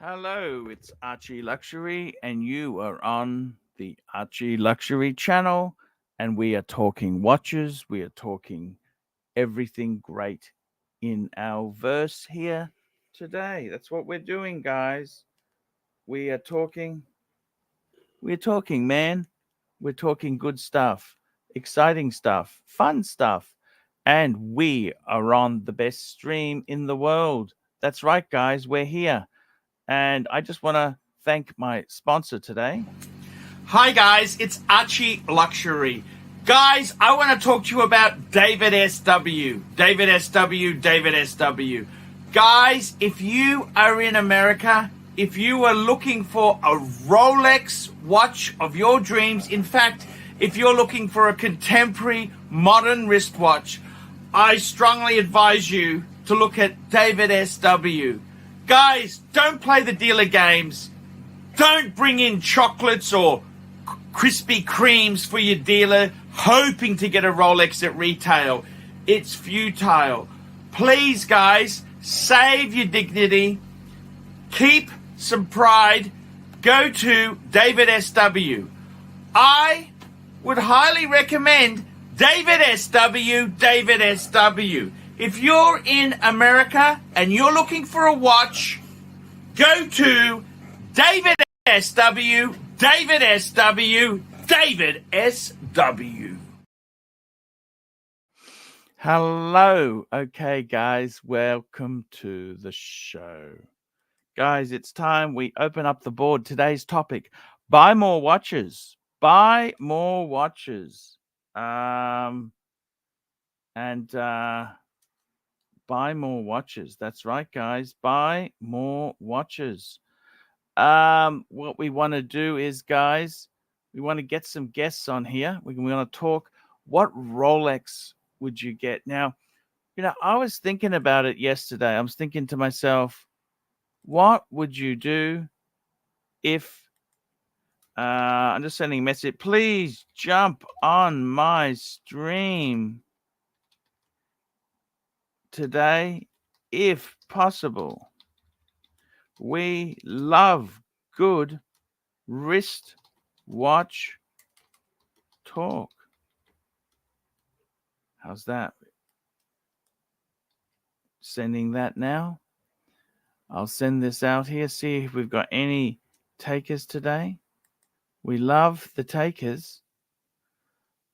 Hello, it's Archie Luxury, and you are on the Archie Luxury channel. And we are talking watches, we are talking everything great in our verse here today. That's what we're doing, guys. We are talking, we're talking, man. We're talking good stuff, exciting stuff, fun stuff. And we are on the best stream in the world. That's right, guys. We're here. And I just want to thank my sponsor today. Hi guys, it's Archie Luxury. Guys, I want to talk to you about David SW. David SW, David SW. Guys, if you are in America, if you are looking for a Rolex watch of your dreams, in fact, if you're looking for a contemporary modern wristwatch, I strongly advise you to look at David SW. Guys, don't play the dealer games. Don't bring in chocolates or Krispy Kremes for your dealer hoping to get a Rolex at retail. It's futile. Please, guys, save your dignity. Keep some pride. Go to David SW. I would highly recommend David SW, David SW. If you're in America and you're looking for a watch, go to David SW, David SW, David SW. Hello. Okay, guys, welcome to the show. Guys, it's time we open up the board. Today's topic, buy more watches. Buy more watches. Buy more watches. That's right, guys. Buy more watches. What we want to do is, guys, we want to get some guests on here. We want to talk. What Rolex would you get? Now, I was thinking about it yesterday. I was thinking to myself, what would you do if I'm just sending a message? Please jump on my stream today, if possible. We love good wrist watch talk. How's that? Sending that now. I'll send this out here, see if we've got any takers today. We love the takers.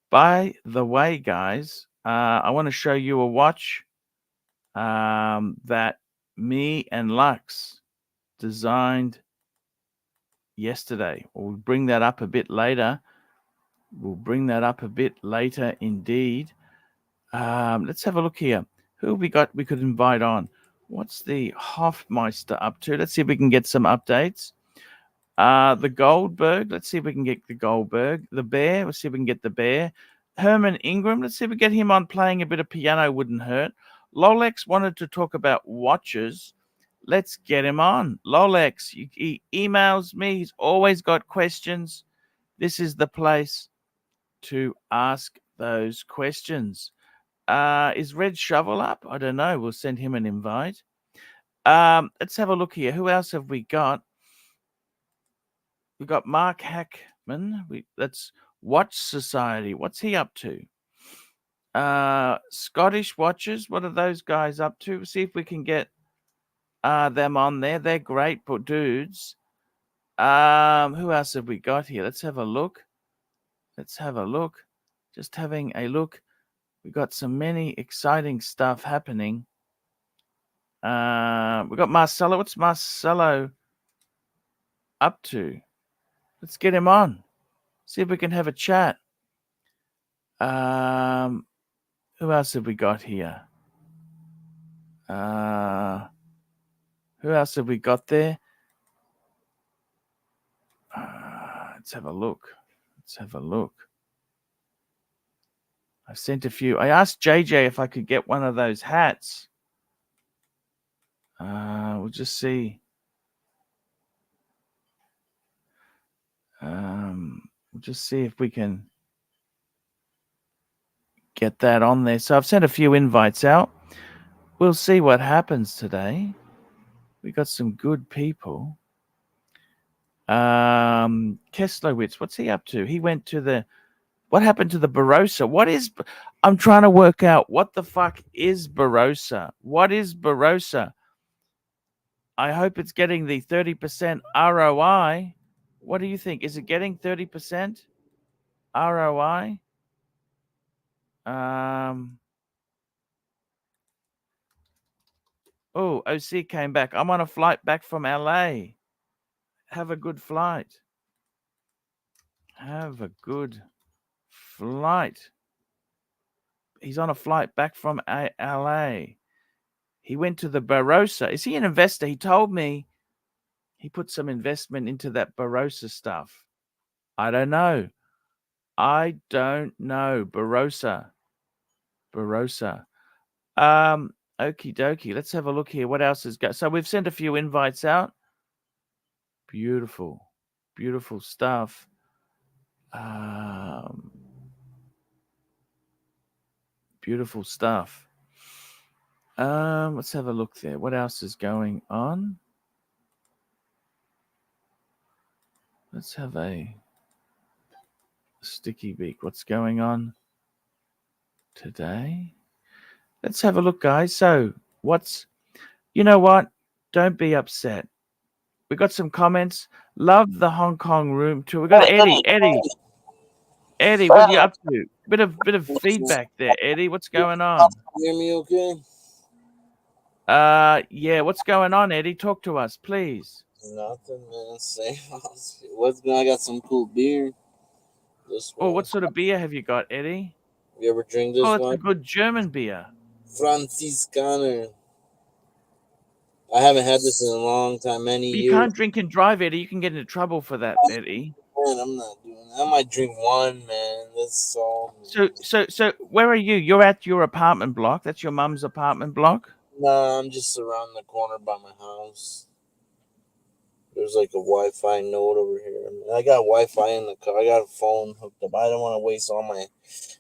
By the way, guys, I want to show you a watch that me and Lux designed yesterday. We'll bring that up a bit later. Indeed. Let's have a look here. Who have we got we could invite on? What's the Hofmeister up to? Let's see if we can get some updates. The Goldberg. Let's see if we can get the Goldberg. The Bear. Let's see if we can get the Bear. Herman Ingram. Let's see if we get him on playing a bit of piano. Wouldn't hurt. Lolex wanted to talk about watches. Let's get him on. Lolex, he emails me. He's always got questions. This is the place to ask those questions. Is Red Shovel up? I don't know. We'll send him an invite. Let's have a look here. Who else have we got? We've got Mark Hackman. That's Watch Society. What's he up to? Scottish Watches. What are those guys up to? See if we can get them on there. They're great dudes. Who else have we got here? Let's have a look. Just having a look. We got many exciting stuff happening. We got Marcelo. What's Marcelo up to? Let's get him on. See if we can have a chat. Who else have we got here? Who else have we got there? Let's have a look. I sent a few. I asked JJ if I could get one of those hats. We'll just see. We'll just see if we can get that on there. So I've sent a few invites out. We'll see what happens today. We got some good people. Kesslowitz, what's he up to? He went to the. What happened to the Barossa? What is? I'm trying to work out what the fuck is Barossa. What is Barossa? I hope it's getting the 30% ROI. What do you think? Is it getting 30% ROI? Oh, OC came back. I'm on a flight back from LA. Have a good flight. Have a good flight. He's on a flight back from LA. He went to the Barossa. Is he an investor? He told me he put some investment into that Barossa stuff. I don't know. Barossa. Okie dokie. Let's have a look here. What else has got? So we've sent a few invites out. Beautiful. Beautiful stuff. Beautiful stuff. Let's have a look there. What else is going on? Let's have a sticky beak. What's going on today? Let's have a look, guys. So you know what? Don't be upset. We got some comments. Love the Hong Kong room tour. We got Eddie, what are you up to? Bit of feedback there, Eddie. What's going on? Hear me okay? Yeah, what's going on, Eddie? Talk to us, please. Nothing, man. Same. What's going on? I got some cool beer. Oh, what sort of beer have you got, Eddie? You ever drink this one? one? It's a good German beer. Franziskaner. I haven't had this in a long time, many years. You can't drink and drive, Eddie. You can get into trouble for that, Eddie. Man, I'm not doing that. I might drink one, man. That's all. So where are you? You're at your apartment block. That's your mum's apartment block? Nah, I'm just around the corner by my house. There's like a Wi-Fi node over here. I mean, I got Wi-Fi in the car. I got a phone hooked up. I don't want to waste all my.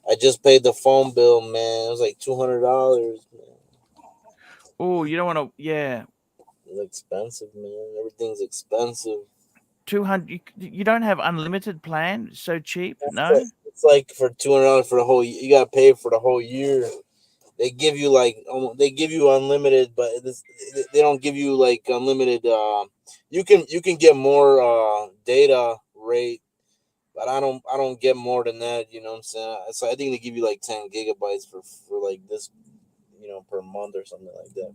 I just paid the phone bill, man. It was like $200, man. Oh, you don't want to. Yeah. It's expensive, man. Everything's expensive. 200. You don't have unlimited plan? So cheap? No. It's like for $200 for the whole. You got to pay for the whole year. They give you unlimited, but they don't give you like unlimited. You can get more data rate, but I don't get more than that. You know what I'm saying? So I think they give you like 10 gigabytes for like this, per month or something like that.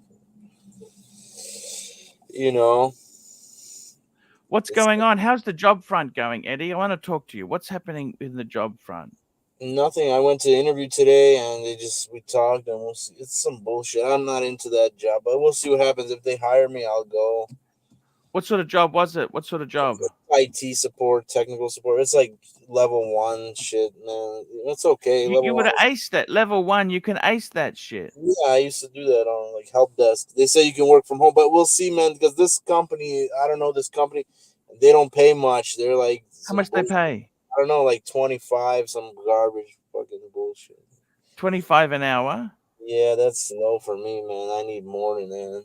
What's going on? How's the job front going, Eddie? I want to talk to you. What's happening in the job front? Nothing. I went to the interview today, and we talked, and we'll see. It's some bullshit. I'm not into that job, but we'll see what happens. If they hire me, I'll go. What sort of job was it? What sort of job? IT support, technical support. It's like level 1 shit, man. It's okay. You would have aced that. Level 1, you can ace that shit. Yeah, I used to do that on like help desk. They say you can work from home, but we'll see, man. Because this company, I don't know this company. They don't pay much. They're like, how much they pay? I don't know, like 25, some garbage fucking bullshit. 25 an hour? Yeah, that's low for me, man. I need more than that.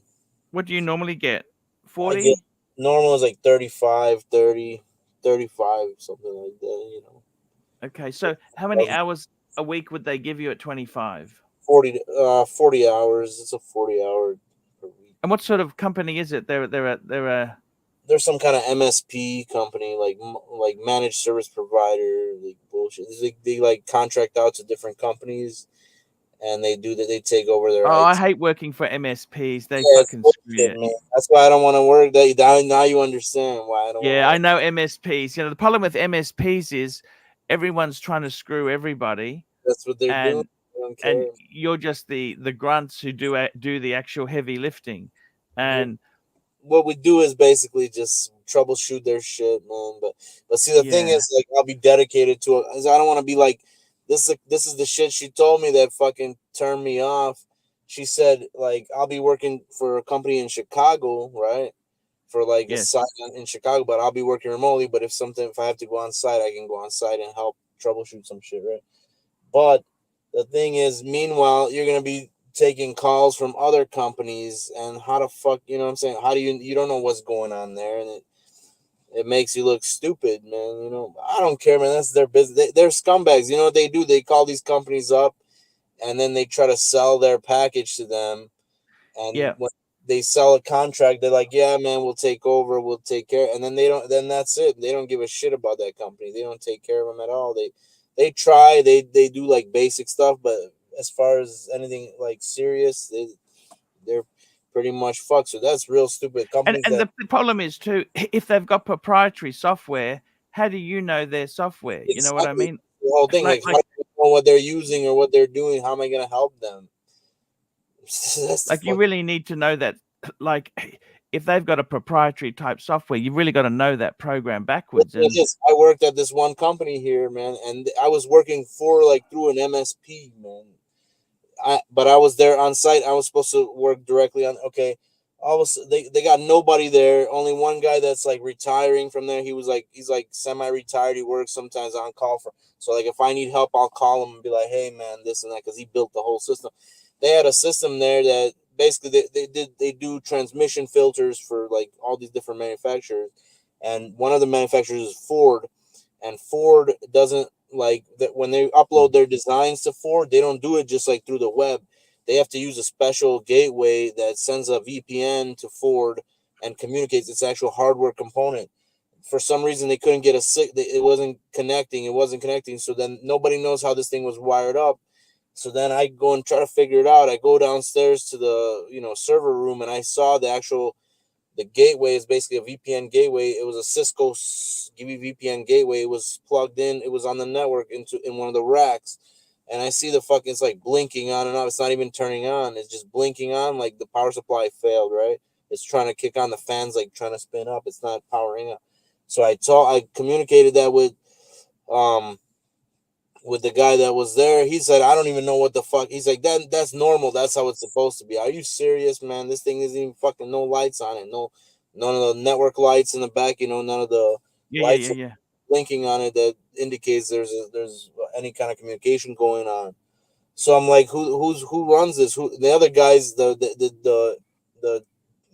What do you normally get? 40? Normal is like 35, 30, 35, something like that, Okay, so how many hours a week would they give you at 25? 40 hours. It's a 40-hour per week. And what sort of company is it? They're some kind of MSP company, like managed service provider, like bullshit. They like contract out to different companies, and they take over their. Oh, I hate working for MSPs. They fucking screw you. Man. That's why I don't want to work. Now you understand why I don't. Yeah, I know MSPs. The problem with MSPs is everyone's trying to screw everybody. That's what they're doing. And you're just the grunts who do the actual heavy lifting, and. What we do is basically just troubleshoot their shit, man. But see, the thing is, like, I'll be dedicated to it. I don't want to be like, this is the shit she told me that fucking turned me off. She said, like, I'll be working for a company in Chicago, right? For like a site in Chicago, but I'll be working remotely. But if I have to go on site, I can go on site and help troubleshoot some shit, right? But the thing is, meanwhile, you're gonna be taking calls from other companies, and how the fuck, you know what I'm saying? How do you don't know what's going on there, and it makes you look stupid, man. You know, I don't care, man. That's their business. They're scumbags. You know what they do? They call these companies up, and then they try to sell their package to them. And Yeah. when they sell a contract, they're like, "Yeah, man, we'll take over. We'll take care." And then they don't. Then that's it. They don't give a shit about that company. They don't take care of them at all. They try. They do like basic stuff, but as far as anything like serious, they're pretty much fucked. So that's real stupid. And Companies and that the problem is too, if they've got proprietary software, how do you know their software? You know what I exactly mean? the whole thing, Like like how like do you know what they're using or what they're doing? How am I gonna help them? That's the like you fuck. really need to know that. Like if they've got a proprietary type software, you've really got to know that program backwards. And I worked at this one company here, man, and I was working for like through an MSP, man. But I was there on site. I was supposed to work directly on. Okay, they got nobody there. Only one guy that's like retiring from there. He's like semi-retired. He works sometimes on call for. So like if I need help, I'll call him and be like, hey man, this and that, because he built the whole system. They had a system there that basically they do transmission filters for like all these different manufacturers, and one of the manufacturers is Ford, and Ford doesn't like that when they upload their designs to Ford, they don't do it just like through the web. They have to use a special gateway that sends a VPN to Ford and communicates its actual hardware component. For some reason, they couldn't get it wasn't connecting. It wasn't connecting. So then nobody knows how this thing was wired up. So then I go and try to figure it out. I go downstairs to the server room, and I saw the gateway is basically a VPN gateway. It was a Cisco VPN gateway. It was plugged in. It was on the network in one of the racks, and I see the fucking it's like blinking on and off. It's not even turning on. It's just blinking on like the power supply failed. Right? It's trying to kick on the fans, like trying to spin up. It's not powering up. So I communicated that with the guy that was there. He said, I don't even know what the fuck. He's like, that's normal. That's how it's supposed to be. Are you serious, man? This thing isn't even fucking no lights on it. No, none of the network lights in the back, none of the lights yeah. blinking on it that indicates there's any kind of communication going on. So I'm like, who runs this? Who the other guys, the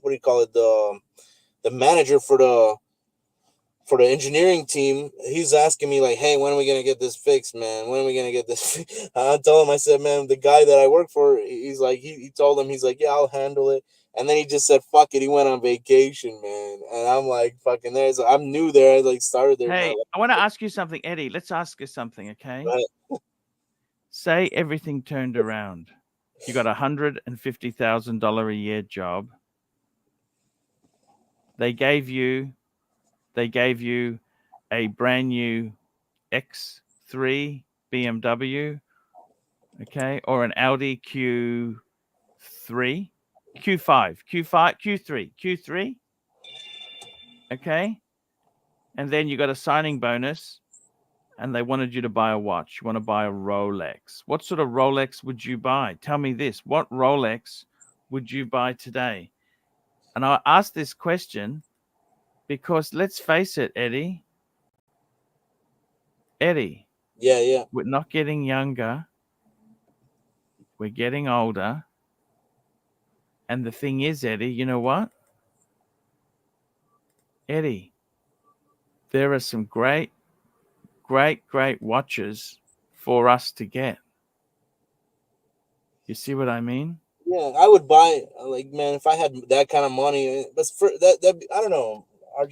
what do you call it? The manager for the engineering team, he's asking me like, hey, when are we gonna get this fixed, man? When are we gonna get this I told him, I said, man, the guy that I work for, he's like, he told him, he's like, yeah, I'll handle it. And then he just said, fuck it, he went on vacation, man. And I'm like, fucking there. So I'm new there. I like started there. hey, I want to ask you something, Eddie. Let's ask you something, okay? Right. Say everything turned around. You got $150,000 a year job. They gave you a brand new X3 BMW, okay, or an Audi Q3, Q5, Q3, okay, and then you got a signing bonus, and they wanted you to buy a watch. You want to buy a Rolex. What sort of Rolex would you buy? Tell me this. What Rolex would you buy today? And I ask this question because let's face it, Eddie. Yeah. We're not getting younger. We're getting older. And the thing is, Eddie, you know what? Eddie, there are some great watches for us to get. You see what I mean? Yeah, I would buy like, man, if I had that kind of money. But for that I don't know.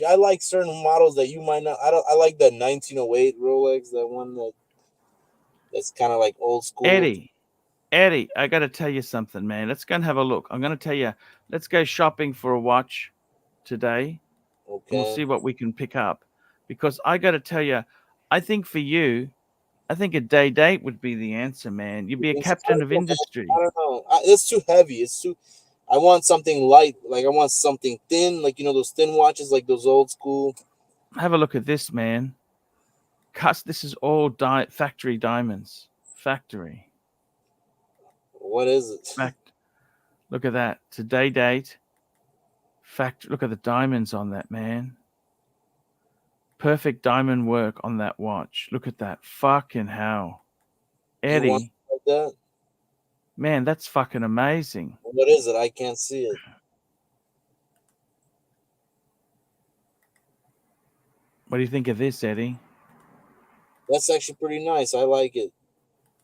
I like certain models that you might not. I like the 1908 Rolex, that one that's kind of like old school. Eddie, I got to tell you something, man. Let's go and have a look. I'm going to tell you, let's go shopping for a watch today. And we'll Okay. see what we can pick up. Because I got to tell you, I think for you, I think a day date would be the answer, man. You'd be a captain of industry. I don't know. It's too heavy. It's too. I want something light. Like I want something thin. Like those thin watches, like those old school. Have a look at this, man. This is all factory diamonds. Factory. What is it? Look at that. Today date. Look at the diamonds on that, man. Perfect diamond work on that watch. Look at that. Fucking hell. You want Eddie. like that? Man, that's fucking amazing. What is it? I can't see it. What do you think of this, Eddie? That's actually pretty nice. I like it.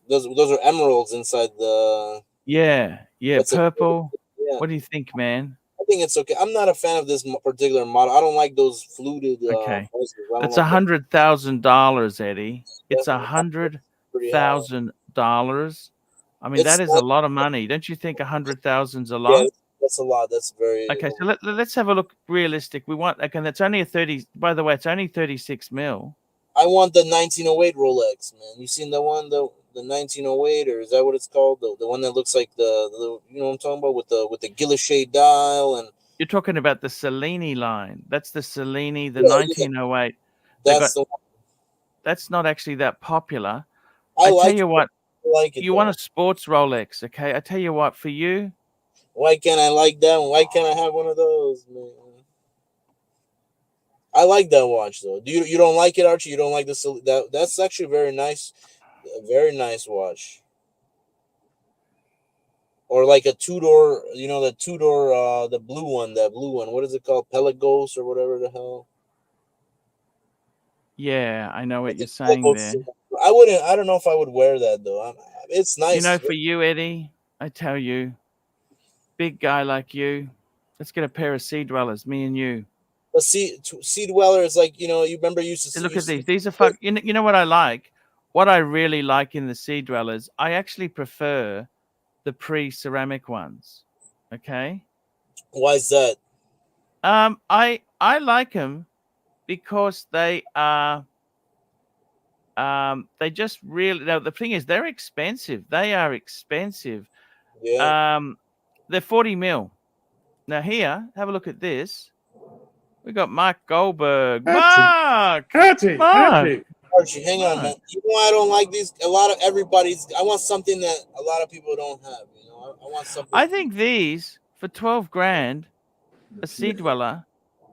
Those are emeralds inside the. Yeah, That's purple. yeah. What do you think, man? I think it's okay. I'm not a fan of this particular model. I don't like those fluted. Okay, Prices. I don't it's like that. $100,000, Eddie. It's Definitely pretty high. $100,000. I mean, It's that is not, a lot of money. Don't you think 100,000's a yeah, lot? that's a lot. That's very. Okay, so let's have a look realistic. We want, okay, that's only a 30, by the way, it's only 36 mil. I want the 1908 Rolex, man. You seen the one, the 1908, or is that what it's called? The one that looks like the you know what I'm talking about, with the Guilloche dial. And You're talking about the Cellini line. That's the Cellini, the yeah, 1908. They got, that's the one. that's not actually that popular. I I tell like it. you what, I like it you though. want a sports Rolex, okay? I tell you what, for you, Why can't I like that one? Why can't I have one of those, man? I like that watch though. You don't like it, Archie? You don't like that's actually very nice, a very nice watch. Or like a two-door, the two-door, the blue one, that blue one. What is it called? Pelagos or whatever the hell. yeah, I know what The you're saying Pelagos. there. I don't know if I would wear that though. It's You know, nice. for you, Eddie, I tell you, big guy like you, let's get a pair of Sea Dwellers, me and you. But Sea Dweller is like, you remember you used to See, see. look at these. These are you know what I like? What I really like in the Sea Dwellers, I actually prefer the pre-ceramic ones. Okay. Why is that? I like them because they just really. Now, the thing is, they're expensive. They are expensive. Yeah. They're 40 mil. Now here, have a look at this. We got Mark Goldberg. Mark! Archie. Archie, hang on, man. You know I don't like these. A lot of everybody's. I want something that a lot of people don't have. I want something. I think these for 12 grand, a Sea Dweller.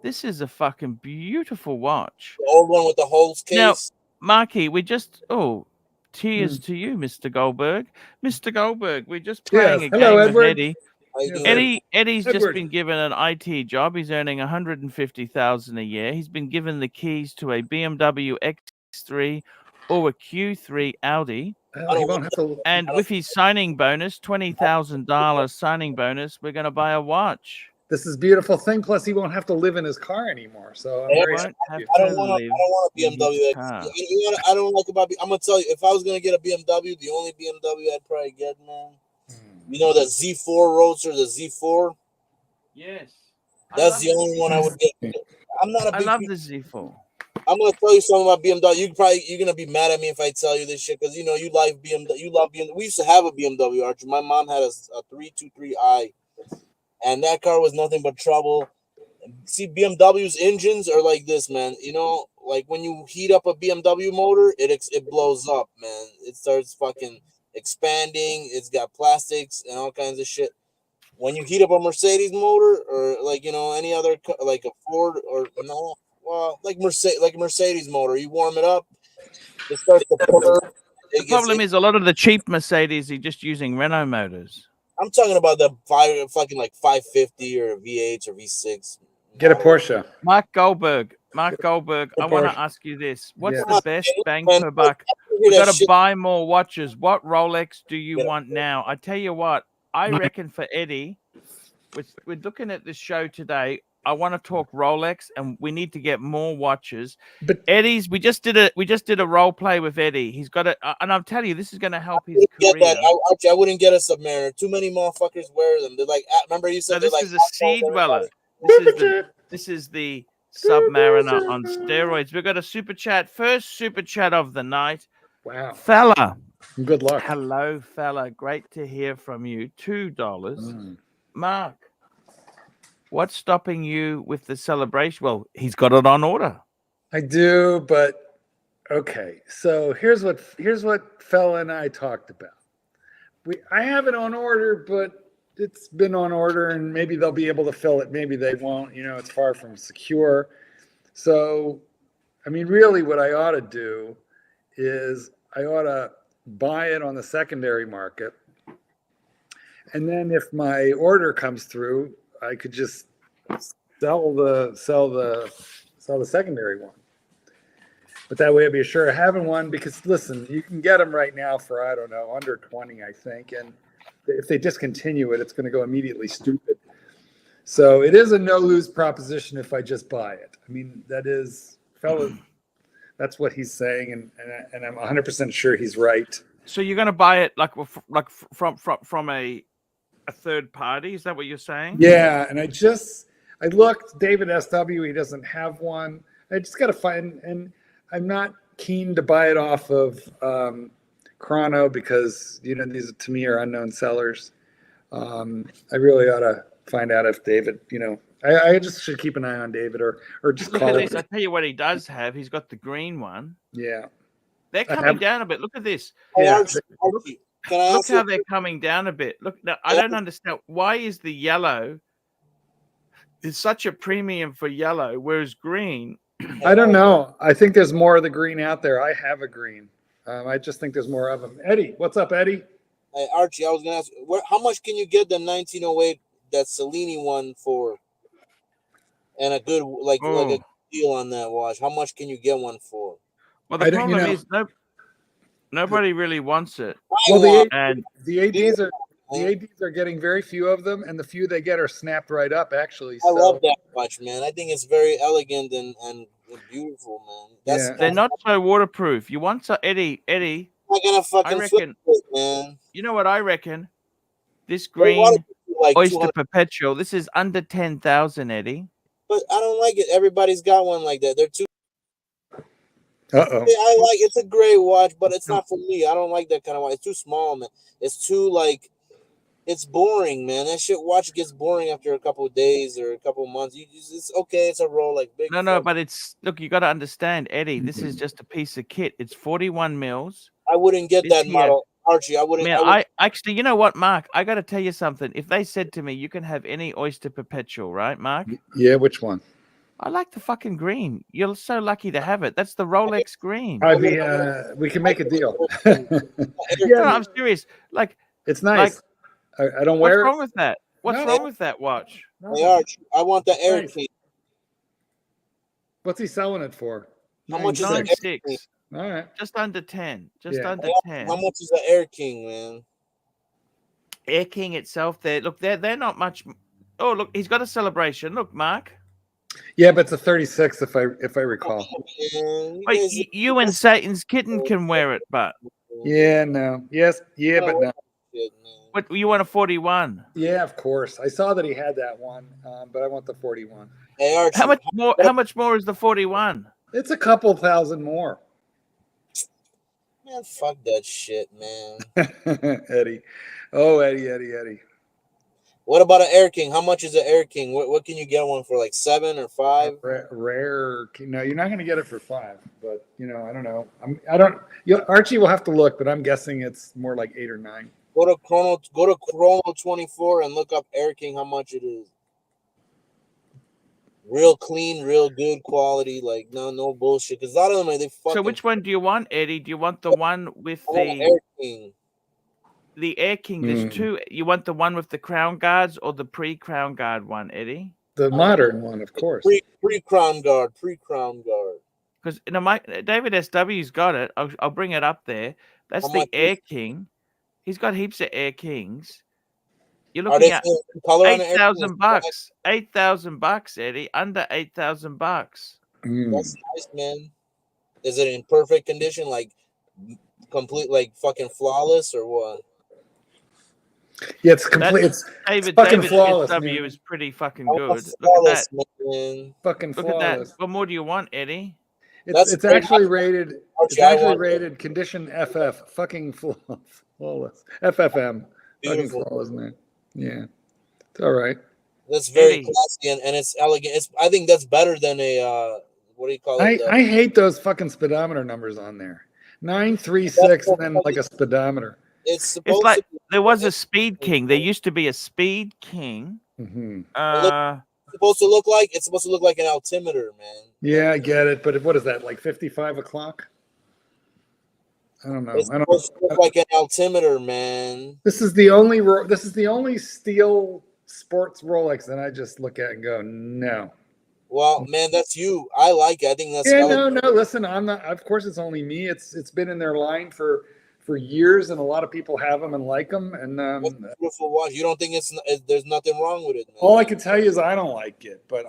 This is a fucking beautiful watch. The old one with the holes case. Now, Marky, cheers to you, Mr. Goldberg. Mr. Goldberg, we're just playing a game with Eddie. Eddie's just been given an IT job. He's earning $150,000 a year. He's been given the keys to a BMW X3 or a Q3 Audi. And with his signing bonus, $20,000 signing bonus, we're going to buy a watch. This is a beautiful thing. Plus, he won't have to live in his car anymore. So I'm very happy. I don't want a BMW. I don't like about. I'm gonna tell you, if I was gonna get a BMW, the only BMW I'd probably get, man. You know the Z4 Roadster, the Z4. Yes, that's the only one I would get. I'm not a big. I love the Z4. I'm gonna tell you something about BMW. You're gonna be mad at me if I tell you this shit because you like BMW. You love BMW. We used to have a BMW, Archie. My mom had a 323i, and that car was nothing but trouble. See, BMW's engines are like this, man. Like when you heat up a BMW motor, it blows up, man. It starts fucking expanding. It's got plastics and all kinds of shit. When you heat up a Mercedes motor, or like any other, like a Ford or no. Well, like Mercedes motor, you warm it up, it starts to purr. The problem is a lot of the cheap Mercedes are just using Renault motors. I'm talking about the fucking like 550 or V8 or V6. Get a Porsche. Mark Goldberg, I want to ask you this: what's the best bang per buck? We got to buy more watches. What Rolex do you want now? I tell you what, I reckon for Eddie, we're looking at this show today. I want to talk Rolex, and we need to get more watches. But Eddie's, we just did a role play with Eddie. He's got it, and I'm telling you, this is going to help his career. I wouldn't get a Submariner. Too many motherfuckers wear them. They're like, remember you said this like, is a Sea Dweller. This is the Submariner on steroids. We've got a super chat. First super chat of the night. Wow, fella. Good luck. Hello, fella. Great to hear from you. $2. Mark. What's stopping you with the celebration? Well, he's got it on order. I do, but okay. So here's what fella and I talked about. I have it on order, but it's been on order, and maybe they'll be able to fill it. Maybe they won't. It's far from secure. So, I mean, really, what I ought to do is I ought to buy it on the secondary market And then if my order comes through, I could just sell the secondary one. But that way I'd be sure of having one, because listen, you can get them right now for, I don't know, under 20, I think. And if they discontinue it, it's going to go immediately stupid. So it is a no-lose proposition if I just buy it. I mean, that is, fellas, that's what he's saying, and I'm 100% sure he's right. So you're going to buy it like from a third party? Is that what you're saying? Yeah, and I looked, David SW, he doesn't have one. I just got to find, and I'm not keen to buy it off of Chrono, because, you know, these to me are unknown sellers. I really ought to find out if David, you know, I just should keep an eye on David, or just Look call at it. this. I tell you what he does have. He's got the green one. Yeah. They're coming down a bit. Look at this. Hey, Yeah. Archie, can I Look ask you? how they're coming down a bit. Look, now, I don't understand. Why is the yellow? There's such a premium for yellow, whereas green. I don't know. I think there's more of the green out there. I have a green. I just think there's more of them. Eddie, what's up, Eddie? Hey, Archie, I was gonna ask, how much can you get the 1908, that Cellini one for? And a good like a deal on that watch. How much can you get one for? Well, the problem is nobody really wants it. Well, the And ADs are getting very few of them, and the few they get are snapped right up, actually. I love that watch, man. I think it's very elegant and beautiful, man. They're not so waterproof. You want some, Eddie? I'm not gonna fucking flip it, man. You know what I reckon? This green Oyster Perpetual. This is under 10,000, Eddie. But I don't like it. Everybody's got one like that. They're too. I like it's a great watch, but it's not for me. I don't like that kind of watch. It's too small, man. It's too like, it's boring, man. That shit watch gets boring after a couple of days or a couple of months. It's okay. It's a Rolex. No, but it's, look, you got to understand, Eddie. This is just a piece of kit. It's 41 mils. I wouldn't get that model, Archie. I wouldn't. Man, I actually, you know what, Mark? I got to tell you something. If they said to me, you can have any Oyster Perpetual, right, Mark? Yeah, which one? I like the fucking green. You're so lucky to have it. That's the Rolex green. I mean, we can make a deal. No, I'm serious. Like, it's nice. I don't wear it. What's wrong with that? What's wrong with that watch? Hey, Archie, I want the Air King. What's he selling it for? How much is it? 9.6. All right. Just under 10. Just under 10. How much is the Air King, man? Air King itself, they're not much. Oh, look, he's got a celebration. Look, Mark. Yeah, but it's a 36 if I recall. Wait, you and Satan's kitten can wear it, but yeah, no, yes, yeah, but no. What, you want a 41? Yeah, of course. I saw that he had that one, but I want the 41. Hey, Archie, how much more is the 41? It's a couple thousand more. Man, fuck that shit, man. Eddie. Oh, Eddie. What about an Air King? How much is an Air King? What can you get one for? Like 7 or 5? Rare. No, you're not going to get it for 5. But I don't know. I don't. Archie will have to look, but I'm guessing it's more like 8 or 9. Go to Chrono 24 and look up Air King. How much it is? Real clean, real good quality. Like no bullshit. Because a lot of them they fucking. So which one do you want, Eddie? Do you want the one with the Air King? The Air King, there's two. You want the one with the crown guards or the pre-crown guard one, Eddie? The modern one, of course. Pre-crown guard. Because David SW's got it. I'll bring it up there. That's the Air King. He's got heaps of Air Kings. You're looking at $8,000. $8,000, Eddie. Under $8,000. That's nice, man. Is it in perfect condition, like complete, like fucking flawless, or what? Yeah, it's complete. It's fucking flawless. SW is pretty fucking good. Look at that. Man. Fucking flawless. Look at that. What more do you want, Eddie? It's actually rated. It's actually rated condition FF. Fucking flawless. FFM. Fucking flawless, man. Yeah, it's all right. That's very classy and it's elegant. I think that's better than a what do you call it? I hate those fucking speedometer numbers on there. 936 and then like a speedometer. It's like there was a Speed King. There used to be a Speed King. Mm-hmm. It's supposed to look like an altimeter, man. Yeah, I get it. But what is that, like 55 o'clock? I don't know. It's I don't. supposed to look like an altimeter, man. This is the only steel sports Rolex that I just look at and go, no. Well, man, that's you. I like it. I think that's No. Listen, I'm not. Of course, it's only me. It's been in their line for years, and a lot of people have them and like them. And It's a beautiful watch. You don't think there's nothing wrong with it, man? all I can tell you is I don't like it. But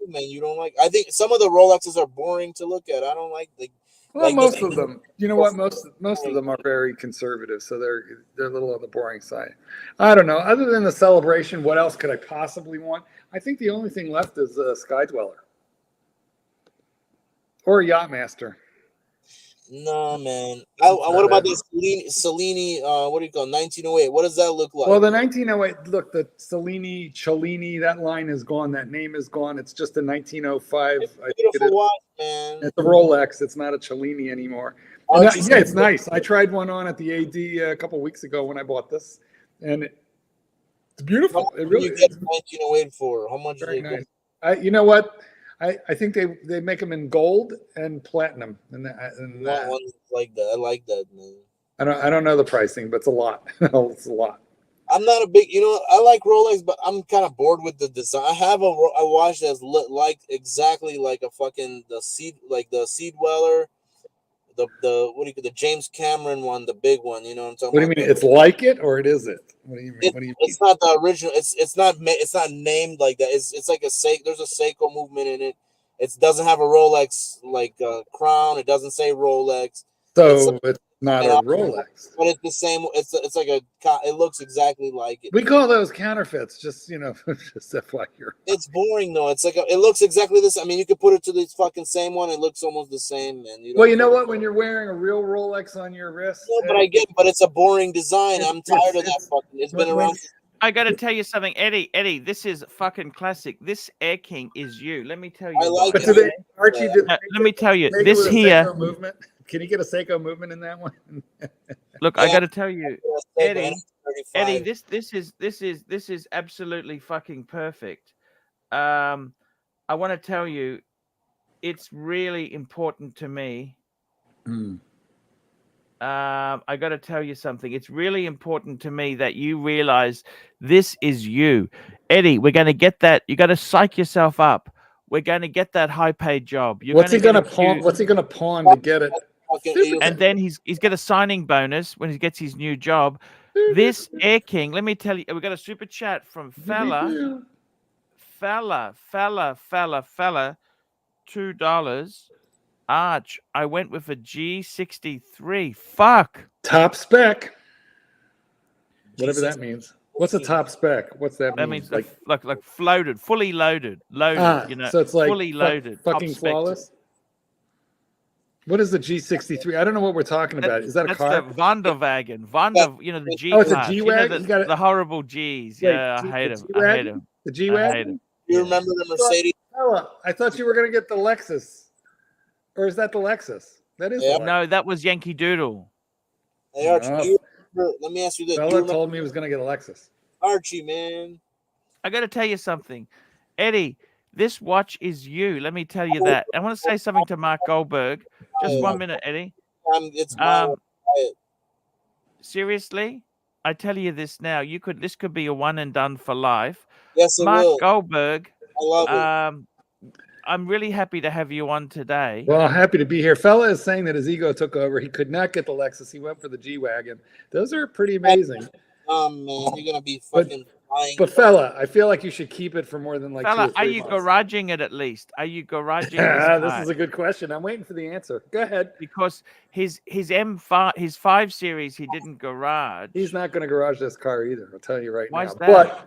man, you don't like. I think some of the Rolexes are boring to look at. I don't like the. Well, like most of them. You know what? Most of them are very conservative, so they're a little on the boring side. I don't know. Other than the celebration, what else could I possibly want? I think the only thing left is a Sky Dweller or a Yachtmaster. No, man. What about this Cellini? What do you call it? 1908? What does that look like? Well, the 1908. Look, the Cellini, that line is gone. That name is gone. It's just a 1905. It's a beautiful watch, man. It's a Rolex. It's not a Cellini anymore. Yeah, it's nice. I tried one on at the AD a couple weeks ago when I bought this, and it's beautiful. It really is. 1908 for how much? Very nice. You know what? I think they make them in gold and platinum, and like that. I like that, man. I don't know the pricing, but it's a lot. It's a lot. I'm not a big, I like Rolex, but I'm kind of bored with the design. I have a watch that's like exactly like the Sea Dweller, the what do you call the James Cameron one, the big one. You know what I'm talking about? What do you mean? It's like it, or it is it? What do you mean? It's not the original. It's not named like that. It's like there's a Seiko movement in it. It doesn't have a Rolex crown. It doesn't say Rolex. So it's not a Rolex, but it's the same. It's like it looks exactly like it. We call those counterfeits. Just just FYI. It's boring though. It's like it looks exactly this. I mean, you could put it to the fucking same one. It looks almost the same, man. Well, you know what? When you're wearing a real Rolex on your wrist, no, but I get it. But it's a boring design. I'm tired of that fucking. It's been around. I got to tell you something, Eddie. This is fucking classic. This Air King is you. Let me tell you. I like it. Archie, let me tell you. This here. Movement. Can you get a Seiko movement in that one? Look, I got to tell you, Eddie. This is absolutely fucking perfect. I want to tell you, it's really important to me. I got to tell you something. It's really important to me that you realize this is you, Eddie. We're going to get that. You got to psych yourself up. We're going to get that high-paid job. What's he going to pawn? What's he going to pawn to get it? And then he's got a signing bonus when he gets his new job. This Air King, let me tell you, we got a super chat from fella, $2. Arch, I went with a G63. Fuck. Top spec. Whatever that means. What's a top spec? What's that mean? That means like floated, fully loaded. So it's like fully loaded. Fucking flawless. What is the G63? I don't know what we're talking about. Is that a car? That's the Wanderwagen. The G. Oh, it's a G-Wagon? The horrible Gs. Yeah, I hate them. I hate them. The G-Wagon? You remember the Mercedes? I thought you were going to get the Lexus. Or is that the Lexus? That is. No, that was Yankee Doodle. Hey, Archie, let me ask you this. Fella told me he was going to get a Lexus. Archie, man. I got to tell you something. Eddie, this watch is you. Let me tell you that. I want to say something to Mark Goldberg. Just 1 minute, Eddie. Seriously, I tell you this now. This could be a one and done for life. Yes, Mark Goldberg. I love it. I'm really happy to have you on today. Well, happy to be here. Fella is saying that his ego took over. He could not get the Lexus. He went for the G-Wagon. Those are pretty amazing. Man, you're gonna be fucking. But fella, I feel like you should keep it for more than like. Fella, 2 or 3 are you months. Garaging it at least? Are you garaging? This is a good question. I'm waiting for the answer. Go ahead. Because his M5, his 5 Series, he didn't garage. He's not going to garage this car either. I'll tell you right now. Why's that? But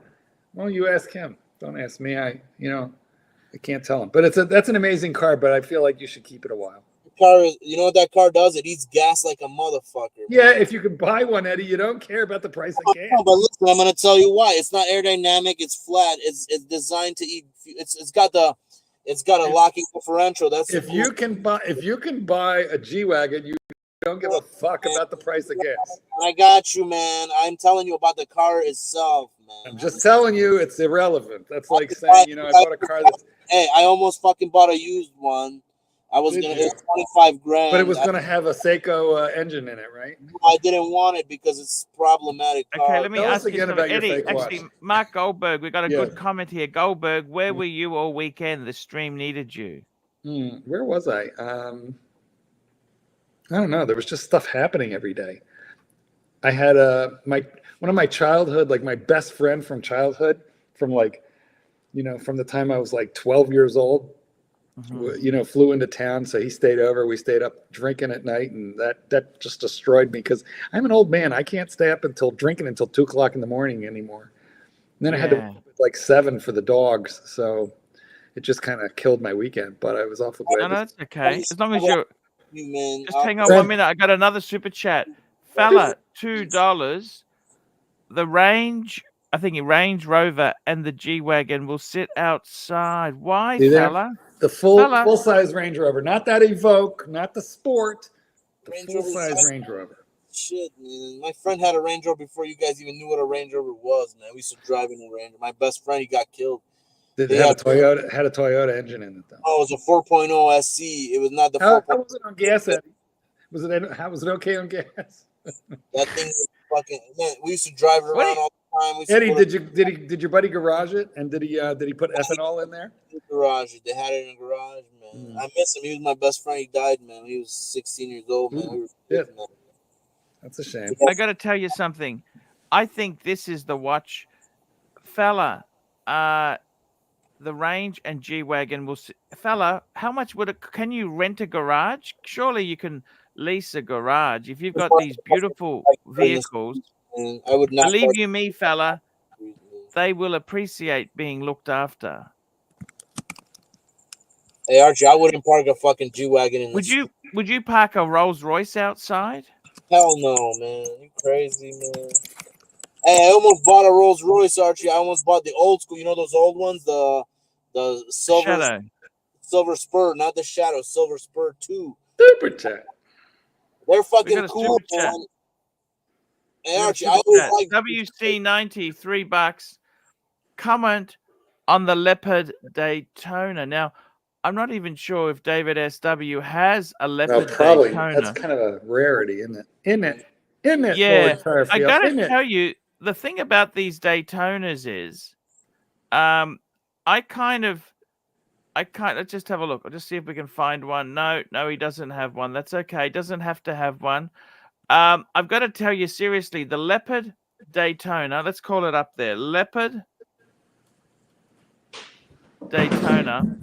well, you ask him. Don't ask me. I can't tell him. But that's an amazing car. But I feel like you should keep it a while. You know what that car does? It eats gas like a motherfucker. Yeah, if you can buy one, Eddie, you don't care about the price of gas. No, but listen, I'm going to tell you why. It's not aerodynamic. It's flat. It's designed to eat. It's got a locking differential. That's if you can buy a G-Wagon, you don't give a fuck about the price of gas. I got you, man. I'm telling you about the car itself, man. I'm just telling you, it's irrelevant. That's like saying, I bought a car that's. Hey, I almost fucking bought a used one. I was gonna. It was 25 grand. But it was gonna have a Seiko engine in it, right? I didn't want it because it's problematic. Okay, let me Tell us ask you again something. about your Eddie, fake watch. actually, Mark Goldberg, we got a Yeah. good comment here. Goldberg, where were you all weekend? The stream needed you. Where was I? I don't know. There was just stuff happening every day. I had one of my childhood, like my best friend from childhood, from like, from the time I was like 12 years old, flew into town. So he stayed over. We stayed up drinking at night, and that just destroyed me because I'm an old man. I can't stay up drinking until 2 o'clock in the morning anymore. And then I had to wake up at like 7 for the dogs. So it just kind of killed my weekend. But I was awful glad. No, that's okay. As long as you're. Man. Just hang on 1 minute. I got another super chat. Fella, $2. The Range Rover and the G-Wagon will sit outside. Why, fella? The full size Range Rover, not that Evoque, not the Sport, the full size Range Rover. Shit, man. My friend had a Range Rover before you guys even knew what a Range Rover was, man. We used to drive in a Range Rover. My best friend, he got killed. It had a Toyota engine in it, though. Oh, it was a 4.0 SC. It was not the 4.0. How was it on gas, Eddie? How was it okay on gas? That thing was fucking, man, we used to drive it around all the time. Eddie, did your buddy garage it, and did he put ethanol in there? Garage it. They had it in a garage, man. I miss him. He was my best friend. He died, man. He was 16 years old, man. That's a shame. I got to tell you something. I think this is the watch, fella. The Range and G-Wagon will. Fella, how much would it? Can you rent a garage? Surely you can lease a garage if you've got these beautiful vehicles. I would not. Believe you me, fella, they will appreciate being looked after. Hey Archie, I wouldn't park a fucking G-Wagon in. Would you park a Rolls Royce outside? Hell no, man. You crazy, man. Hey, I almost bought a Rolls Royce, Archie. I almost bought the old school. You know those old ones, the silver spur, not the Shadow, silver spur 2. Super chat. They're fucking cool, man. Hey Archie, I always like WC90, $3. Comment on the Leopard Daytona. Now, I'm not even sure if David SW has a Leopard Daytona. That's kind of a rarity, isn't it? Yeah, I gotta tell you, the thing about these Daytonas is, let's just have a look. I'll just see if we can find one. No, he doesn't have one. That's okay. He doesn't have to have one. I've got to tell you seriously, the Leopard Daytona, let's call it up there. Leopard Daytona.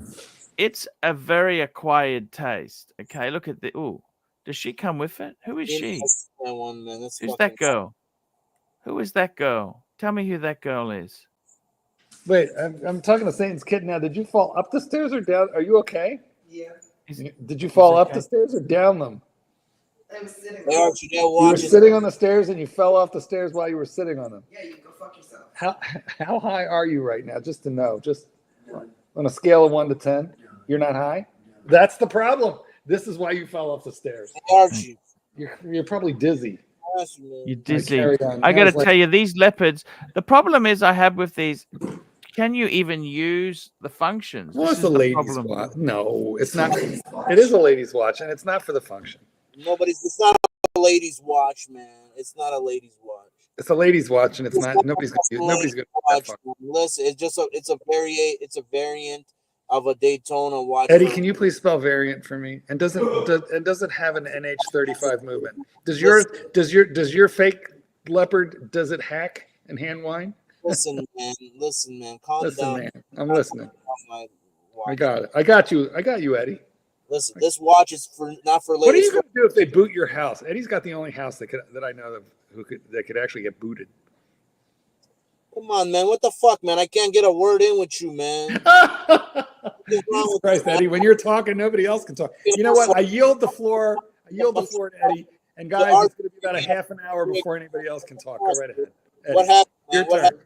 It's a very acquired taste. Okay, look at the. Ooh, does she come with it? Who is she? Who's that girl? Who is that girl? Tell me who that girl is. Wait, I'm talking to Satan's kid now. Did you fall up the stairs or down? Are you okay? Yeah. Did you fall up the stairs or down them? I was sitting. You were sitting on the stairs and you fell off the stairs while you were sitting on them. Yeah, you can go fuck yourself. How high are you right now? Just to know, just on a scale of 1 to 10, you're not high. That's the problem. This is why you fell off the stairs. Archie, you're probably dizzy. You're dizzy. I got to tell you, these Leopards. The problem is I have with these. Can you even use the functions? Well, it's a ladies' watch. No, it's not. It is a ladies' watch, and it's not for the function. It's not a ladies' watch, man. It's not a ladies' watch. It's a ladies' watch, and it's not. Nobody's gonna use that function. Listen, it's a variant of a Daytona watch. Eddie, can you please spell variant for me? And does it have an NH35 movement? Does your fake Leopard, does it hack and hand wind? Listen, man. Calm down. Man. I'm listening. I got it. I got you, Eddie. Listen, this watch is not for ladies. What are you going to do if they boot your house? Eddie's got the only house that I know of that could actually get booted. Come on, man. What the fuck, man? I can't get a word in with you, man. Jesus Christ, Eddie. When you're talking, nobody else can talk. You know what? I yield the floor to Eddie. And guys, it's going to be about a half an hour before anybody else can talk. Go right ahead. Eddie, what happened? Your turn.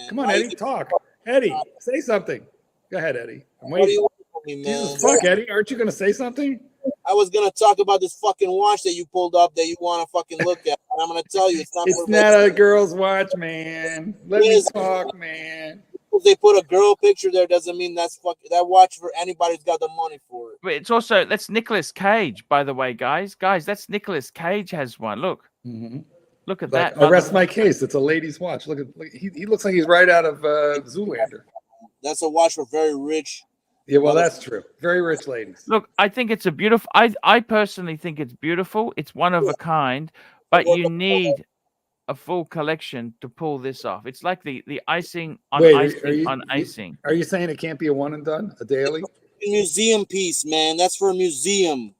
Come on, Eddie. Talk. Eddie, say something. Go ahead, Eddie. I'm waiting. Jesus fuck, Eddie. Aren't you going to say something? I was going to talk about this fucking watch that you pulled up that you want to fucking look at. And I'm going to tell you, it's not a girl's watch, man. Let me talk, man. If they put a girl picture there, doesn't mean that's fucking that watch for anybody who's got the money for it. but it's also that's Nicolas Cage, by the way, guys. Guys, that's Nicolas Cage has one. Look, look at that. I rest my case. It's a lady's watch. Look, he looks like he's right out of Zoolander. That's a watch for very rich. Yeah, well, that's true. Very rich ladies. Look, I think it's a beautiful. I personally think it's beautiful. It's one of a kind, but you need a full collection to pull this off. It's like the icing on icing. Are you saying it can't be a one and done, a daily? A museum piece, man. That's for a museum.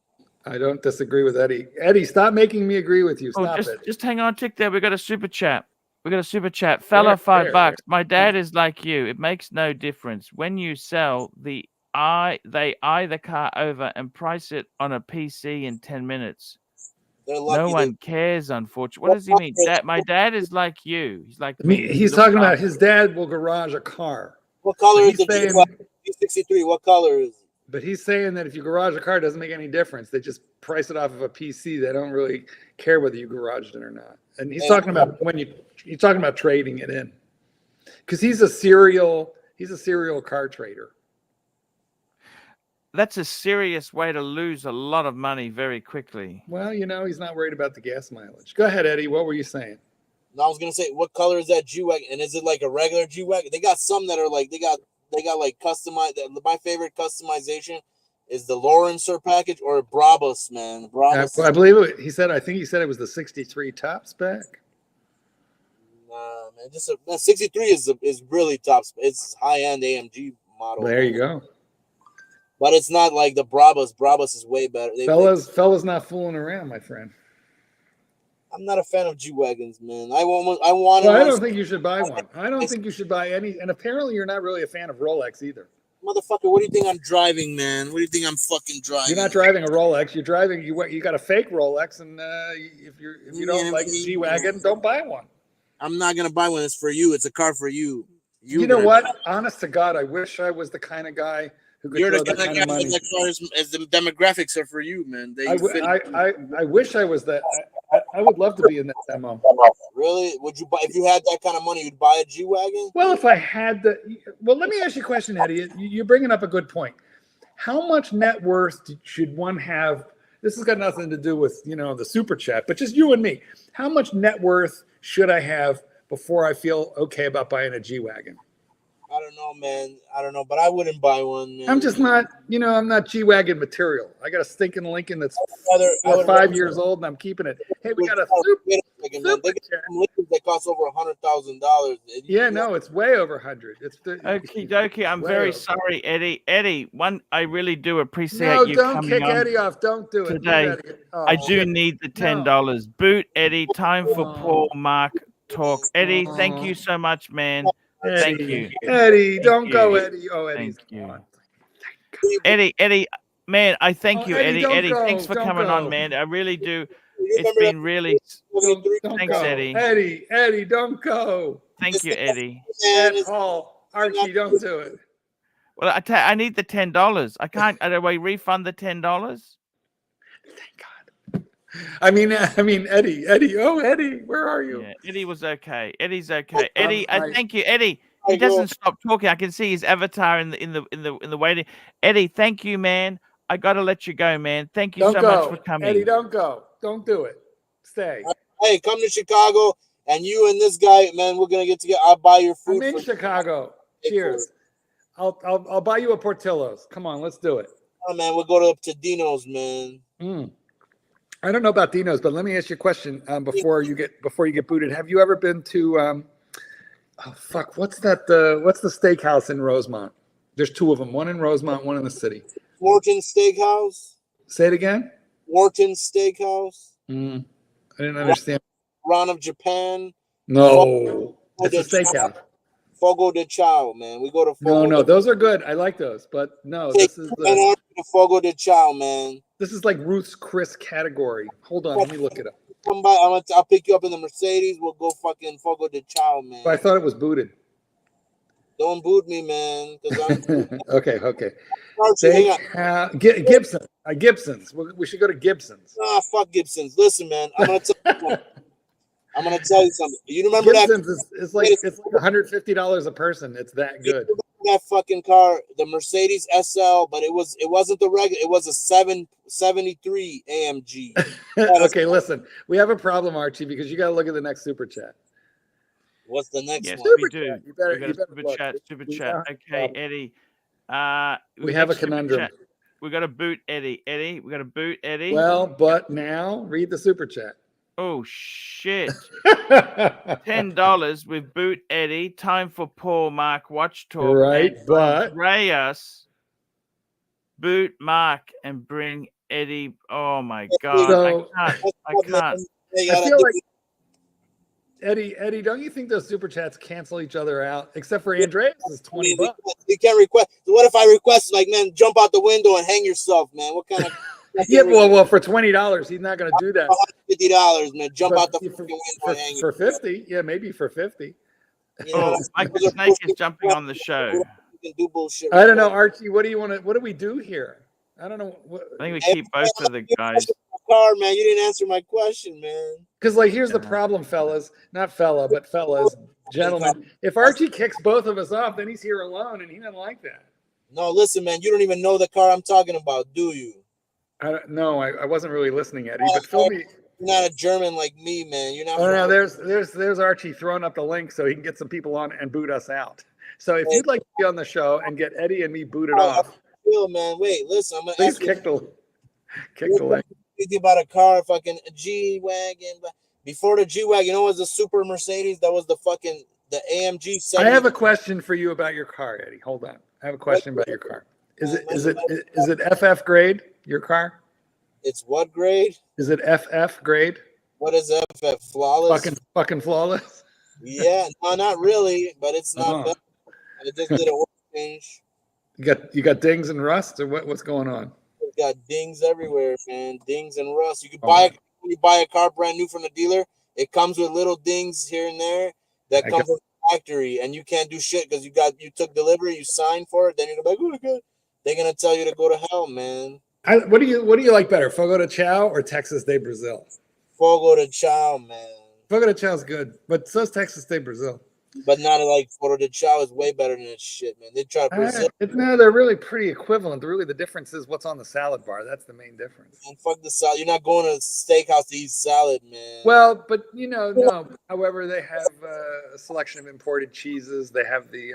I don't disagree with Eddie. Eddie, stop making me agree with you. Stop it. Just hang on, tick there. We got a super chat. Fella, $5. My dad is like you. It makes no difference. When you sell, they eye the car over and price it on a PC in 10 minutes. No one cares, unfortunately. What does he mean? My dad is like you. He's like me. He's talking about his dad will garage a car. What color is the G63? What color is it? But he's saying that if you garage a car, it doesn't make any difference. They just price it off of a PC. They don't really care whether you garaged it or not. And he's talking about he's talking about trading it in, because he's a serial car trader. That's a serious way to lose a lot of money very quickly. Well, he's not worried about the gas mileage. Go ahead, Eddie. What were you saying? No, I was gonna say, what color is that G-Wagon? And is it like a regular G-Wagon? They got some that are like they got like customized. My favorite customization is the Lawrencer package or Brabus, man. Brabus. I believe it. I think he said it was the 63 top spec. Nah, man. 63 is really top spec. It's high end AMG model. There you go. But it's not like the Brabus. Brabus is way better. Fellas, not fooling around, my friend. I'm not a fan of G-Wagons, man. I don't think you should buy one. I don't think you should buy any. And apparently, you're not really a fan of Rolex either. Motherfucker, what do you think I'm driving, man? What do you think I'm fucking driving? You're not driving a Rolex. You're driving. You got a fake Rolex, and if you don't like G-Wagon, don't buy one. I'm not gonna buy one. It's for you. It's a car for you. You know what? Honest to God, I wish I was the kind of guy who could throw that kind of money. As the demographics are for you, man. I wish I was that. I would love to be in that demo. Really? Would you buy if you had that kind of money? You'd buy a G-Wagon? Well, if I had let me ask you a question, Eddie. You're bringing up a good point. How much net worth should one have? This has got nothing to do with the super chat, but just you and me. How much net worth should I have before I feel okay about buying a G-Wagon? I don't know, man. I don't know, but I wouldn't buy one, man. I'm just not, I'm not G-Wagon material. I got a stinking Lincoln that's 5 years old, and I'm keeping it. Hey, we got a super Lincolns that cost over $100,000. Yeah, no, it's way over 100. Okie dokie. I'm very sorry, Eddie. Eddie, I really do appreciate you coming on. No, don't kick Eddie off. Don't do it today. I do need the $10. Boot Eddie. Time for Paul Mark talk. Eddie, thank you so much, man. Thank you, Eddie. Don't go, Eddie. Oh, Eddie. Eddie, man, I thank you, Eddie. Eddie, thanks for coming on, man. I really do. It's been really. Thanks, Eddie. Eddie, don't go. Thank you, Eddie. Archie, don't do it. Well, I need the $10. I can't. Do I refund the $10? Thank God. I mean, Eddie. Oh, Eddie, where are you? Yeah, Eddie was okay. Eddie's okay. Eddie, thank you, Eddie. He doesn't stop talking. I can see his avatar in the waiting. Eddie, thank you, man. I gotta let you go, man. Thank you so much for coming. Eddie, don't go. Don't do it. Stay. Hey, come to Chicago, and you and this guy, man, we're gonna get together. I'll buy your food. I'm in Chicago. Cheers. I'll buy you a Portillo's. Come on, let's do it. Oh man, we'll go to Dino's, man. I don't know about Dino's, but let me ask you a question before you get booted. Have you ever been to what's the steakhouse in Rosemont? There's two of them, one in Rosemont, one in the city. Wharton Steakhouse. Say it again. Wharton Steakhouse. I didn't understand. Ron of Japan. No, it's a steakhouse. Fogo de Chao, man. We go to Fogo. No, those are good. I like those, but no, this is the Fogo de Chao, man. This is like Ruth's Chris category. Hold on, let me look it up. Come by. I'll pick you up in the Mercedes. We'll go fucking Fogo de Chao, man. But I thought it was booted. Don't boot me, man. Okay. Gibson's. We should go to Gibson's. Nah, fuck Gibson's. Listen, man. I'm gonna tell you something. You remember Gibson's is like it's like $150 a person. It's that good. that fucking car, the Mercedes SL, but it wasn't the regular. It was a 773 AMG. Okay, listen, we have a problem, Archie, because you got to look at the next super chat. What's the next Yes, one? we do. You better, We got you a better super look. chat. Super We chat. have a Okay, problem. Eddie. We have a next super conundrum. chat, we got to boot Eddie. Eddie, we got to boot Eddie. Well, but now read the super chat. Oh shit! $10 with boot Eddie. Time for Paul Mark Watch Talk. Right, and but Andreas boot Mark and bring Eddie. Oh my god! So, I can't. I feel like Eddie, don't you think those super chats cancel each other out? Except for Andreas is $20. You can't request. What if I request, like, man, jump out the window and hang yourself, man? What kind of? Yeah, well, for $20, he's not going to do that. $50, man. Jump out the for, window for, and hang for 50, yeah, maybe for 50. You know, Mike the Snake is jumping on the show. You can do bullshit. I don't know, Archie. What do you want to? What do we do here? I don't know. I think we keep both of the guys. Car, man, you didn't answer my question, man. Because, like, here's the problem, fellas. Not fella, but fellas, gentlemen. If Archie kicks both of us off, then he's here alone, and he doesn't like that. No, listen, man. You don't even know the car I'm talking about, do you? I don't know. I wasn't really listening, Eddie. But fill me. You're not a German like me, man. You're not. Oh no, there's Archie throwing up the link so he can get some people on and boot us out. So if you'd like to be on the show and get Eddie and me booted off, man. Wait, listen. I'm gonna please ask you. kick the link. Thinking about a car, fucking G-Wagon. Before the G-Wagon, you know, was the Super Mercedes. That was the AMG. I have a question for you about your car, Eddie. Hold on. I have a question about your car. Is it FF grade? Your car? It's what grade? Is it FF grade? What is FF? Flawless? Fucking flawless? Yeah, no, not really, but it's not bad. I just did a oil change. You got dings and rust, or what's going on? It's got dings everywhere, man. Dings and rust. You can when you buy a car brand new from the dealer, it comes with little dings here and there that come from the factory, and you can't do shit because you took delivery, you signed for it, then you're like, oh god, they're gonna tell you to go to hell, man. What do you like better, Fogo de Chao or Texas de Brazil? Fogo de Chao, man. Fogo de Chao is good, but so's Texas de Brazil. But not like Fogo de Chao is way better than this shit, man. They try to Brazil. No, they're really pretty equivalent. Really, the difference is what's on the salad bar. That's the main difference. And fuck the salad. You're not going to a steakhouse to eat salad, man. Well, but no. However, they have a selection of imported cheeses. They have the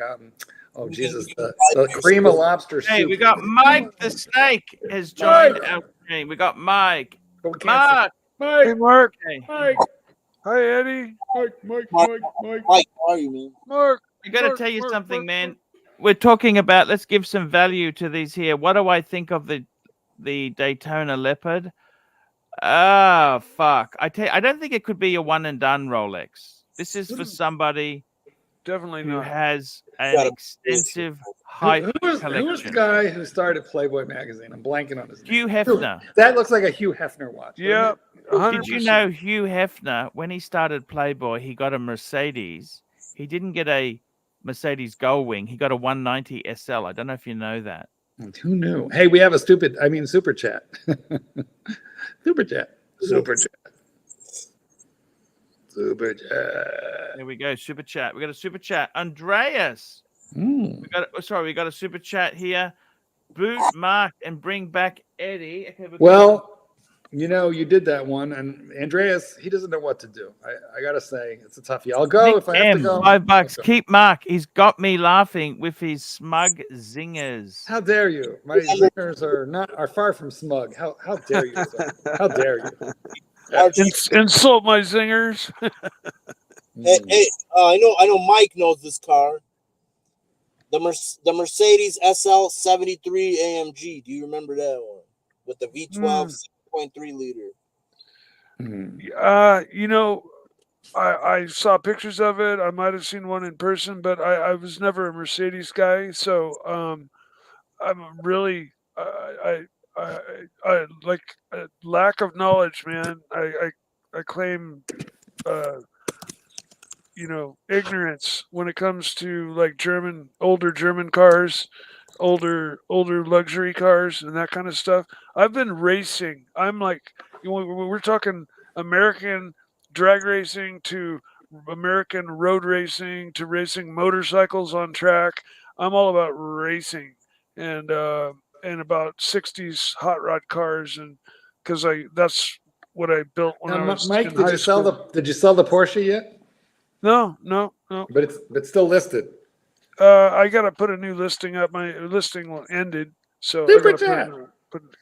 the cream of lobster soup. Hey, we got Mike the Snake has joined our stream. We got Mike. Mark. Hey, Mark. Hey. Hi, Eddie. Mike, how are you, man? Mark. I got to tell you something, man. We're talking about, let's give some value to these here. What do I think of the Daytona Leopard? Ah, fuck. I don't think it could be a one and done Rolex. This is for somebody definitely who not. has an extensive height collection. Who was the guy who started Playboy magazine? I'm blanking on his name. Hugh Hefner. That looks like a Hugh Hefner watch. Yeah. 100%. Did you know Hugh Hefner, when he started Playboy, he got a Mercedes. He didn't get a Mercedes Gullwing. He got a 190 SL. I don't know if you know that. Who knew? Hey, we have a super chat. Super chat. There we go. Super chat. We got a super chat. Andreas. We got a super chat here. Boot Mark and bring back Eddie. Okay, well, you did that one, and Andreas, he doesn't know what to do. I gotta say, it's a toughie. I'll go if I have to go. $5. Keep Mark. He's got me laughing with his smug zingers. How dare you? My zingers are far from smug. How dare you? Sir? How dare you? Insult my zingers. Hey, I know Mike knows this car. The Mercedes SL 73 AMG. Do you remember that one with the V12 6.3 liter? I saw pictures of it. I might have seen one in person, but I was never a Mercedes guy, so I'm really I like a lack of knowledge, man. I claim ignorance when it comes to like older German cars, older luxury cars and that kind of stuff. I've been racing. I'm like, we're talking American drag racing to American road racing to racing motorcycles on track. I'm all about racing and about 60s hot rod cars, and because that's what I built when I was Mike, in did high you sell school. did you sell the Porsche yet? No. But it's still listed. I gotta put a new listing up. My listing ended, so I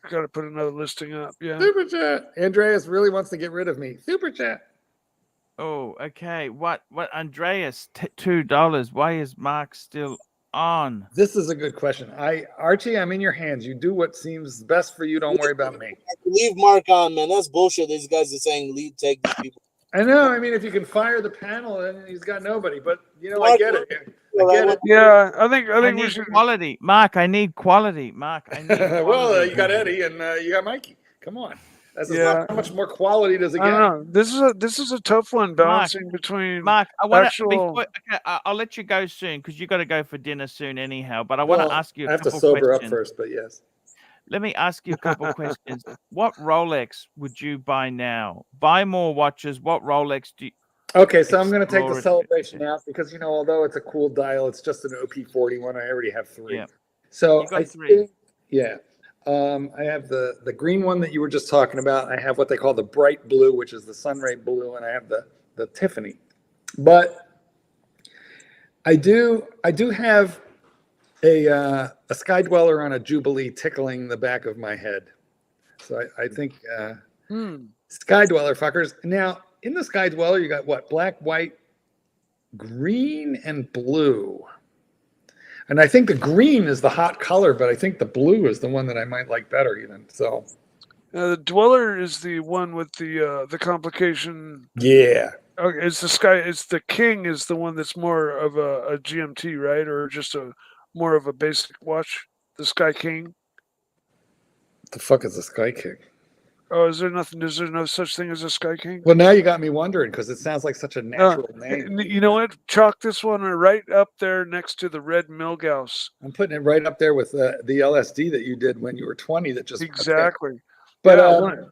gotta put another listing up. Yeah. Super chat. Andreas really wants to get rid of me. Super chat. Oh, okay. What Andreas, $2. Why is Mark still on? This is a good question. Archie, I'm in your hands. You do what seems best for you. Don't worry about me. Leave Mark on, man. That's bullshit. These guys are saying take these people. I know. I mean, if you can fire the panel, then he's got nobody. But I Mark, get it. I get it. Yeah, I think I we need should. quality. Mark, I need quality. Mark, I need quality. Well, you got Eddie and you got Mikey. Come on. How much more quality does it I get? don't know. This is a tough one, balancing between Mark, I want actual. to. I'll let you go soon because you got to go for dinner soon anyhow. But I want to ask you. I have to sober up first. But yes. Let me ask you a couple questions. What Rolex would you buy now? Buy more watches. What Rolex do you? Okay, so I'm going to take the Celebration out because although it's a cool dial, it's just an OP41. I already have 3. Yeah. So you got 3. Yeah. I have the green one that you were just talking about. I have what they call the bright blue, which is the Sunray blue, and I have the Tiffany. But I do have a Sky Dweller on a Jubilee tickling the back of my head. So I think Sky Dweller fuckers. Now, in the Sky Dweller, you got what? Black, white, green, and blue. And I think the green is the hot color, but I think the blue is the one that I might like better even. So the Dweller is the one with the complication. Yeah. Okay, it's the Sky. It's the King is the one that's more of a GMT, right? Or just more of a basic watch. The Sky King. What the fuck is a Sky King? Oh, is there nothing? Is there no such thing as a Sky King? Well, now you got me wondering because it sounds like such a natural name. You know what? Chalk this one right up there next to the red Milgauss. I'm putting it right up there with the LSD that you did when you were 20. That just exactly. But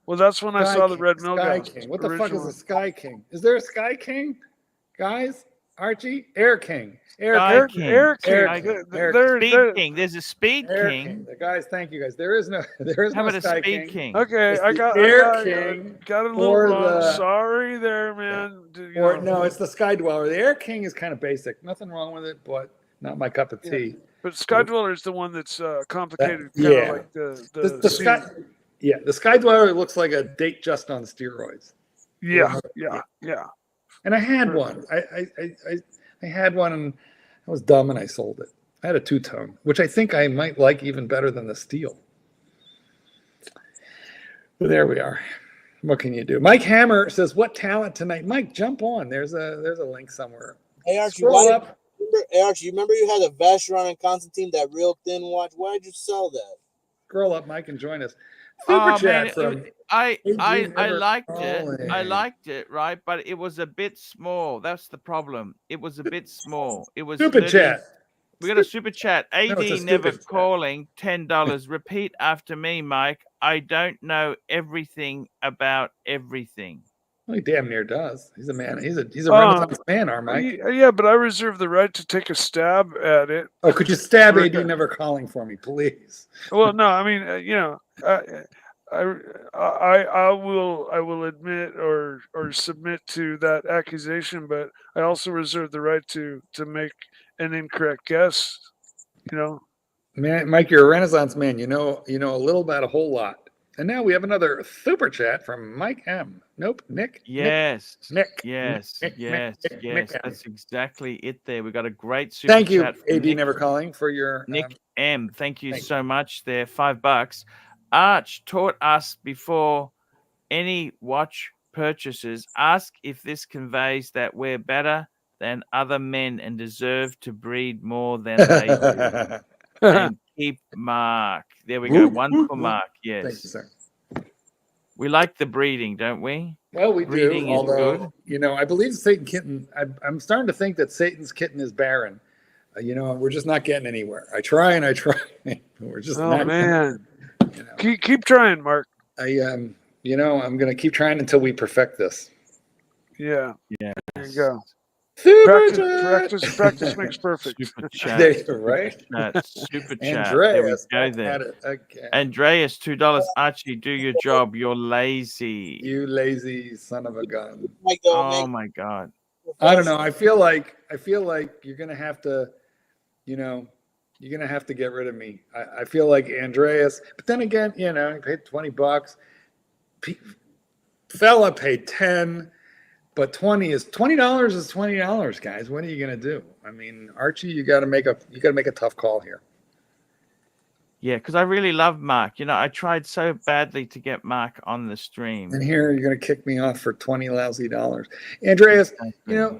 well, that's when I saw the red Milgauss. Sky King. What the fuck is a Sky King? Is there a Sky King, guys? Archie, Air King. Air King. Speed King. There's a Speed King. Guys, thank you guys. There is no How about Sky a Speed King? Okay, I got Air King. Got a little wrong. Sorry there, man. No, it's the Sky Dweller. The Air King is kind of basic. Nothing wrong with it, but not my cup of tea. But Sky Dweller is the one that's complicated. Like the Sky. Yeah, the Sky Dweller looks like a date just on steroids. Yeah. And I had one. I had one, and I was dumb, and I sold it. I had a 2-tone, which I think I might like even better than the steel. But there we are. What can you do? Mike Hammer says, "What talent tonight?" Mike, jump on. There's a link somewhere. Hey Archie, you remember you had a Vacheron and Constantine, that real thin watch? Why did you sell that? Scroll up, Mike, and join us. Super chat from I liked it. I liked it, right? But it was a bit small. That's the problem. It was a bit small. It was super chat. We got a super chat. AD never calling, $10. Repeat after me, Mike. I don't know everything about everything. Well, he damn near does. He's a man. He's a Renaissance man, our Mike. Yeah, but I reserve the right to take a stab at it. Oh, could you stab AD never calling for me, please? Well, no, I mean, I will admit or submit to that accusation, but I also reserve the right to make an incorrect guess. Man, Mike, you're a Renaissance man. You know a little about a whole lot. And now we have another super chat from Mike M. Nope, Nick. Yes. Nick. Yes. Nick, yes. Nick, yes. Nick, That's exactly it there. We got a great super Thank chat. you, AD Never Calling, for your Nick M. Thank you so much there. $5. Arch taught us before any watch purchases, ask if this conveys that we're better than other men and deserve to breed more than they do. And keep Mark. There we go. One for Mark. Yes. Thank you, sir. We like the breeding, don't we? Well, we breeding do. Although, I believe Satan Kitten. I'm starting to think that Satan's kitten is barren. We're just not getting anywhere. I try and I try. We're just. Oh man. Keep trying, Mark. I'm going to keep trying until we perfect this. Yeah. Yeah. There you go. Practice makes perfect. Super chat. Right? Super chat. There we Andreas go. back There. at it again. Andreas, $2. Archie, do your job. You're lazy. You lazy son of a gun. Oh my god. I don't know. I feel like you're gonna have to, you're gonna have to get rid of me. I feel like Andreas, but then again, he paid $20. Fella paid 10, but $20 is $20, guys. What are you gonna do? I mean, Archie, you gotta make a tough call here. Yeah, because I really love Mark. I tried so badly to get Mark on the stream. And here you're going to kick me off for $20 lousy. Andreas,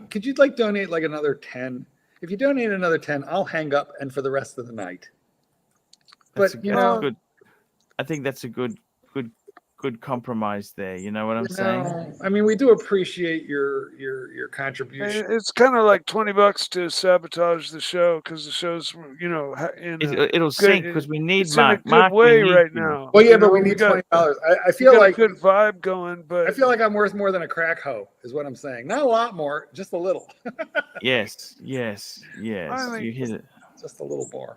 could you donate like another 10? If you donate another 10, I'll hang up and for the rest of the night. That's good. I think that's a good compromise there. You know what I'm saying? I mean, we do appreciate your contribution. It's kind of like $20 to sabotage the show because the show's it'll sink because we need it's Mark. in a good Mark, way right now. Well, yeah, but we need $20. I feel like a good vibe going, but I feel like I'm worth more than a crack hoe, is what I'm saying. Not a lot more, just a little. Yes. You hit it. Just a little more.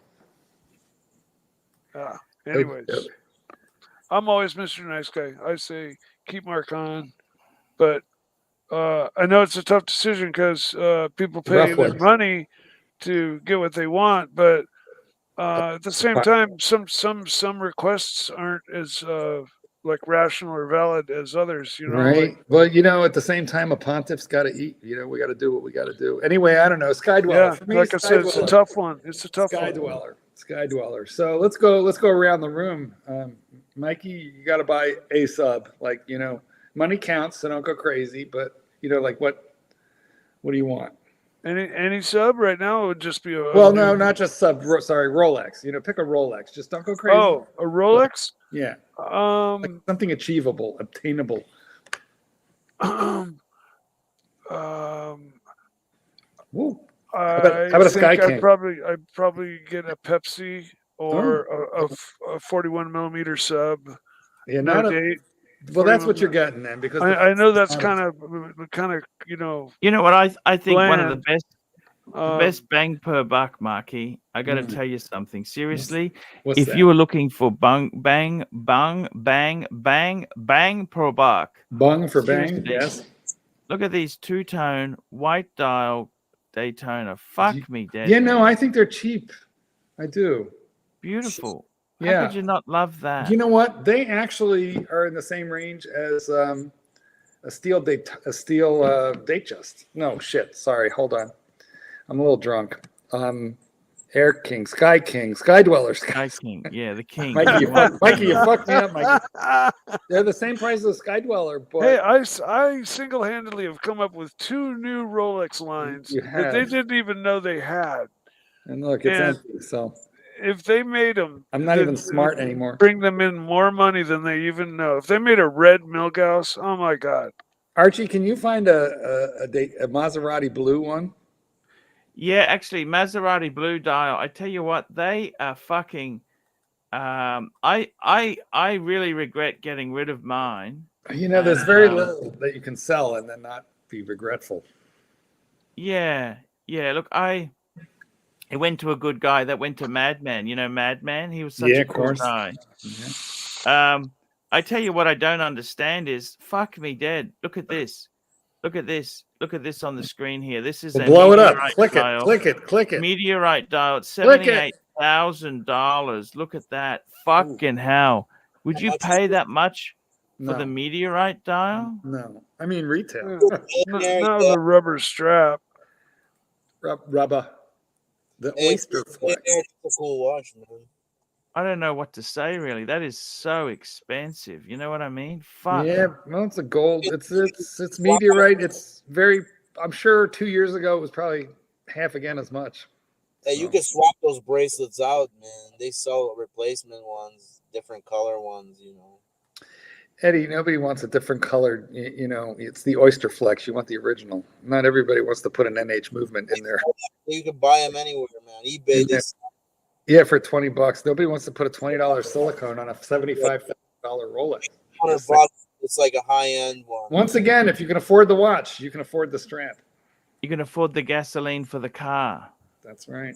Anyways. I'm always Mr. Nice Guy. I say keep Mark on, but I know it's a tough decision because people pay their money to get what they want, but at the same time, some requests aren't as rational or valid as others. Right. Well, at the same time, a pontiff's got to eat. We got to do what we got to do. Anyway, I don't know. Sky Dweller. Yeah, for me, like I said, it's a tough one. It's a tough Sky one. Sky Dweller. So let's go around the room. Mikey, you got to buy a sub. Money counts, so don't go crazy. But what do you want? Any sub right now it would just be no, not just sub. Sorry, Rolex. Pick a Rolex. Just don't go crazy. Oh, a Rolex? Yeah. Something achievable, obtainable. Woo. How about a Sky King? I'd probably get a Pepsi or a 41 millimeter sub. Yeah, well, that's what you're getting then, because I know that's kind of You know what I think bland. One of the best bang per buck, Marky. I got to tell you something seriously. If you were looking for bang per buck, bung for bang, yes. Look at these two-tone white dial Daytona. Fuck me dead. Yeah, no, I think they're cheap. I do. Beautiful. Yeah. How could you not love that? You know what? They actually are in the same range as a steel Datejust. No, shit. Sorry. Hold on. I'm a little drunk. Air King, Sky Dweller. Sky King. Yeah, the king. Mikey, you fucked me up, Mikey. They're the same price as Sky Dweller. But hey, I single-handedly have come up with 2 new Rolex lines that they didn't even know they had. And look, it's empty, so... If they made them, I'm not even smart anymore. Bring them in more money than they even know. If they made a red Milgauss, oh my god! Archie, can you find a Maserati blue one? Yeah, actually, Maserati blue dial. I tell you what, they are fucking. I really regret getting rid of mine. There's very little that you can sell and then not be regretful. Yeah. Look, it went to a good guy that went to Madman. Madman? He was such a cool guy. Yeah. I tell you what I don't understand is, fuck me dead. Look at this. Look at this on the screen here. This is blow it up. Click it. Meteorite dial. $78,000. Look at that. Fucking hell. Would you pay that much for the meteorite dial? No. I mean retail. Not the rubber strap. Rubber. The oyster flex. It's a cool watch, man. I don't know what to say, really. That is so expensive. You know what I mean? Fuck. Yeah, well, it's a gold. It's meteorite. It's very. I'm sure 2 years ago it was probably half again as much. Hey, you can swap those bracelets out, man. They sell replacement ones, different color ones. Eddie, nobody wants a different color. It's the oyster flex. You want the original. Not everybody wants to put an NH movement in there. You can buy them anywhere, man. eBay. Yeah, for $20. Nobody wants to put a $20 silicone on a $75,000 Rolex. $100. It's like a high-end one. Once again, if you can afford the watch, you can afford the strap. You can afford the gasoline for the car. That's right.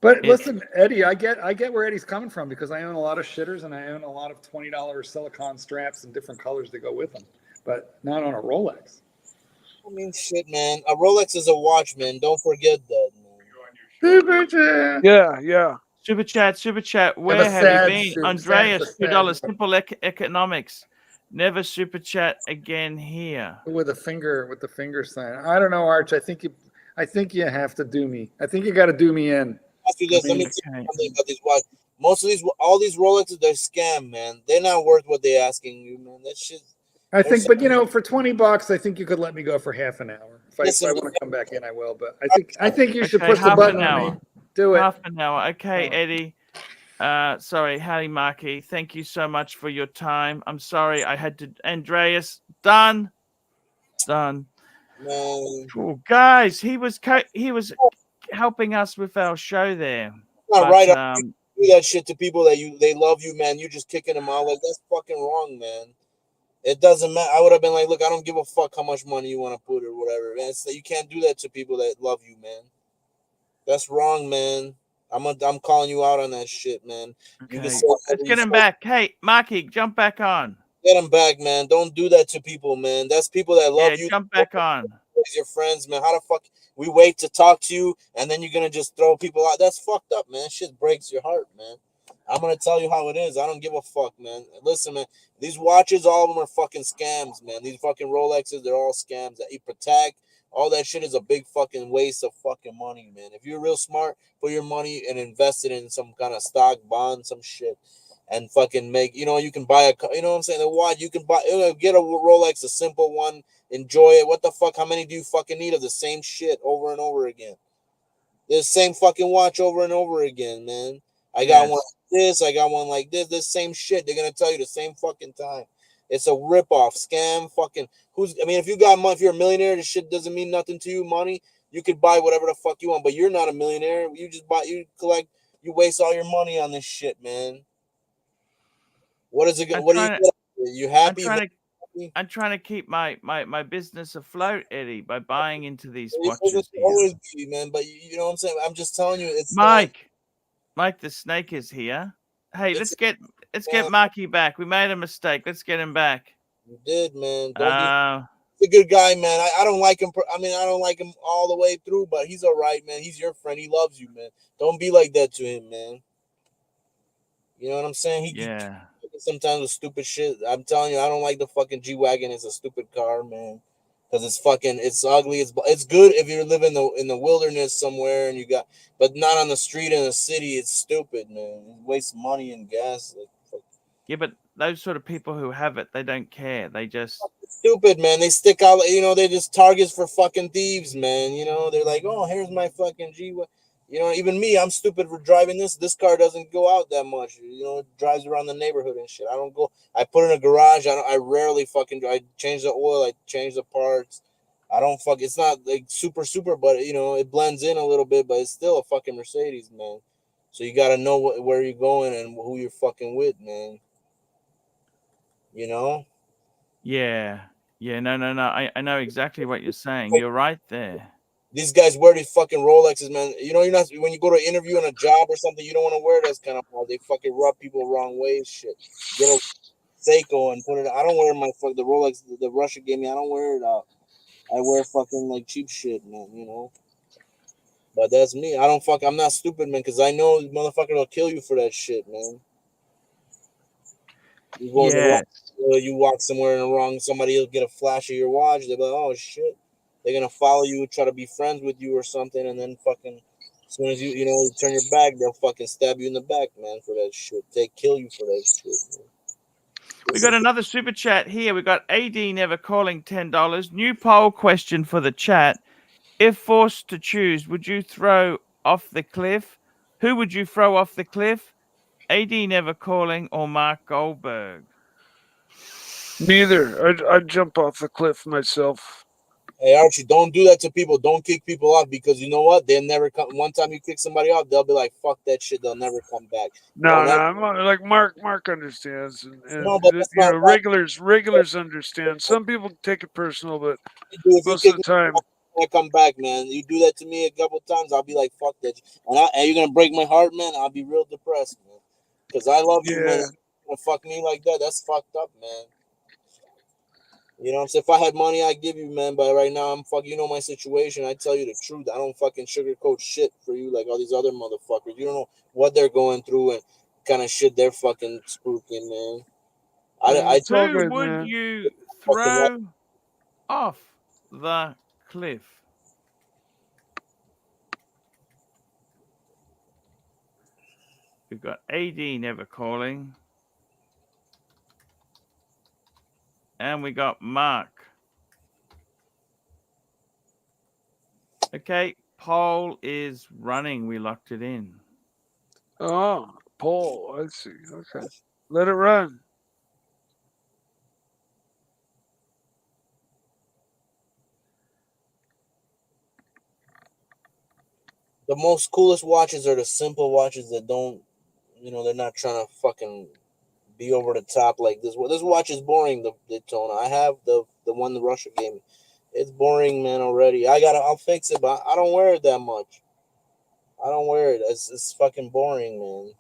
But It's- listen, Eddie, I get where Eddie's coming from because I own a lot of shitters and I own a lot of $20 silicone straps and different colors that go with them, but not on a Rolex. I mean, shit, man. A Rolex is a watch, man. Don't forget that, man. Yeah. Super chat. Where a have you sad been? soup, Andreas, sad $2. Simple economics. Never super chat again here. with the finger sign. I don't know, Arch. I think you have to do me. I think you got to do me in. Ask you this. Let me tell you something about these watches. Most of all these Rolexes, they're scam, man. They're not worth what they're asking you, man. That shit. I think, but for $20, I think you could let me go for half an hour. If I want to come back in, I will. But I think you should push the button on me. Do it. Half an hour. Okay, Eddie. Sorry, Howdy Marky. Thank you so much for your time. I'm sorry I had to. Andreas, done. No. Oh, guys, he was helping us with our show there. Not right. You do that shit to people that they love you, man. You just kicking them out like that's fucking wrong, man. It doesn't matter. I would have been like, look, I don't give a fuck how much money you want to put or whatever, man. You can't do that to people that love you, man. That's wrong, man. I'm calling you out on that shit, man. Okay. Let's get him back. Hey, Marky, jump back on. Get him back, man. Don't do that to people, man. That's people that love you. Jump back on. Your friends, man. How the fuck we wait to talk to you and then you're gonna just throw people out? That's fucked up, man. Shit breaks your heart, man. I'm gonna tell you how it is. I don't give a fuck, man. Listen, man. These watches, all of them are fucking scams, man. These fucking Rolexes, they're all scams. That Patek, all that shit is a big fucking waste of fucking money, man. If you're real smart, put your money and invest it in some kind of stock, bond, some shit, and fucking make. You can buy you know what I'm saying? The watch you can buy. Get a Rolex, a simple one. Enjoy it. What the fuck? How many do you fucking need of the same shit over and over again? The same fucking watch over and over again, man. I got one like this. I got one like this. This same shit. They're gonna tell you the same fucking time. It's a ripoff, scam, fucking. If you got money, if you're a millionaire, this shit doesn't mean nothing to you. Money, you could buy whatever the fuck you want, but you're not a millionaire. You just buy, you collect, you waste all your money on this shit, man. What is it? What are you happy? I'm trying to keep my business afloat, Eddie, by buying into these watches. watches. Always be, man. But you know what I'm saying? I'm just telling you, it's Mike the Snake is here. Hey, let's get Marky back. We made a mistake. Let's get him back. You did, man. He's a good guy, man. I don't like him. I don't like him all the way through, but he's all right, man. He's your friend. He loves you, man. Don't be like that to him, man. You know what I'm saying? He sometimes with stupid shit. I'm telling you, I don't like the fucking G-Wagon. It's a stupid car, man. Because it's ugly. It's good if you live in the wilderness somewhere and but not on the street in the city. It's stupid, man. It wastes money and gas. Yeah, but those sort of people who have it, they don't care. They just stupid, man. They stick out. They're just targets for fucking thieves, man. They're like, oh, here's my fucking G-Wagon. Even me, I'm stupid for driving this. This car doesn't go out that much. It drives around the neighborhood and shit. I don't go. I put it in a garage. I rarely fucking drive. I change the oil. I change the parts. I don't fuck. It's not like super, but it blends in a little bit. But it's still a fucking Mercedes, man. So you gotta know where you're going and who you're fucking with, man. Yeah. No. I know exactly what you're saying. You're right there. These guys wear these fucking Rolexes, man. You're not, when you go to an interview on a job or something, you don't want to wear those kind of clothes. They fucking rub people wrong ways, shit. Get a Seiko and put it. I don't wear the Rolex the Russia gave me. I don't wear it out. I wear fucking like cheap shit, man. But that's me. I'm not stupid, man, because I know the motherfucker will kill you for that shit, man. You go you walk somewhere in the wrong. Somebody will get a flash of your watch. They'll be like, oh shit. They're gonna follow you, try to be friends with you or something, and then fucking as soon as you turn your back, they'll fucking stab you in the back, man, for that shit. They kill you for that shit, man. We got another super chat here. We got AD Never Calling $10. New poll question for the chat. If forced to choose, would you throw off the cliff? Who would you throw off the cliff? AD Never Calling or Mark Goldberg? Neither. I'd jump off the cliff myself. Hey Archie, don't do that to people. Don't kick people off because you know what? They'll never come. One time you kick somebody off, they'll be like, "Fuck that shit." They'll never come back. No, Don't no, ever, I'm like Mark understands, no, but that's you know, not right. regulars understand. Some people take it personal, but If you most of kick the me time, off, I come back, man. You do that to me a couple times, I'll be like, "Fuck that," and you're gonna break my heart, man. I'll be real depressed, man, because I love you, man. yeah, You're gonna fuck me like that? That's fucked up, man. You know what I'm saying? If I had money, I'd give you, man. But right now, I'm fuck. You know my situation. I tell you the truth. I don't fucking sugarcoat shit for you like all these other motherfuckers. You don't know what they're going through and kind of shit they're fucking spooking, man. I it's all Who good, would man. you fucking like throw off the cliff? We've got AD never calling. And we got Mark. Okay, poll is running. We locked it in. Oh, Paul, I see. Okay, let it run. the most coolest watches are the simple watches that don't, they're not trying to fucking be over the top like this. Well, this watch is boring. The Daytona. I have the one the Russia gave me. It's boring, man. Already. I'll fix it, but I don't wear it that much. I don't wear it. It's fucking boring, man.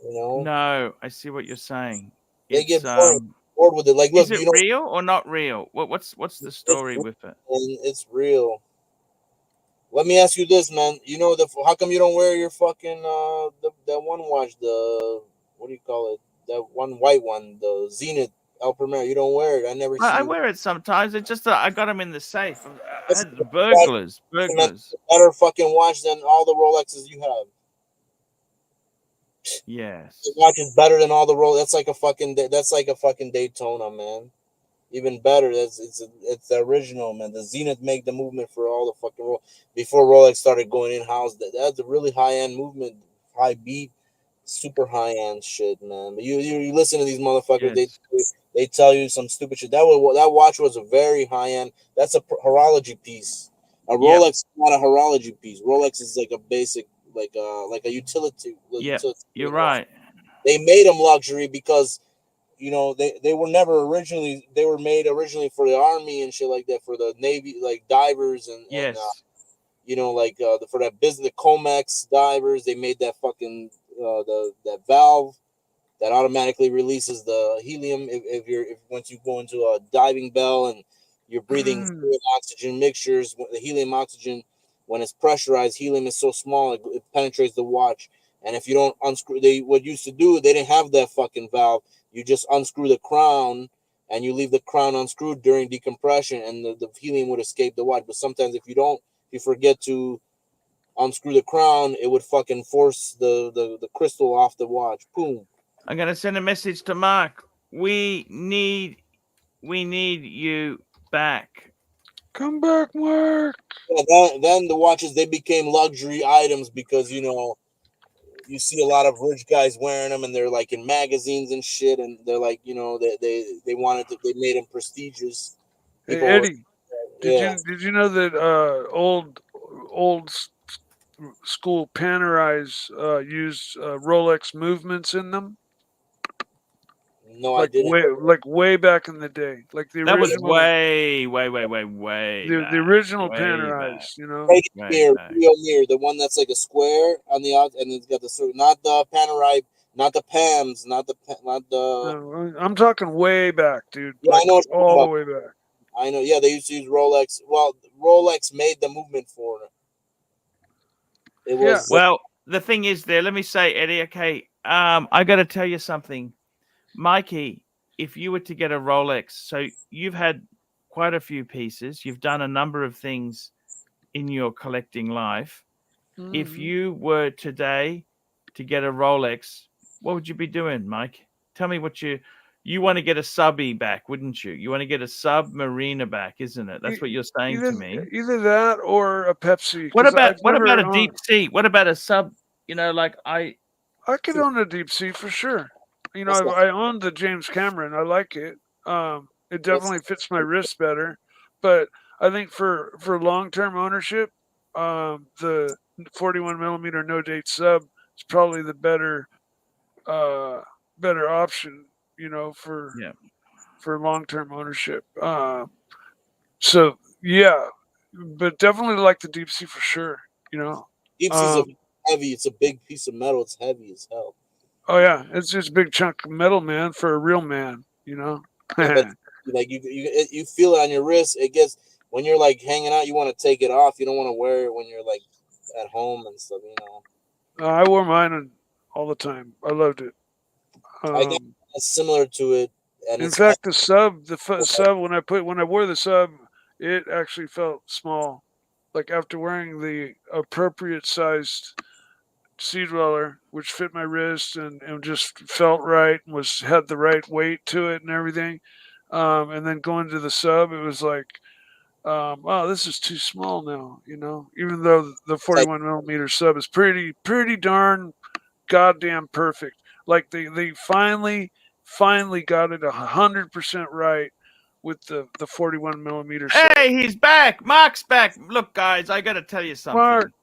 You know, No, I see what you're saying. they It's get bored with it. Like, is look, it real or not real? What's the story with it? it's real. Let me ask you this, man. How come you don't wear your fucking that one watch, the what do you call it? That one white one, the Zenith El Primero. You don't wear it. I never see I you. wear it sometimes. It's just that I got them in the safe. I That's had the burglars. Burglars. a better fucking watch than all the Rolexes you have. Yes. The watch is better than all the Rolex. That's like a fucking Daytona, man. Even better. It's the original, man. The Zenith make the movement for all the fucking before Rolex started going in house. That's a really high end movement, high beat, super high end shit, man. But you listen to these motherfuckers. Yes. They tell you some stupid shit. That watch was a very high end. That's a horology piece. A Yep. Rolex is not a horology piece. Rolex is like a basic, like a utility. Yep. You're right. They made them luxury because they were never originally, they were made originally for the army and shit like that, for the navy, like divers and Yes. for that business, the Comex divers. They made that fucking that valve that automatically releases the helium if once you go into a diving bell and you're breathing oxygen mixtures. The helium oxygen, when it's pressurized, helium is so small it penetrates the watch. And if you don't unscrew, what used to do, they didn't have that fucking valve. You just unscrew the crown and you leave the crown unscrewed during decompression, and the helium would escape the watch. But sometimes if you forget to unscrew the crown, it would fucking force the crystal off the watch. Boom. I'm gonna send a message to Mark. We need you back. Come back, Mark. Yeah, then the watches, they became luxury items because you see a lot of rich guys wearing them, and they're like in magazines and shit, and they're like they made them prestigious. Hey, People Eddie, yeah. did you know that old school Panerais used Rolex movements in them? No, I didn't. Way back in the day, like the That was original, way the original way back. Panerais, you know. Right Way here, back. real near the one that's like a square on the out, and it's got the not the Panerai, not the Pams, not the. No, I'm talking way back, dude. Yeah, Like I know what you're all the talking way about. back. I know. Yeah, they used to use Rolex. Well, Rolex made the movement for it. It was. Well, the thing is, let me say, Eddie. Okay, I got to tell you something, Mikey. If you were to get a Rolex, so you've had quite a few pieces. You've done a number of things in your collecting life. If you were today to get a Rolex, what would you be doing, Mike? Tell me what you want to get a subby back, wouldn't you? You want to get a submariner back, isn't it? That's what you're saying to me. Either that or a Pepsi. What about a deep sea? What about a sub? I could own a deep sea for sure. I own the James Cameron. I like it. It definitely fits my wrist better. But I think for long-term ownership, the 41 millimeter no date sub is probably the better option, for long-term ownership. So yeah, but definitely like the deep sea for sure. Deep sea's heavy. It's a big piece of metal. It's heavy as hell. Oh yeah, it's just a big chunk of metal, man, for a real man. Yeah, but like you feel it on your wrist. It gets when you're like hanging out, you want to take it off. You don't want to wear it when you're like at home and stuff. I wore mine all the time. I loved it. I got similar to it. And in fact, the sub when I wore the sub, it actually felt small. Like after wearing the appropriate sized Sea Dweller, which fit my wrist and just felt right and had the right weight to it and everything. And then going to the sub, it was like, wow, this is too small now, even though the 41 millimeter sub is pretty darn goddamn perfect. Like they finally got it 100% right with the 41 millimeter sub. Hey, he's back. Mark's back. Look, guys, I got to tell you something. Mark.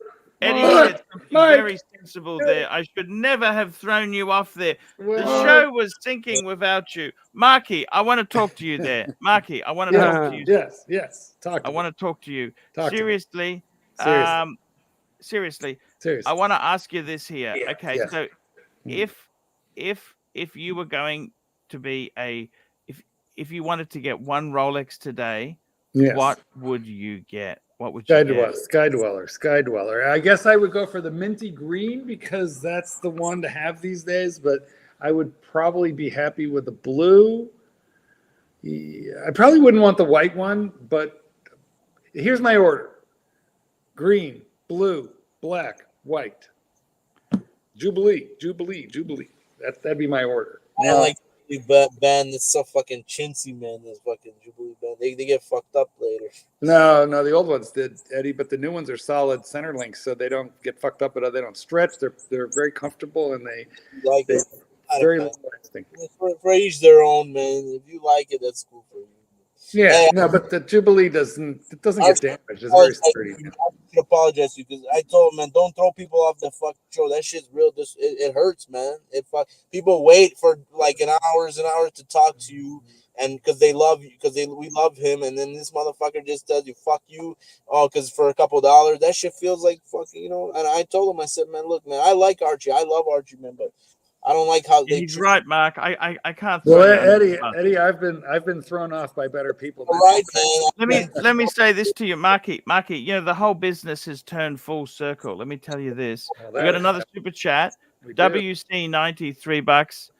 Eddie said something very sensible there. I should never have thrown you off there. The show was sinking without you. Marky, I want to talk to you there. Marky, I want to talk to you. Yes. I want to talk to you. Seriously. Seriously. I want to ask you this here. Yeah. Okay, so if you were going to be if you wanted to get one Rolex today, what would you get? What would you get? Sky Dweller. I guess I would go for the minty green because that's the one to have these days, but I would probably be happy with the blue. I probably wouldn't want the white one, but here's my order. Green, blue, black, white. Jubilee. That'd be my order. I like band that's so fucking chintzy, man. This fucking Jubilee band, they get fucked up later. No, the old ones did, Eddie, but the new ones are solid center links, so they don't get fucked up, but they don't stretch. They're very comfortable and they very long lasting. For each their own, man. If you like it, that's cool for you. Yeah, no, but the Jubilee doesn't get damaged. It's very sturdy. I should apologize to you because I told him, man, don't throw people off the fucking show. That shit's real. It hurts, man. People wait for like hours and hours to talk to you, and because they love you, we love him, and then this motherfucker just tells you fuck you, because for a couple $, that shit feels like fucking, And I told him, I said, man, look, man, I like Archie, I love Archie, man, but I don't like how they. He's right, Mark. I can't. Well, Eddie, I've been thrown off by better people. Right, let me say this to you, Marky. The whole business has turned full circle. Let me tell you this. We got another super chat. WC $93.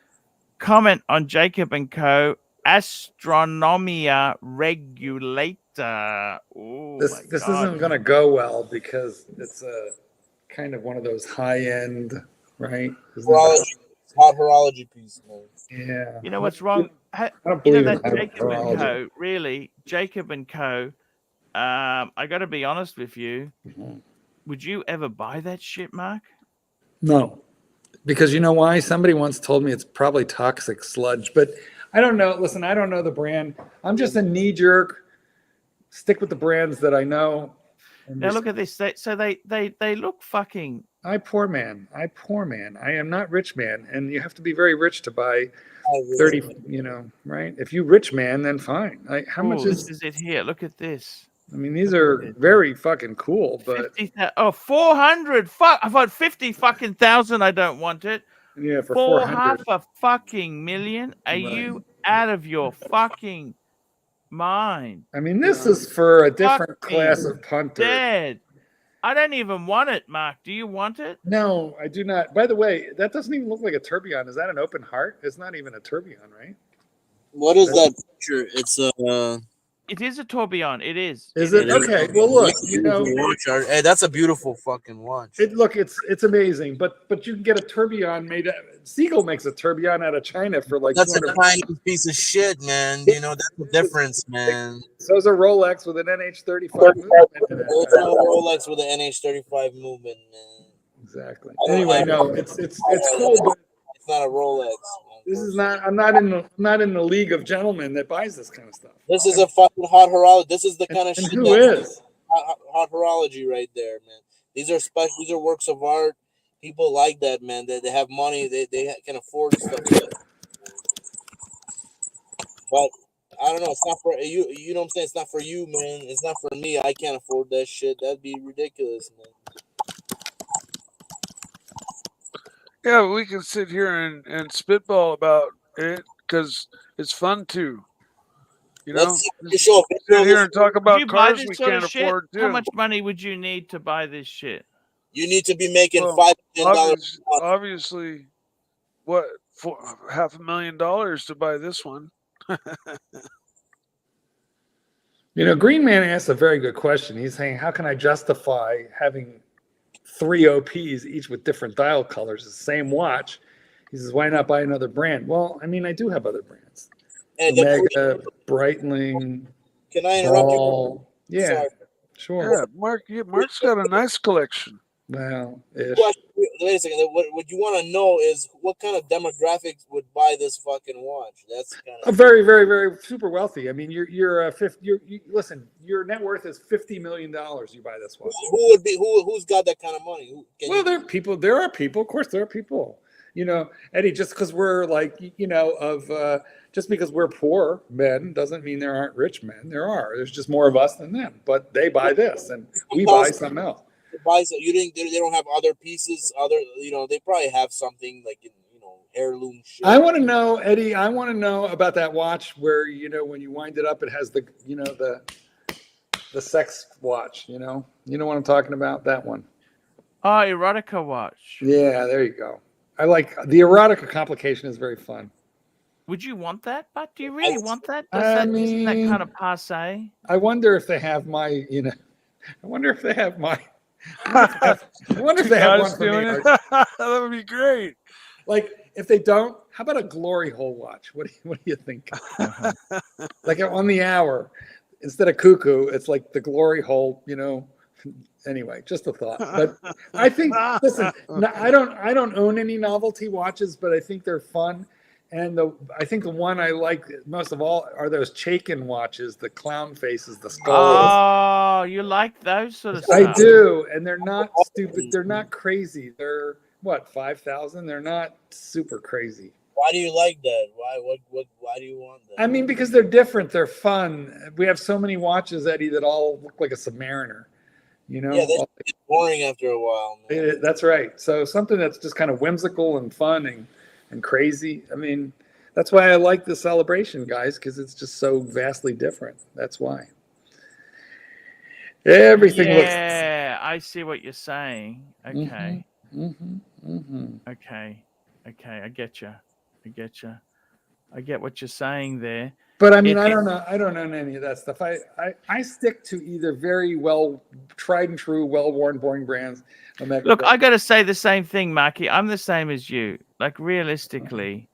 Comment on Jacob & Co. Astronomia regulator. Ooh, this isn't going to go well because it's a kind of one of those high end, right? Hot horology piece, man. Yeah. You know what's wrong? I don't believe that in Jacob & Co. Really, Jacob & Co. I got to be honest with you. Mm-hmm. Would you ever buy that shit, Mark? No, because you know why? Somebody once told me it's probably toxic sludge, but I don't know. Listen, I don't know the brand. I'm just a knee jerk. Stick with the brands that I know. Now look at this. They look fucking. I poor man. I am not rich man, and you have to be very rich to buy 30. Right? If you rich man, then fine. How much is it here? Look at this. I mean, these are very fucking cool, but 400. Fuck! I thought 50 fucking thousand. I don't want it. Yeah, for 400. $500,000 million. Are you out of your fucking mind? I mean, this is for a different class of punter. Dead. I don't even want it, Mark. Do you want it? No, I do not. By the way, that doesn't even look like a tourbillon. Is that an open heart? It's not even a tourbillon, right? What is that picture? It's It is a tourbillon. It is. Is it? Okay. Well, look, hey, that's a beautiful fucking watch. It's amazing, but you can get a tourbillon made. Siegel makes a tourbillon out of China for like. That's a tiny piece of shit, man. That's the difference, man. So is a Rolex with an NH35 movement. It's a Rolex with an NH35 movement, man. Exactly. Anyway, no, it's cool, but it's not a Rolex, man. This is not. I'm not in the league of gentlemen that buys this kind of stuff. This is a fucking hot horology. This is the kind of And shit. who is? Hot horology right there, man. These are special. These are works of art. People like that, man. They have money. They can afford stuff. But I don't know. It's not for you. You know what I'm saying? It's not for you, man. It's not for me. I can't afford that shit. That'd be ridiculous, man. Yeah, we can sit here and spitball about it because it's fun too. You know, sit here and talk about cars we can't afford too. How much money would you need to buy this shit? You need to be making $5 million. Obviously, what, $500,000 to buy this one? You know, Green Man asked a very good question. He's saying, how can I justify having 3 OPs, each with different dial colors, the same watch? He says, why not buy another brand? Well, I mean, I do have other brands. Omega, Breitling. Can I interrupt you? Yeah, Sorry. sure. Yeah, Mark's got a nice collection. Well, wait a second. What you want to know is what kind of demographics would buy this fucking watch. That's kind of very, very, very super wealthy. I mean, listen. Your net worth is $50 million. You buy this watch. Who's got that kind of money? There are people. There are people. Of course, there are people. You know, Eddie. Just because we're just because we're poor men doesn't mean there aren't rich men. There are. There's just more of us than them. But they buy this, and we buy something else. They don't have other pieces. They probably have something like heirloom shit. I want to know, Eddie. I want to know about that watch where when you wind it up, it has the sex watch. You know what I'm talking about? That one. Oh, erotica watch. Yeah, there you go. I like the erotica complication. Is very fun. Would you want that? But do you really want that? Isn't that kind of passe? I wonder if they have my. I wonder if they have my. I wonder if they have one for me. That would be great. Like, if they don't, how about a glory hole watch? What do you think? Like on the hour, instead of cuckoo, it's like the glory hole. Anyway, just a thought. But I think, listen, I don't own any novelty watches, but I think they're fun. And I think the one I like most of all are those Chaikin watches, the clown faces, the skulls. Oh, you like those sort of stuff? I do, and they're not stupid. They're not crazy. They're what, 5,000? They're not super crazy. Why do you like that? Why do you want that? I mean, because they're different. They're fun. We have so many watches, Eddie, that all look like a Submariner. Yeah, it's boring after a while. Man. That's right. So something that's just kind of whimsical and fun and crazy. I mean, that's why I like the Celebration, guys, because it's just so vastly different. That's why. Everything looks. Yeah, I see what you're saying. Okay. Okay. I get you. I get what you're saying there. But I mean, I don't know any of that stuff. I stick to either very well tried and true, well worn, boring brands. Look, I got to say the same thing, Marky. I'm the same as you. Like, realistically,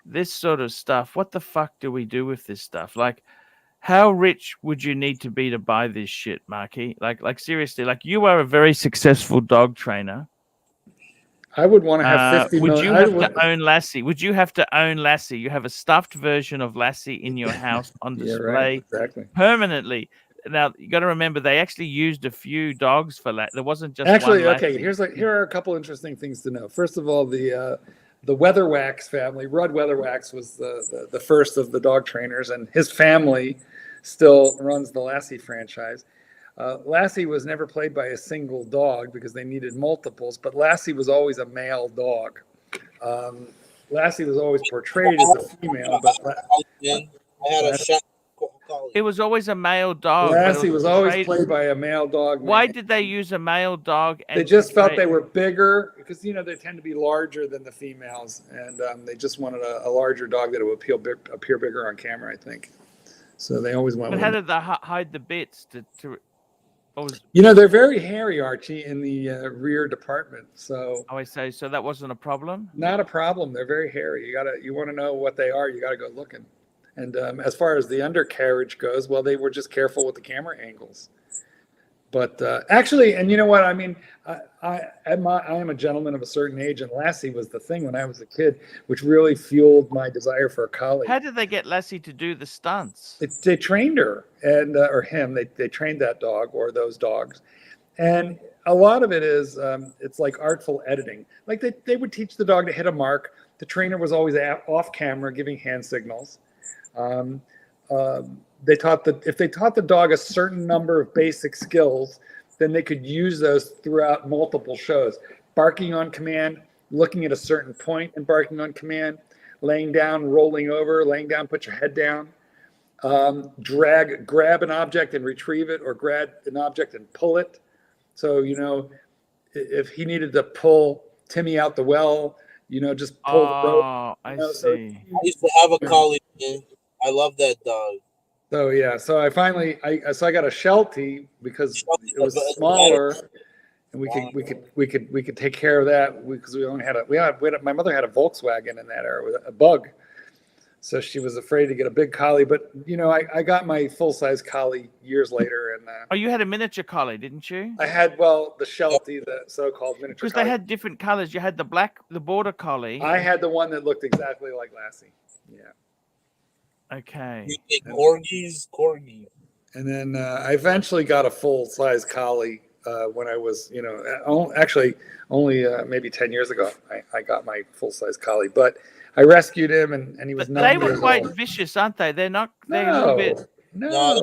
this sort of stuff, what the fuck do we do with this stuff? Like, how rich would you need to be to buy this shit, Marky? Like seriously, like, you are a very successful dog trainer. I would want to have 50 million. Would you have to own Lassie? Would you have to own Lassie? You have a stuffed version of Lassie in your house on display permanently. Now, you got to remember, they actually used a few dogs for that. There wasn't just one Lassie. Here are a couple interesting things to know. First of all, the Weatherwax family, Rudd Weatherwax was the first of the dog trainers, and his family still runs the Lassie franchise. Lassie was never played by a single dog because they needed multiples, but Lassie was always a male dog. Lassie was always portrayed as a female, but it was always a male dog. Lassie was always played by a male dog. Why did they use a male dog? They just felt they were bigger because, they tend to be larger than the females, and they just wanted a larger dog that would appear bigger on camera, I think. So they always went. But how did they hide the bits to they're very hairy, Archie, in the rear department. So I say so that wasn't a problem. Not a problem. They're very hairy. You want to know what they are. You got to go looking. And as far as the undercarriage goes, well, they were just careful with the camera angles. But actually, and you know what? I mean, I am a gentleman of a certain age, and Lassie was the thing when I was a kid, which really fueled my desire for a collie. How did they get Lassie to do the stunts? They trained her and or him. They trained that dog or those dogs, and a lot of it is it's like artful editing. Like they would teach the dog to hit a mark. The trainer was always off camera giving hand signals. They taught that if they taught the dog a certain number of basic skills, then they could use those throughout multiple shows. Barking on command, looking at a certain point and barking on command, laying down, rolling over, laying down, put your head down, grab an object and retrieve it, or grab an object and pull it. So, you know, if he needed to pull Timmy out the well, you know, just pull the rope. Oh, I know, see. I used to have a collie. Man. I love that dog. So yeah, so I finally I got a Sheltie because it was smaller, and we could take care of that because we only had my mother had a Volkswagen in that era with a Bug, so she was afraid to get a big collie. But you know, I got my full size collie years later, and Oh, you had a miniature collie, didn't you? I had the Sheltie, the so-called miniature. Because they had different colors. You had the border collie. I had the one that looked exactly like Lassie. Yeah. Okay. Corgi. And then I eventually got a full-size collie when I was, you know, actually only maybe 10 years ago. I got my full-size collie, but I rescued him, and he was 9 They years were quite old. vicious, aren't they? They're not. They're a little bit. No,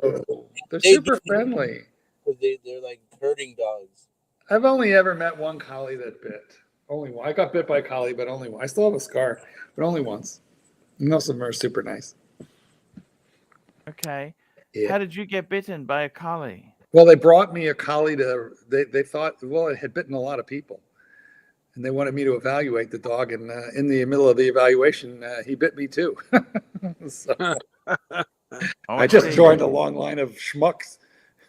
they're super friendly. They're like herding dogs. I've only ever met one collie that bit. Only one. I got bit by a collie, but only one. I still have a scar, but only once. Most of them are super nice. Okay. Yeah. How did you get bitten by a collie? Well, they brought me a collie they thought, well, it had bitten a lot of people. And they wanted me to evaluate the dog. And in the middle of the evaluation, he bit me too. So I just joined a long line of schmucks.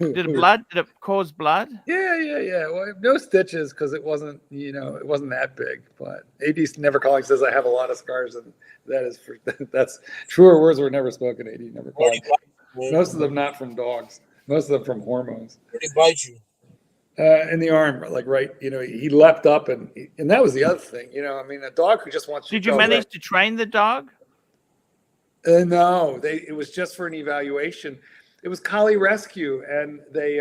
Did it cause blood? Yeah. Well, no stitches because it wasn't that big. But AD Never Calling says I have a lot of scars, and that's truer words were never spoken. AD Never Calling. Most of them not from dogs. Most of them from hormones. Where did he bite you? In the arm, like right. You know, he leapt up, and that was the other thing. You know, I mean, a dog who just wants. Did you manage to train the dog? No, it was just for an evaluation. It was Collie Rescue, and they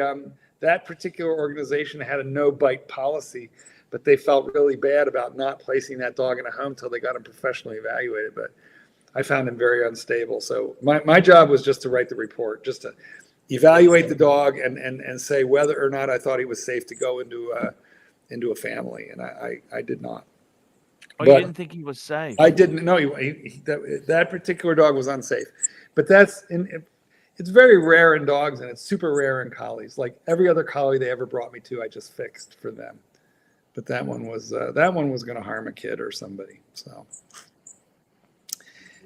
that particular organization had a no bite policy, but they felt really bad about not placing that dog in a home till they got him professionally evaluated. But I found him very unstable. So my job was just to write the report, just to evaluate the dog and say whether or not I thought he was safe to go into a family, and I did not. Oh, you didn't think he was safe? I didn't know that particular dog was unsafe, but it's very rare in dogs, and it's super rare in collies. Like every other collie they ever brought me to, I just fixed for them. But that one was going to harm a kid or somebody. So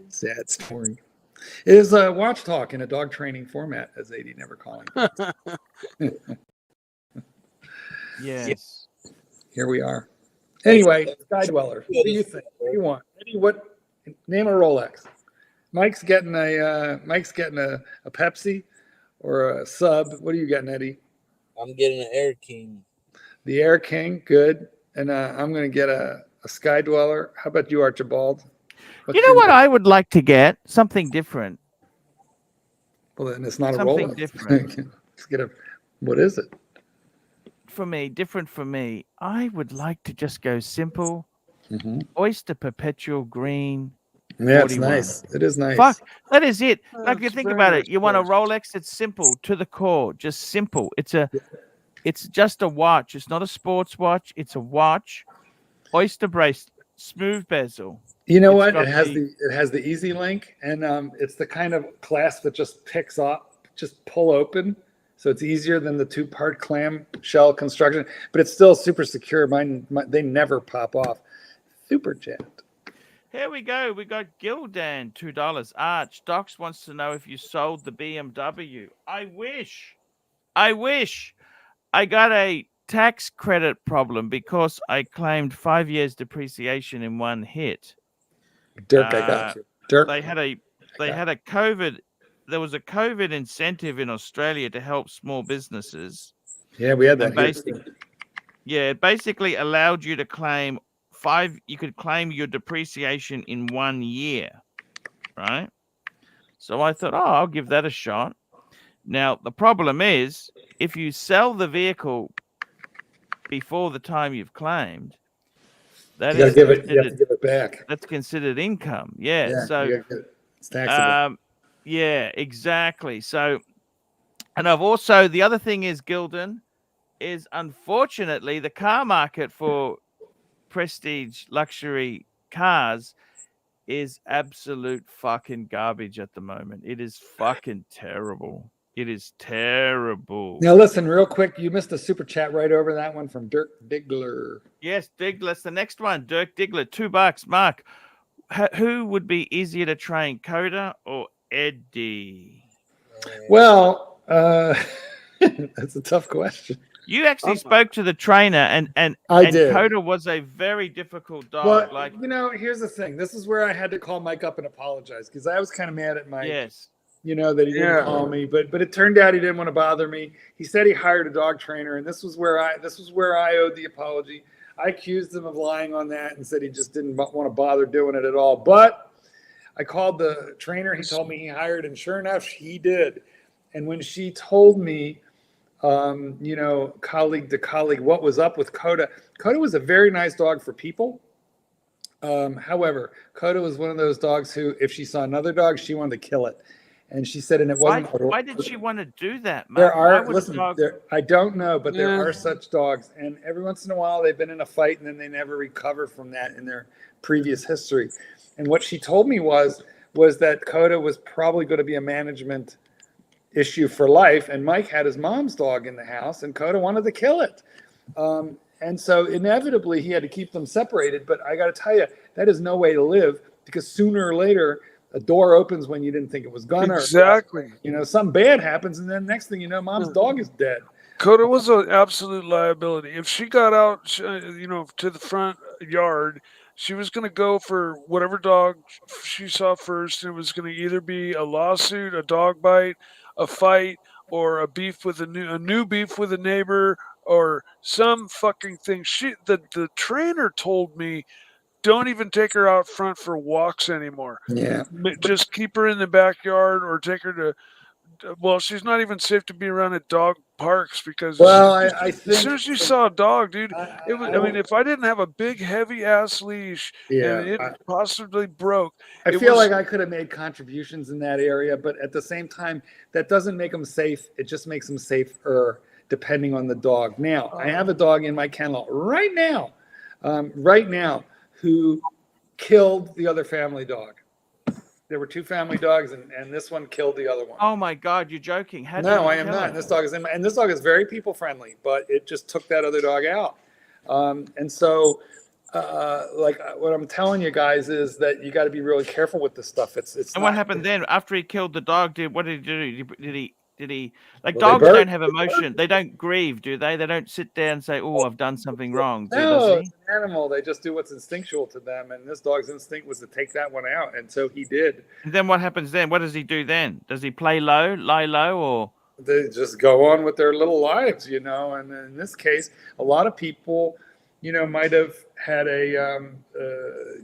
sad story. It is a watch talk in a dog training format, as AD Never Calling. Yes. Here we are. Anyway, Sky Dweller. What do you think? What do you want? Eddie, name a Rolex. Mike's getting a Pepsi or a sub. What are you getting, Eddie? I'm getting an Air King. The Air King, good. And I'm going to get a Sky Dweller. How about you, Archibald? You know what I would like to get? Something different. Well, then it's not something a Rolex. Different. Let's what is it? Different for me. I would like to just go simple. Mm-hmm. Oyster Perpetual Green. Yeah, it's nice. It is nice. Fuck, that is it. Like, if you think about it, you want a Rolex that's simple to the core, just simple. It's just a watch. It's not a sports watch. It's a watch. Oyster bracelet, smooth bezel. You know what? It has the easy link, and it's the kind of clasp that just picks up, just pull open. So it's easier than the 2-part clam shell construction, but it's still super secure. Mine they never pop off. Super jammed. Here we go. We got Gildan, $2. Arch. Docs wants to know if you sold the BMW. I wish. I got a tax credit problem because I claimed 5 years depreciation in one hit. Dirk, I got you. Dirk. They had a COVID. There was a COVID incentive in Australia to help small businesses. Yeah, we had that And here. basically, yeah, it basically allowed you to claim you could claim your depreciation in 1 year, right? So I thought, oh, I'll give that a shot. Now, the problem is, if you sell the vehicle before the time you've claimed, that You gotta is give it. You have to considered give it back. that's considered income. Yeah. Yeah, So, you gotta get it. It's taxable. yeah, exactly. So, and I've also the other thing is, Gilden, is unfortunately the car market for prestige luxury cars is absolute fucking garbage at the moment. It is fucking terrible. It is terrible. Now listen, real quick. You missed a super chat right over that one from Dirk Diggler. Yes, Digler's the next one. Dirk Diggler, $2. Mark, who would be easier to train, Coda or Eddie? Well, that's a tough question. You actually spoke to the trainer, and I did. Coda was a very difficult dog. Well, like, you know, here's the thing. This is where I had to call Mike up and apologize because I was kind of mad at Mike. yes, You know, that he didn't call me, but it turned out he didn't want to bother me. He said he hired a dog trainer, and this was where I owed the apology. I accused him of lying on that and said he just didn't want to bother doing it at all. But I called the trainer. He told me he hired, and sure enough, he did. And when she told me, you know, colleague to colleague, what was up with Coda was a very nice dog for people. However, Coda was one of those dogs who, if she saw another dog, she wanted to kill it. And she said, and it wasn't. Why did she want to do that, Mark? There are, listen, I don't know, but there are such dogs. And every once in a while, they've been in a fight and then they never recover from that in their previous history. And what she told me was that Coda was probably going to be a management issue for life. And Mike had his mom's dog in the house and Coda wanted to kill it. And so inevitably, he had to keep them separated. But I got to tell you, that is no way to live because sooner or later, a door opens when you didn't think it was gonna. Exactly. You know, something bad happens, and then next thing you know, mom's dog is dead. Coda was an absolute liability. If she got out, you know, to the front yard, she was going to go for whatever dog she saw first. It was going to either be a lawsuit, a dog bite, a fight, or a beef with a new beef with a neighbor, or some fucking thing. The trainer told me, don't even take her out front for walks anymore. Yeah. Just keep her in the backyard or take her to, well, she's not even safe to be around at dog parks because I think as soon as you saw a dog, dude, it was, I mean, if I didn't have a big, heavy ass leash and it possibly broke. I feel like I could have made contributions in that area, but at the same time, that doesn't make them safe. It just makes them safer depending on the dog. Now, I have a dog in my kennel right now, who killed the other family dog. There were two family dogs, and this one killed the other one. Oh my God, you're joking! No, I am not. This dog is and this dog is very people friendly, but it just took that other dog out. And so, like what I'm telling you guys is that you got to be really careful with this stuff. It's. And what happened then after he killed the dog? What did he do? Did he like dogs don't have emotion? They don't grieve, do they? They don't sit there and say, "Oh, I've done something wrong." No, it's an animal. They just do what's instinctual to them, and this dog's instinct was to take that one out, and so he did. And then what happens then? What does he do then? Does he lie low, or they just go on with their little lives, you know? And in this case, a lot of people, you know, might have had a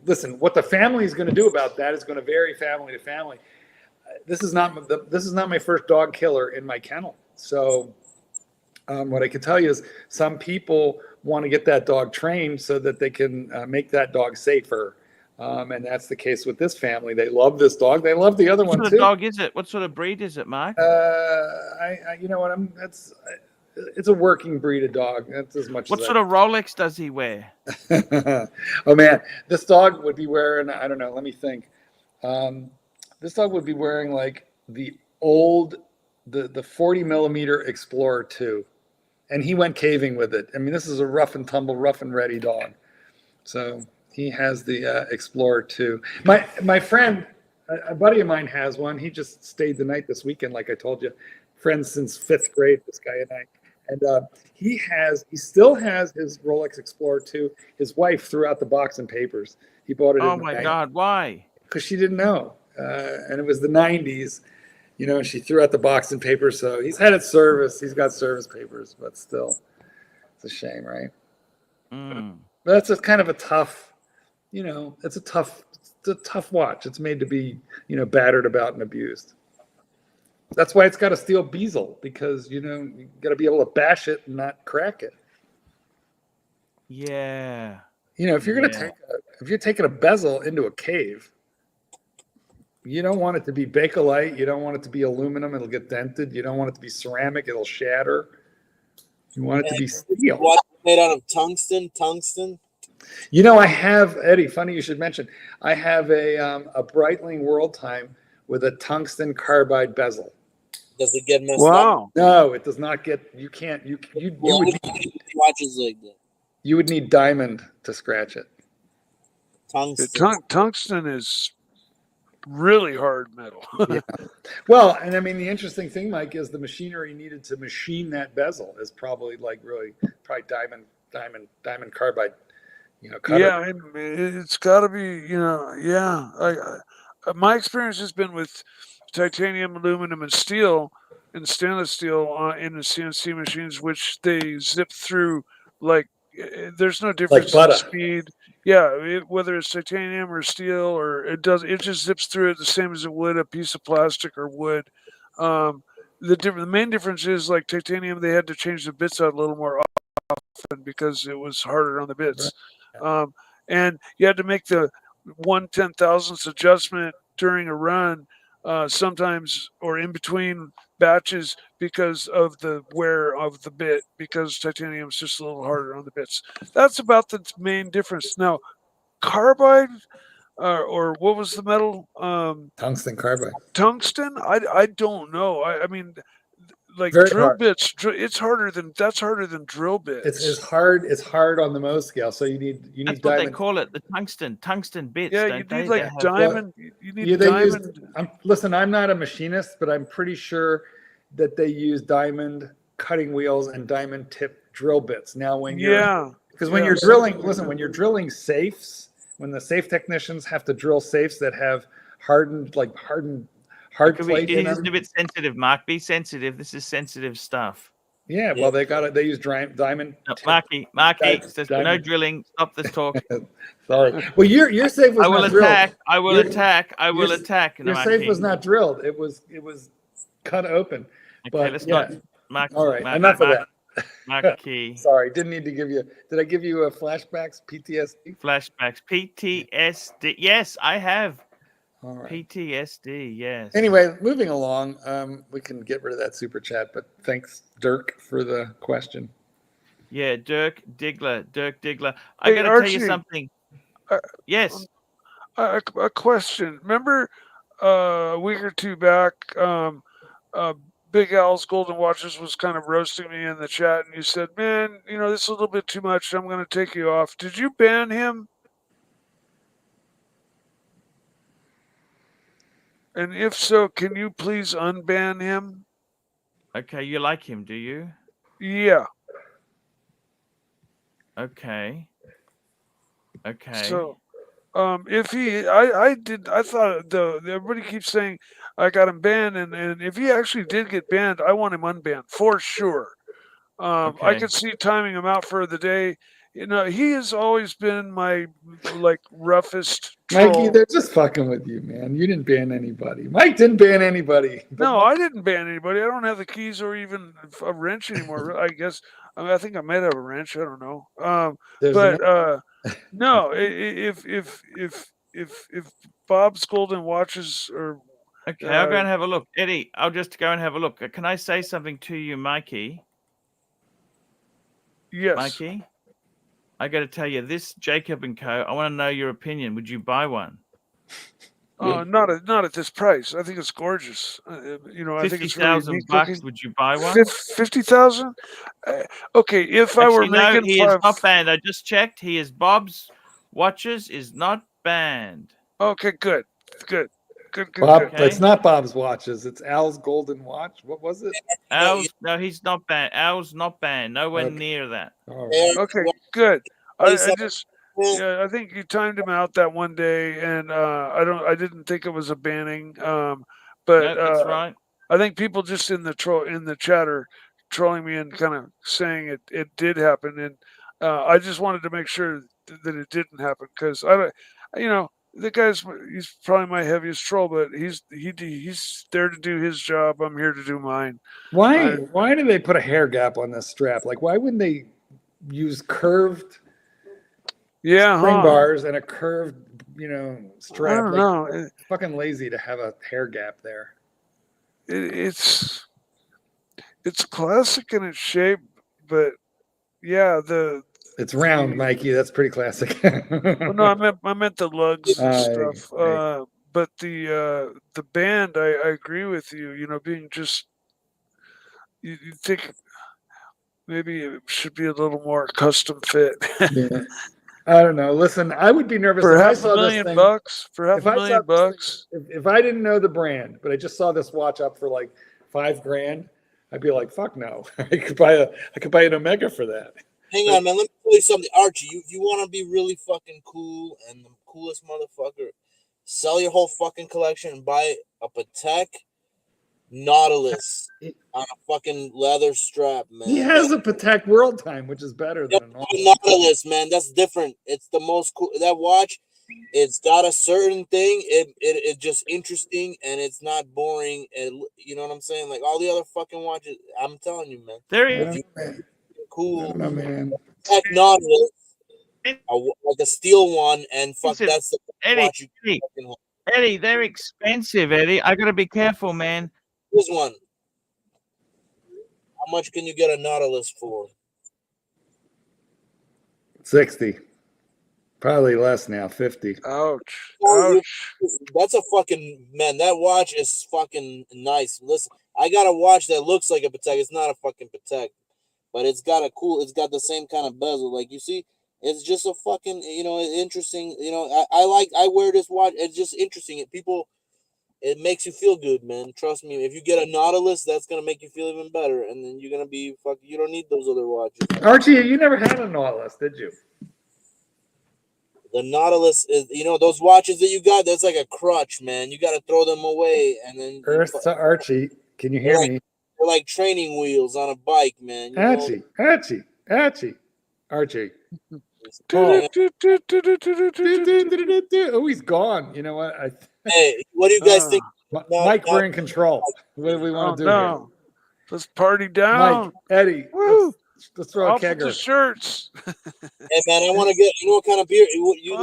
listen. What the family is going to do about that is going to vary family to family. This is not my first dog killer in my kennel. So what I can tell you is some people want to get that dog trained so that they can make that dog safer. And that's the case with this family. They love this dog. They love the other one too. What sort of dog is it? What sort of breed is it, Mark? You know what? It's a working breed of dog. That's as much. What sort of Rolex does he wear? Oh man, this dog would be wearing, I don't know, let me think. This dog would be wearing like the 40 millimeter Explorer 2. And he went caving with it. I mean, this is a rough and tumble, rough and ready dog. So he has the Explorer 2. My friend, a buddy of mine has one. He just stayed the night this weekend, like I told you. Friends since 5th grade, this guy and I. And he still has his Rolex Explorer 2. His wife threw out the box and papers. He bought it. Oh my God, why? Because she didn't know. And it was the 90s. you know, and she threw out the box and paper. So he's had it serviced. He's got service papers, but still, it's a shame, right? Mm. But that's a kind of a tough, you know, it's a tough watch. It's made to be, you know, battered about and abused. That's why it's got a steel bezel, because, you know, you got to be able to bash it and not crack it. Yeah. You know, if you're if you're taking a bezel into a cave, you don't want it to be Bakelite. You don't want it to be aluminum. It'll get dented. You don't want it to be ceramic. It'll shatter. You want it to be steel. What, made out of tungsten? You know, I have, Eddie, funny you should mention, I have a Breitling World Time with a tungsten carbide bezel. Does it get messed up? Wow. No, it does not get, you can't, you would need, watches like that. you would need diamond to scratch it. Tungsten. Tungsten is really hard metal. Yeah. Well, and I mean, the interesting thing, Mike, is the machinery needed to machine that bezel is probably probably diamond carbide, you know, cutter. Yeah, it's got to be, you know, yeah. My experience has been with titanium, aluminum, and steel, and stainless steel in the CNC machines, which they zip through like there's no difference in speed. Yeah, whether it's titanium or steel, or it just zips through it the same as it would a piece of plastic or wood. The main difference is, like titanium, they had to change the bits out a little more often because it was harder on the bits. Right. And you had to make the 1/10,000th adjustment during a run, sometimes, or in between batches, because of the wear of the bit, because titanium is just a little harder on the bits. That's about the main difference. Now, carbide, or what was the metal? Tungsten carbide. Tungsten? I don't know. I mean, like Very drill hard. bits, that's harder than drill bits. It's hard on the Mohs scale. So you need That's diamond. what they call it, the tungsten bits. Yeah, don't you need they? like diamond. You need diamond. Listen, I'm not a machinist, but I'm pretty sure that they use diamond cutting wheels and diamond tip drill bits. Now, when you're drilling, listen, when you're drilling safes, when the safe technicians have to drill safes that have hard plate in them. He's a bit sensitive, Mark. Be sensitive. This is sensitive stuff. Yeah, well, they use diamond. No, Marky says no drilling. Stop this talk. Sorry. Well, your safe was not drilled. I will attack. Your safe was not drilled. It was cut open. Okay, but let's not. Mark, all right, enough of that. Marky. Sorry, didn't need to give you. Did I give you a flashbacks, PTSD? Flashbacks, PTSD. Yes, I have. All right. PTSD, yes. Anyway, moving along, we can get rid of that super chat, but thanks, Dirk, for the question. Yeah, Dirk Diggler. I got to tell you something. Yes. A question. Remember a week or two back, Big Al's Golden Watches was kind of roasting me in the chat, and you said, man, you know, this is a little bit too much. I'm going to take you off. Did you ban him? And if so, can you please unban him? Okay, you like him, do you? Yeah. Okay. So, if I thought everybody keeps saying I got him banned, and if he actually did get banned, I want him unbanned for sure. I could see timing him out for the day. You know, he has always been my roughest troll. Mikey, they're just fucking with you, man. You didn't ban anybody. Mike didn't ban anybody. No, I didn't ban anybody. I don't have the keys or even a wrench anymore. I guess. I think I might have a wrench. I don't know. No. If Bob's Golden Watches or okay, I'll go and have a look, Eddie. I'll just go and have a look. Can I say something to you, Mikey? Yes, Mikey. I got to tell you, this Jacob & Co. I want to know your opinion. Would you buy one? Not at this price. I think it's gorgeous. You know, I think it's really $50,000. Would you buy one? 50,000. Okay, if I were making, he is not banned. I just checked. He is Bob's Watches is not banned. Okay, good. Bob, okay. It's not Bob's Watches. It's Al's Golden Watch. What was it? Al's? No, he's not banned. Al's not banned. Nowhere near that. Right. Okay, good. I think you timed him out that one day, and I didn't think it was a banning. But no, that's right. I think people just in the chat are trolling me and kind of saying it did happen, and I just wanted to make sure that it didn't happen because the he's probably my heaviest troll, but he's there to do his job. I'm here to do mine. Why do they put a hair gap on this strap? Like, why wouldn't they use curved spring bars and a curved, strap? I don't know. It's fucking lazy to have a hair gap there. It's classic in its shape, but yeah, it's round, Mikey. That's pretty classic. Well, no, I meant the lugs and stuff. Right. But the band, I agree with you. Being just you think maybe it should be a little more custom fit. Yeah. I don't know. Listen, I would be nervous for if I half saw a million this thing. bucks. For half a million bucks. If I didn't know the brand, but I just saw this watch up for like $5,000, I'd be like, fuck no. I could buy an Omega for that. Hang on, man. Let me tell you something, Archie. You want to be really fucking cool and the coolest motherfucker? Sell your whole fucking collection and buy a Patek Nautilus on a fucking leather strap, man. He has a Patek World Time, which is better than a Nautilus, man. That's different. It's the most cool. That watch, it's got a certain thing. It's just interesting and it's not boring. And you know what I'm saying? Like all the other fucking watches, I'm telling you, man. There cool. No, man. Patek Nautilus, like a steel one, and fuck, that's the watch you can fucking hold. Eddie, they're expensive, Eddie. I gotta be careful, man. Here's one. How much can you get a Nautilus for? 60. Probably less now, 50. Ouch. Oh, Ouch. That's a fucking, man, that watch is fucking nice. Listen, I got a watch that looks like a Patek. It's not a fucking Patek, but it's got the same kind of bezel. Like, you see, it's just a fucking, interesting, I wear this watch. It's just interesting. It makes you feel good, man. Trust me. If you get a Nautilus, that's going to make you feel even better. And then you're going to be fucking, you don't need those other watches. Archie, you never had a Nautilus, did you? The Nautilus is, those watches that you got, that's like a crutch, man. You got to throw them away. And then Earth to Archie. Can you hear me? They're like training wheels on a bike, man. Archie. Oh, he's gone. You know what? Hey, what do you guys think? Mike, we're in control. What do we want to do here? Let's party down. Mike, Eddie, let's throw a kegger. The shirts. Hey, man, I want to get, what kind of beer? You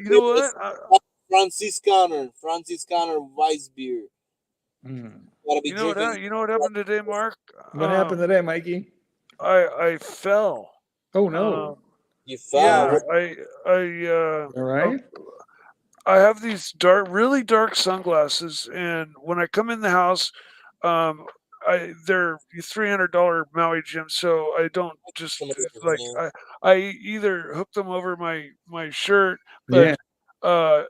know what? Franziskaner Weiss beer. You know what happened today, Mark? What happened today, Mikey? I fell. Oh no! You fell. Yeah, all right. I have these really dark sunglasses, and when I come in the house, they're $300 Maui Jim, so I don't just like I either hook them over my shirt, but a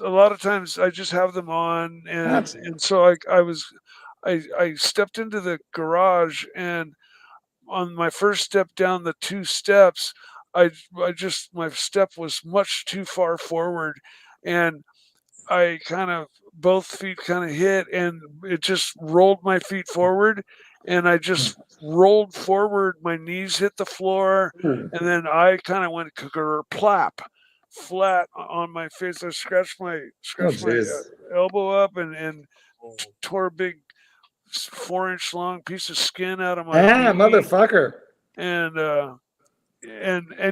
lot of times I just have them on, and so I stepped into the garage, and on my first step down the 2 steps, my step was much too far forward, and I both feet kind of hit, and it just rolled my feet forward, and I just rolled forward. My knees hit the floor, and then I kind of went plap flat on my face. I scratched my elbow up and tore a big 4-inch long piece of skin out of my knee. Motherfucker. And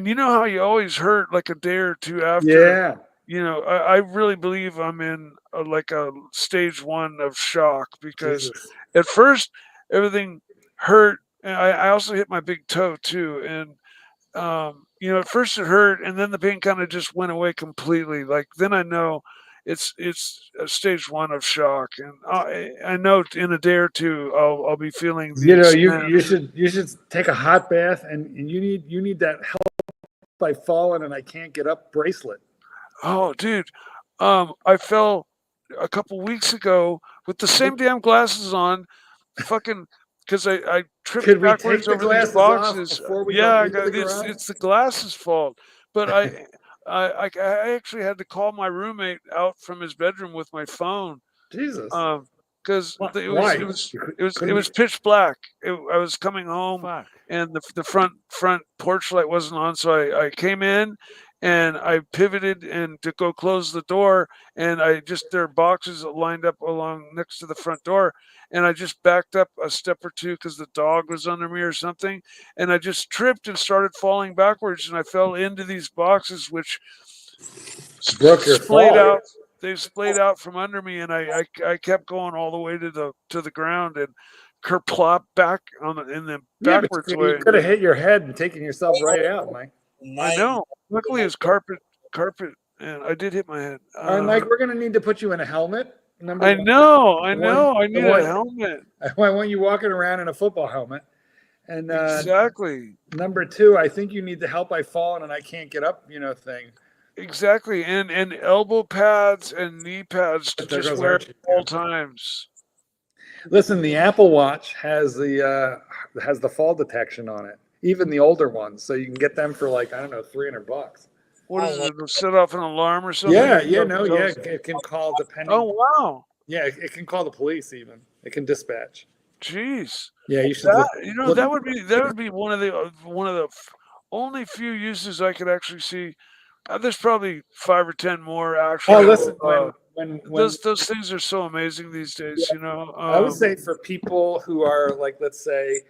you know how you always hurt like a day or two after. Yeah. I really believe I'm in like a stage 1 of shock, because at first everything hurt. And I also hit my big toe too. And, at first it hurt, and then the pain kind of just went away completely. Like, then I know it's a stage 1 of shock. And I know in a day or two, I'll be feeling, you should take a hot bath, and you need that help by falling and I can't get up bracelet. Oh, dude, I fell a couple weeks ago with the same damn glasses on, fucking, because I tripped backwards over these boxes. Yeah, it's the glasses' fault. But I actually had to call my roommate out from his bedroom with my phone. Jesus. because Why? it was pitch black. I was coming home, Fuck. and the front porch light wasn't on, so I came in, and I pivoted and to go close the door, and there are boxes lined up along next to the front door, and I just backed up a step or two because the dog was under me or something, and I just tripped and started falling backwards, and I fell into these boxes, which Broke your splayed fall. out. They splayed out from under me, and I kept going all the way to the ground and kerplop back in the Yeah, but backwards you way. could have hit your head and taken yourself right out, Mike. I know. Luckily, it's carpet, and I did hit my head. All right, Mike, we're gonna need to put you in a helmet. I know. I need a helmet. I want you walking around in a football helmet. And exactly. Number 2, I think you need the help I fallen and I can't get up, thing. Exactly, and elbow pads and knee pads to just wear at all times. Listen, the Apple Watch has the fall detection on it, even the older ones, so you can get them for like, I don't know, $300. What is it? Set off an alarm or something? Yeah, it can call depending. Oh wow! Yeah, it can call the police even. It can dispatch. Jeez. Yeah, you should. That would be one of the only few uses I could actually see. There's probably 5 or 10 more actually. Oh, listen, when those things are so amazing these days, I would say for people who are like, let's say,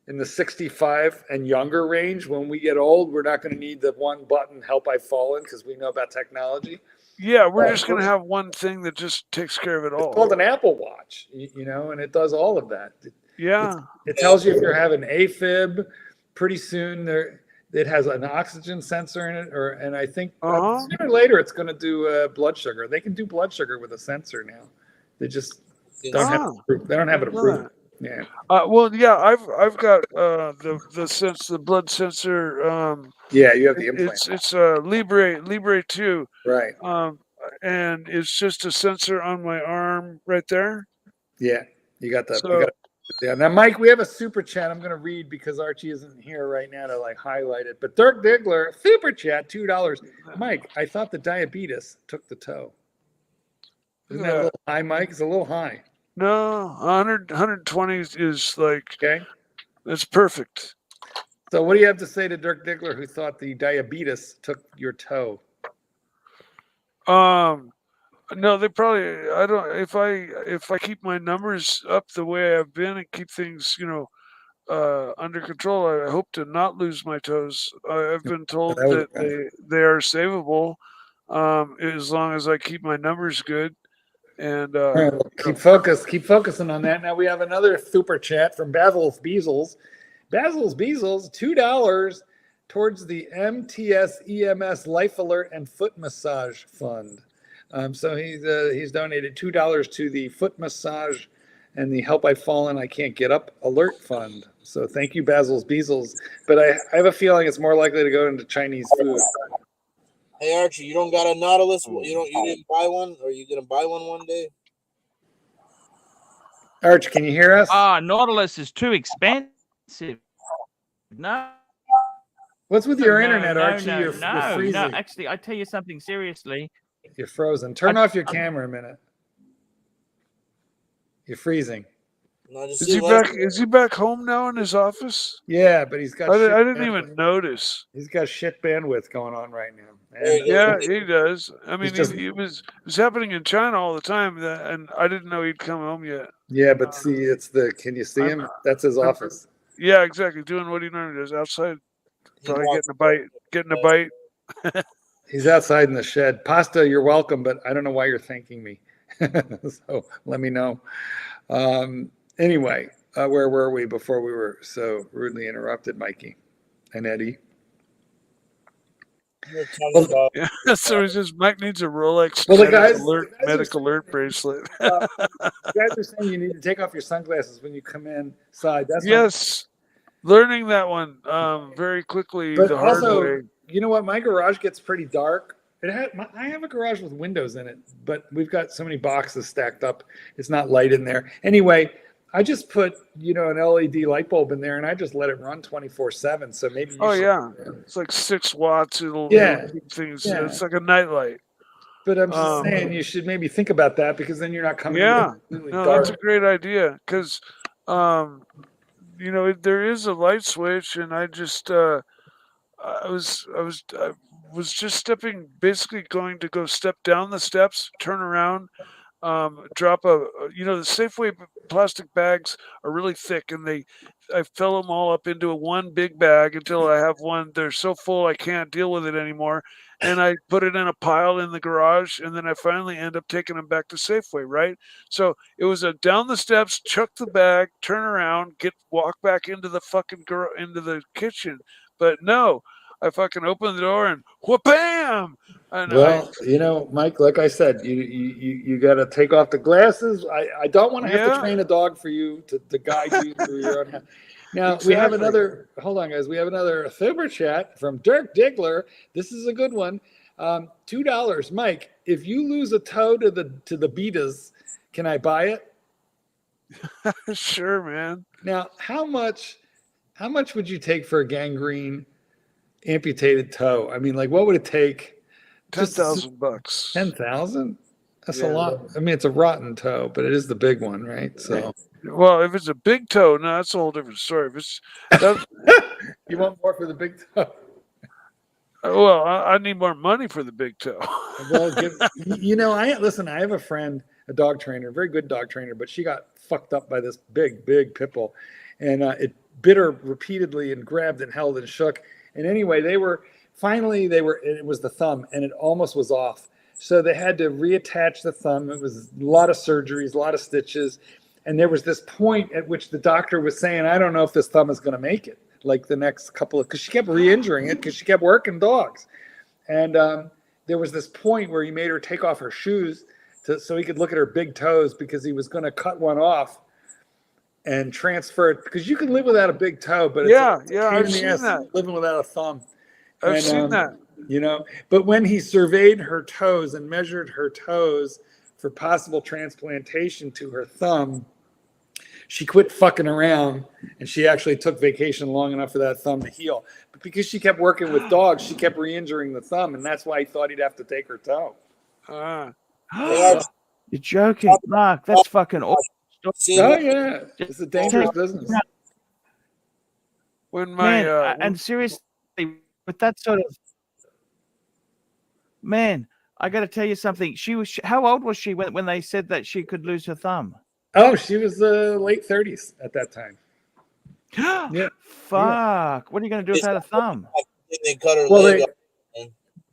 in the 65 and younger range, when we get old, we're not going to need the one button help I've fallen because we know about technology. Yeah, we're just going to have one thing that just takes care of it all. It's called an Apple Watch, and it does all of that. It tells you if you're having AFib. Pretty soon it has an oxygen sensor in it, and I think sooner or later it's going to do blood sugar. They can do blood sugar with a sensor now. They just don't have it approved. Yeah. Well, yeah, I've got the blood sensor. Yeah, you have the implant. It's Libre 2. Right. And it's just a sensor on my arm right there. Yeah, you got that. Yeah. Now, Mike, we have a super chat I'm going to read because Archie isn't here right now to like highlight it. But Dirk Diggler, super chat, $2. Mike, I thought the diabetes took the toe. Isn't that a little high, Mike? It's a little high. No, 120 is like, okay. That's perfect. So what do you have to say to Dirk Diggler who thought the diabetes took your toe? No, they probably, I don't, if I keep my numbers up the way I've been and keep things, under control, I hope to not lose my toes. I've been told that they are savable, as long as I keep my numbers good. And keep focusing on that. Now we have another super chat from Basil's Beezels. Basil's Beezels, $2 towards the MTS EMS Life Alert and Foot Massage Fund. So he's donated $2 to the foot massage and the Help I've Fallen I Can't Get Up Alert Fund. So thank you, Basil's Beezels. But I have a feeling it's more likely to go into Chinese food. Hey Archie, you don't got a Nautilus? You didn't buy one, or you gonna buy one day? Arch, can you hear us? Nautilus is too expensive. No. What's with your internet, Archie? You're freezing. No, actually, I tell you something seriously. You're frozen. Turn off your camera a minute. You're freezing. No, is he back home now in his office? Yeah, but he's got. I didn't even notice. He's got shit bandwidth going on right now. Yeah, he does. I mean, it was happening in China all the time, and I didn't know he'd come home yet. Yeah, but see, can you see him? That's his office. Yeah, exactly. Doing what he normally does outside. Probably getting a bite. He's outside in the shed. Pasta, you're welcome, but I don't know why you're thanking me. So let me know. Anyway, where were we before we were so rudely interrupted, Mikey and Eddie? So it's just Mike needs a Rolex medical alert bracelet. You guys are saying you need to take off your sunglasses when you come inside. Learning that one very quickly. But the hard way. You know what? My garage gets pretty dark. I have a garage with windows in it, but we've got so many boxes stacked up. It's not light in there. Anyway, I just put, an LED light bulb in there, and I just let it run 24/7. So maybe. It's like 6 watts. It'll keep things. Yeah. It's like a nightlight. But I'm just saying you should maybe think about that, because then you're not coming. Yeah, completely no, dark. that's a great idea, because you know, there is a light switch, and I just I was just basically going to go step down the steps, turn around, drop you know, the Safeway plastic bags are really thick, and I fill them all up into one big bag until I have one. They're so full I can't deal with it anymore, and I put it in a pile in the garage, and then I finally end up taking them back to Safeway, right? So it was a down the steps, chuck the bag, turn around, walk back into the fucking into the kitchen, but no. I fucking opened the door and wha-bam! And Well, you know, Mike, like I said, you got to take off the glasses. I don't want to have to Yeah. train a dog for you to guide you through your own house. Now, we have Exactly. another, hold on, guys. We have another super chat from Dirk Diggler. This is a good one. $2. Mike, if you lose a toe to the betas, can I buy it? Sure, man. Now, how much would you take for a gangrene amputated toe? I mean, like, what would it take? $10,000. 10,000? That's a Yeah. lot. I mean, it's a rotten toe, but it is the big one, right? So Well, if it's a big toe, no, that's a whole different story. If it's you want more for the big toe? well, I need more money for the big toe. Well, you know, I have a friend, a dog trainer, a very good dog trainer, but she got fucked up by this big pit bull, and it bit her repeatedly and grabbed and held and shook. And anyway, it was the thumb, and it almost was off. So they had to reattach the thumb. It was a lot of surgeries, a lot of stitches. And there was this point at which the doctor was saying, I don't know if this thumb is going to make it, like the next because she kept re-injuring it because she kept working dogs. And there was this point where he made her take off her shoes so he could look at her big toes, because he was going to cut one off and transfer it, because you can live without a big toe, but I've seen that. Living without a thumb. I've seen that. You know, but when he surveyed her toes and measured her toes for possible transplantation to her thumb, she quit fucking around, and she actually took vacation long enough for that thumb to heal. But because she kept working with dogs, she kept re-injuring the thumb, and that's why he thought he'd have to take her toe. You're joking, Mark. That's fucking awesome. Oh yeah, it's a dangerous business. When my and seriously, with that sort of man, I got to tell you something. How old was she when they said that she could lose her thumb? Oh, she was late 30s at that time. Yeah. Fuck. What are you going to do without a thumb? They cut her leg off.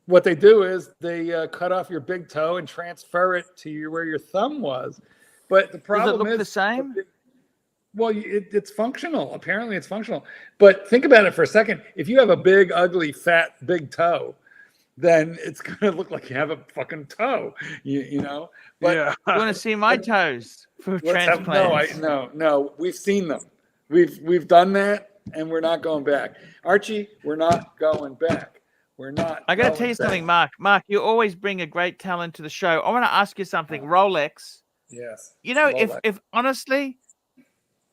What they do is they cut off your big toe and transfer it to where your thumb was. But the problem Does it look the same? Well, it's functional. Apparently, it's functional. But think about it for a second. If you have a big, ugly, fat, big toe, then it's going to look like you have a fucking toe, you know? But yeah. You want to see my toes for transplants? No. We've seen them. We've done that, and we're not going back. Archie, we're not going back. We're not. I got to tell you something, Mark. Mark, you always bring a great talent to the show. I want to ask you something. Rolex. Yes. You know, if honestly,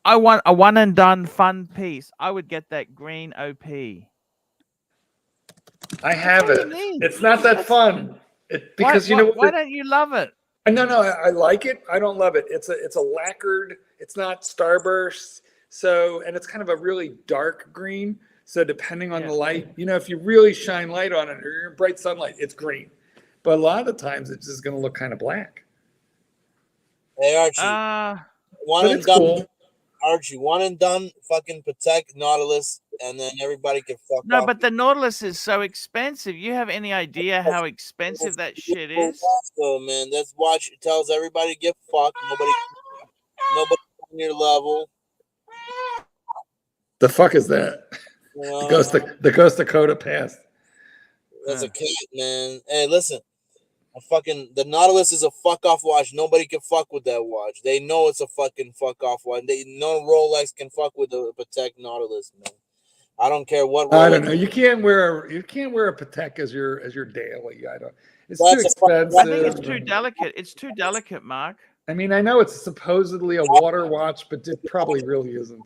I want a one and done fun piece, I would get that green OP. I have it. It's not that fun. Because you know why don't you love it? No, I like it. I don't love it. It's a lacquered. It's not starburst. So, and it's kind of a really dark green. So depending on the light, you know, if you really shine light on it or you're in bright sunlight, it's green. But a lot of the times it's just going to look kind of black. Hey, Archie. One and done. Cool. Archie, one and done. Fucking Patek Nautilus, and then everybody can fuck off. No, but the Nautilus is so expensive. You have any idea how expensive that shit is? So, man, that's watch. It tells everybody to get fucked. Nobody on your level. The fuck is that? The Ghost Dakota passed. That's a cat, man. Hey, listen. The Nautilus is a fuck off watch. Nobody can fuck with that watch. They know it's a fucking fuck off watch. No Rolex can fuck with the Patek Nautilus, man. I don't care what. Rolex. I don't know. You can't wear a Patek as your daily. I don't. It's too expensive. I think it's too delicate. It's too delicate, Mark. I mean, I know it's supposedly a water watch, but it probably really isn't.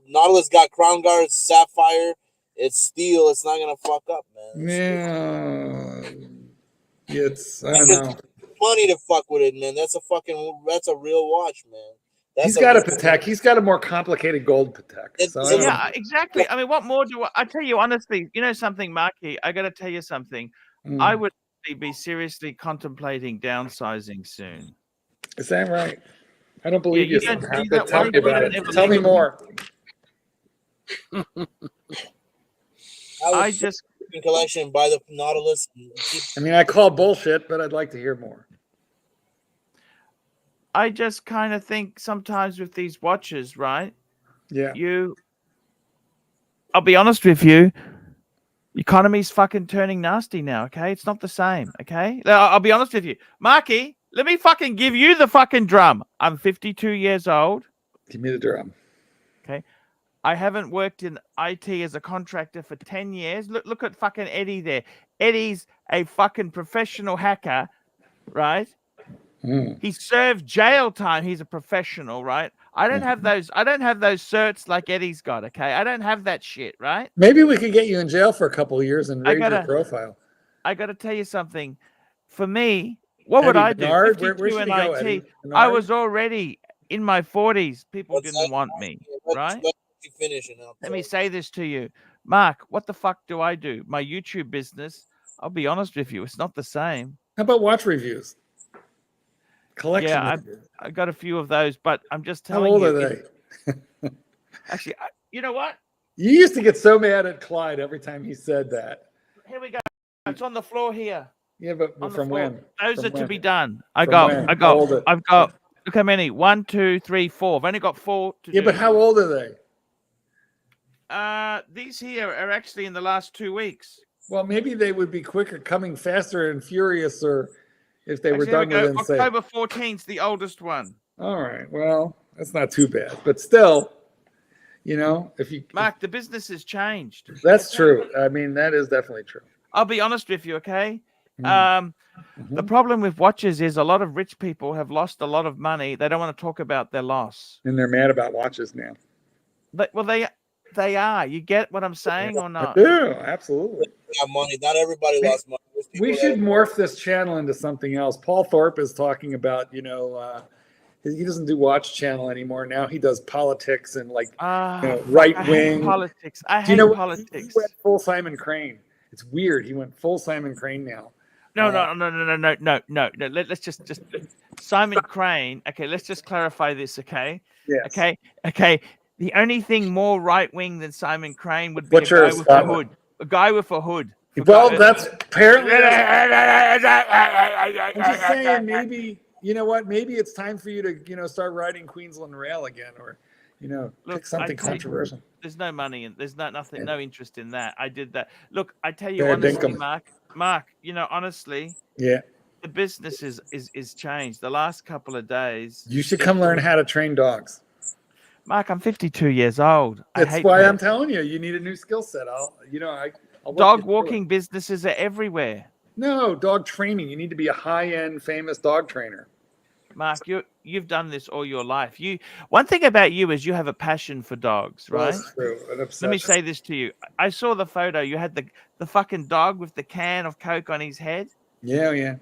Nautilus got crown guards, sapphire. It's steel. It's not gonna fuck up, man. It's I don't know. Money to fuck with it, man. That's a real watch, man. He's got a Patek. He's got a more complicated gold Patek. So yeah, exactly. I mean, what more do I tell you honestly? You know something, Marky? I got to tell you something. I would be seriously contemplating downsizing soon. Is that right? I don't believe you somehow. But tell worry me about about it. it. Tell me more. I just collection, buy the Nautilus. I mean, I call bullshit, but I'd like to hear more. I just kind of think sometimes with these watches, right? Yeah. I'll be honest with you. The economy's fucking turning nasty now, okay? It's not the same, okay? I'll be honest with you. Marky, let me fucking give you the fucking drum. I'm 52 years old. Give me the drum. Okay. I haven't worked in IT as a contractor for 10 years. Look at fucking Eddie there. Eddie's a fucking professional hacker, right? He served jail time. He's a professional, right? I don't have those certs like Eddie's got, okay? I don't have that shit, right? Maybe we could get you in jail for a couple of years and raise your profile. I got to tell you something. For me, what would I do? 52 in IT. I was already in my 40s. People didn't want me, right? Let me say this to you. Mark, what the fuck do I do? My YouTube business, I'll be honest with you, it's not the same. How about watch reviews? Collection. Yeah, I got a few of those, but I'm just telling you. How old are they? Actually, you know what? You used to get so mad at Clyde every time he said that. Here we go. It's on the floor here. Yeah, but from when? Those are to be done. I've got. Look how many. 1, 2, 3, 4. I've only got 4 to do. Yeah, but how old are they? These here are actually in the last 2 weeks. Well, maybe they would be quicker, coming faster and furious, or if they were done within, say, October 14th, the oldest one. All right. Well, that's not too bad, but still, you know, Mark, the business has changed. That's true. I mean, that is definitely true. I'll be honest with you, okay? The problem with watches is a lot of rich people have lost a lot of money. They don't want to talk about their loss. And they're mad about watches now. They are. You get what I'm saying or not? I do, absolutely. Money. Not everybody lost money. We should morph this channel into something else. Paul Thorpe is talking about, he doesn't do watch channel anymore. Now he does politics and right wing politics. I hate politics. He went full Simon Crane. It's weird. He went full Simon Crane now. No. Let's just Simon Crane. Okay, let's just clarify this. Okay. Yes. Okay. The only thing more right wing than Simon Crane would be a guy with a hood. A guy with a hood. Well, that's apparently. I'm just saying, maybe you know what? Maybe it's time for you to start riding Queensland Rail again, or pick something controversial. There's no money and there's nothing, no interest in that. I did that. Look, I tell you honestly, Mark. Honestly. Yeah. The business is changed. The last couple of days. You should come learn how to train dogs. Mark, I'm 52 years old. That's why I'm telling you, you need a new skill set. I'll dog walking businesses are everywhere. No, dog training. You need to be a high-end, famous dog trainer. Mark, you've done this all your life. One thing about you is you have a passion for dogs, right? That's true. Let me say this to you. I saw the photo. You had the fucking dog with the can of Coke on his head. Yeah.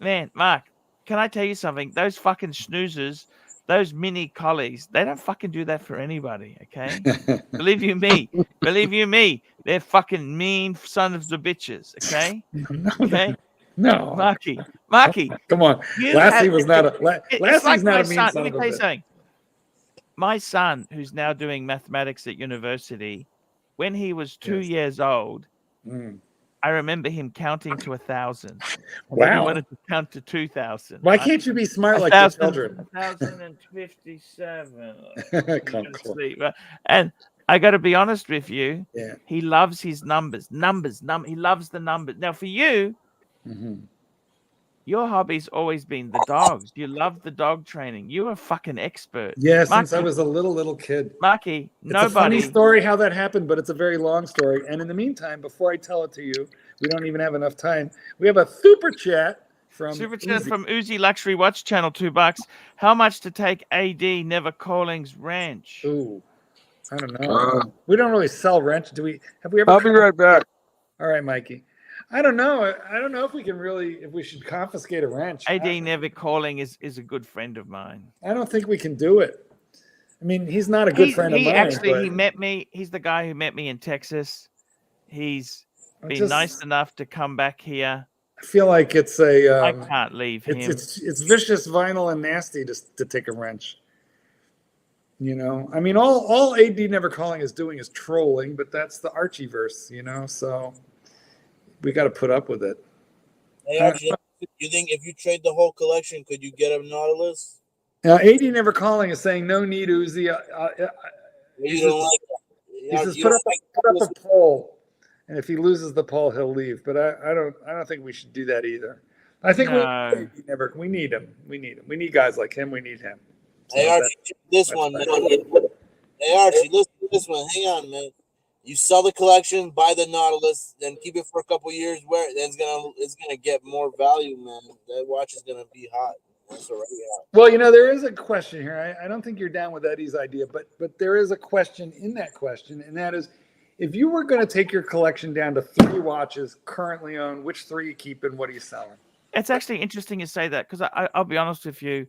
Man, Mark, can I tell you something? Those fucking snoozers, those mini collies, they don't fucking do that for anybody, okay? Believe you me, they're fucking mean sons of the bitches, okay? Okay? No. Marky. Come on. Lassie's not a mean son. Let me tell you something. My son, who's now doing mathematics at university, when he was 2 years old, I remember him counting to 1,000. Wow. He wanted to count to 2,000. Why can't you be smart like your children? 1,057. Come close. And I got to be honest with you. Yeah. He loves his numbers. He loves the numbers. Now, for you, your hobby's always been the dogs. You love the dog training. You're a fucking expert. Yeah, since I was a little kid. Marky, it's a funny story how that happened, but it's a very long story. And in the meantime, before I tell it to you, we don't even have enough time. We have a super chat from Uzi Luxury Watch Channel, $2. How much to take AD Never Calling's ranch? Ooh, I don't know. We don't really sell ranch, do we? Have we ever? I'll be right back. All right, Mikey. I don't know. I don't know if we can really, if we should confiscate a wrench. AD Never Calling is a good friend of mine. I don't think we can do it. I mean, he's not a good friend of mine. He met me. He's the guy who met me in Texas. He's been nice enough to come back here. I feel like it's a. I can't leave him. It's vicious, vinyl, and nasty to take a wrench. You know, I mean, all AD Never Calling is doing is trolling, but that's the Archie verse, you know. So we got to put up with it. Hey, Archie, you think if you trade the whole collection, could you get a Nautilus? Now, AD Never Calling is saying no need Uzi. You don't like that. He says put up a poll, and if he loses the poll, he'll leave. But I don't think we should do that either. I think we need him. We need him. We need guys like him. We need him. Hey Archie, this one, man. Hey Archie, listen to this one. Hang on, man. You sell the collection, buy the Nautilus, then keep it for a couple years. Where then it's gonna get more value, man. That watch is gonna be hot. That's already hot. Well, you know, there is a question here. I don't think you're down with Eddie's idea, but there is a question in that question, and that is, if you were going to take your collection down to 3 watches currently owned, which 3 you keep and what are you selling? It's actually interesting you say that because I'll be honest with you.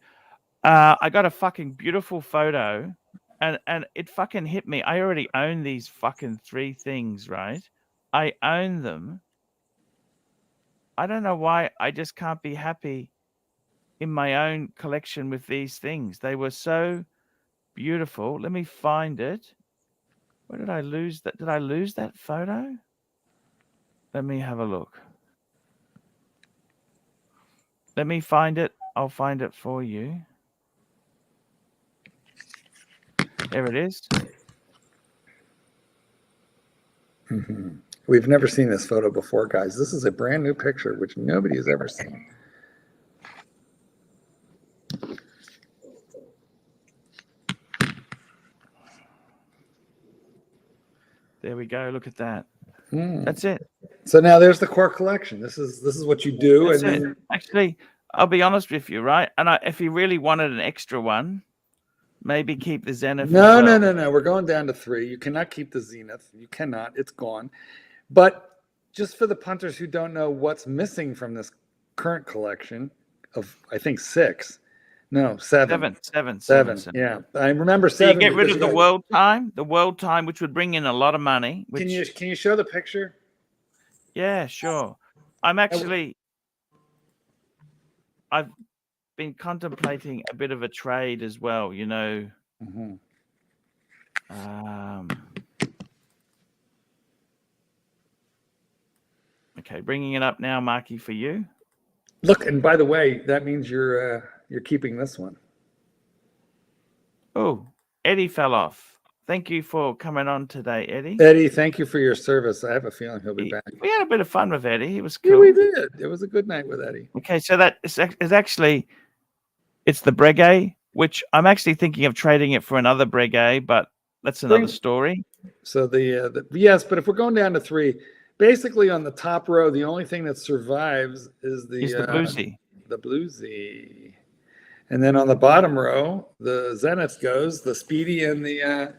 I got a fucking beautiful photo and it fucking hit me. I already own these fucking 3 things, right? I own them. I don't know why I just can't be happy in my own collection with these things. They were so beautiful. Let me find it. Where did I lose that? Did I lose that photo? Let me have a look. Let me find it. I'll find it for you. There it is. Mm-hmm. We've never seen this photo before, guys. This is a brand new picture, which nobody has ever seen. There we go. Look at that. That's it. So now there's the core collection. This is what you do. That's and then... Actually, I'll be honest with you, right? And if you really wanted an extra one, maybe keep the Zenith. No. We're going down to 3. You cannot keep the Zenith. You cannot. It's gone. But just for the punters who don't know what's missing from this current collection of, I think, 6. No, 7. 7. Yeah, I remember 7. So you get rid of the world time, which would bring in a lot of money. Which... Can you show the picture? Yeah, sure. I've been contemplating a bit of a trade as well, you know. Mm-hmm. Okay, bringing it up now, Marky, for you. Look, and by the way, that means you're keeping this one. Oh, Eddie fell off. Thank you for coming on today, Eddie. Eddie, thank you for your service. I have a feeling he'll be back. We had a bit of fun with Eddie. He was cool. Yeah, we did. It was a good night with Eddie. Okay, so that is actually, it's the Breguet, which I'm actually thinking of trading it for another Breguet, but that's another story. So yes, but if we're going down to 3, basically on the top row, the only thing that survives is the Bluesy. The Bluesy. And then on the bottom row, the Zenith goes, the Speedy and the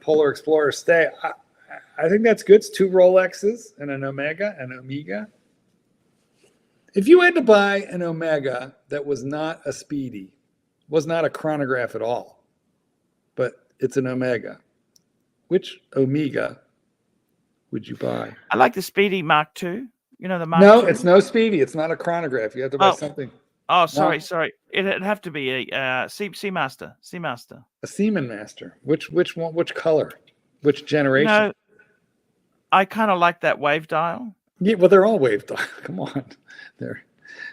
Polar Explorer stay. I think that's good. It's 2 Rolexes and an Omega. If you had to buy an Omega that was not a Speedy, was not a chronograph at all, but it's an Omega, which Omega would you buy? I like the Speedy Mark II. You know the Mark No, II? it's no Speedy. It's not a chronograph. You have to buy something. Oh, sorry. It'd have to be a Seamaster. A Seaman Master. Which one? Which color? Which generation? No, I kind of like that wave dial. Yeah, well, they're all wave dial. Come on,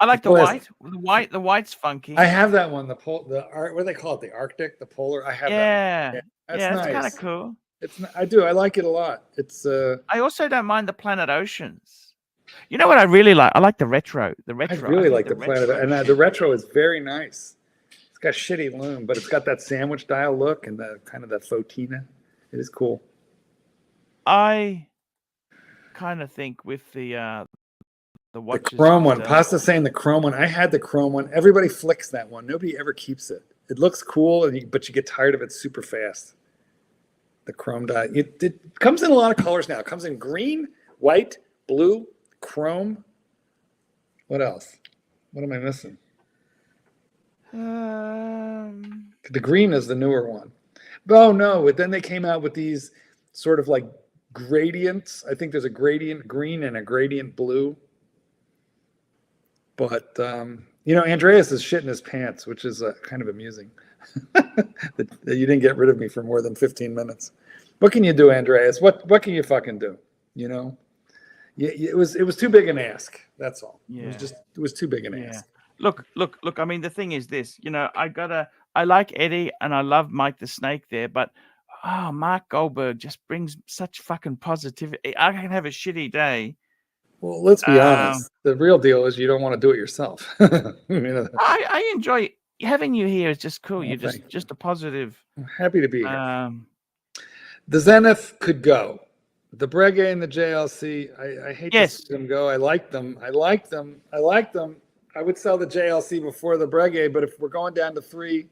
I like the white. The white's funky. I have that one. What do they call it? The Arctic, the Polar. I have that. That's nice. It's kind of cool. I do. I like it a lot. It's. I also don't mind the Planet Oceans. You know what I really like? I like the retro. I really like the Planet, and the retro is very nice. It's got shitty loom, but it's got that sandwich dial look and the kind of the Fotina. It is cool. I kind of think with the watches, the chrome one. Pasta's saying the chrome one. I had the chrome one. Everybody flicks that one. Nobody ever keeps it. It looks cool, but you get tired of it super fast. The chrome dial. It comes in a lot of colors now. It comes in green, white, blue, chrome. What else? What am I missing? The green is the newer one. Oh no, but then they came out with these sort of like gradients. I think there's a gradient green and a gradient blue. But Andreas is shitting his pants, which is kind of amusing. that you didn't get rid of me for more than 15 minutes. What can you do, Andreas? What can you fucking do? It was too big an ask. That's all. Yeah. It was too big an ask. Look. I mean, the thing is this. I like Eddie and I love Mike the Snake there, but Mark Goldberg just brings such fucking positivity. I can have a shitty day. Well, let's be honest. The real deal is you don't want to do it yourself. I enjoy having you here. It's just cool. You're just a positive. I'm happy to be here. The Zenith could go. The Breguet and the JLC, I hate to see them go. I like them. I would sell the JLC before the Breguet, but if we're going down to 3,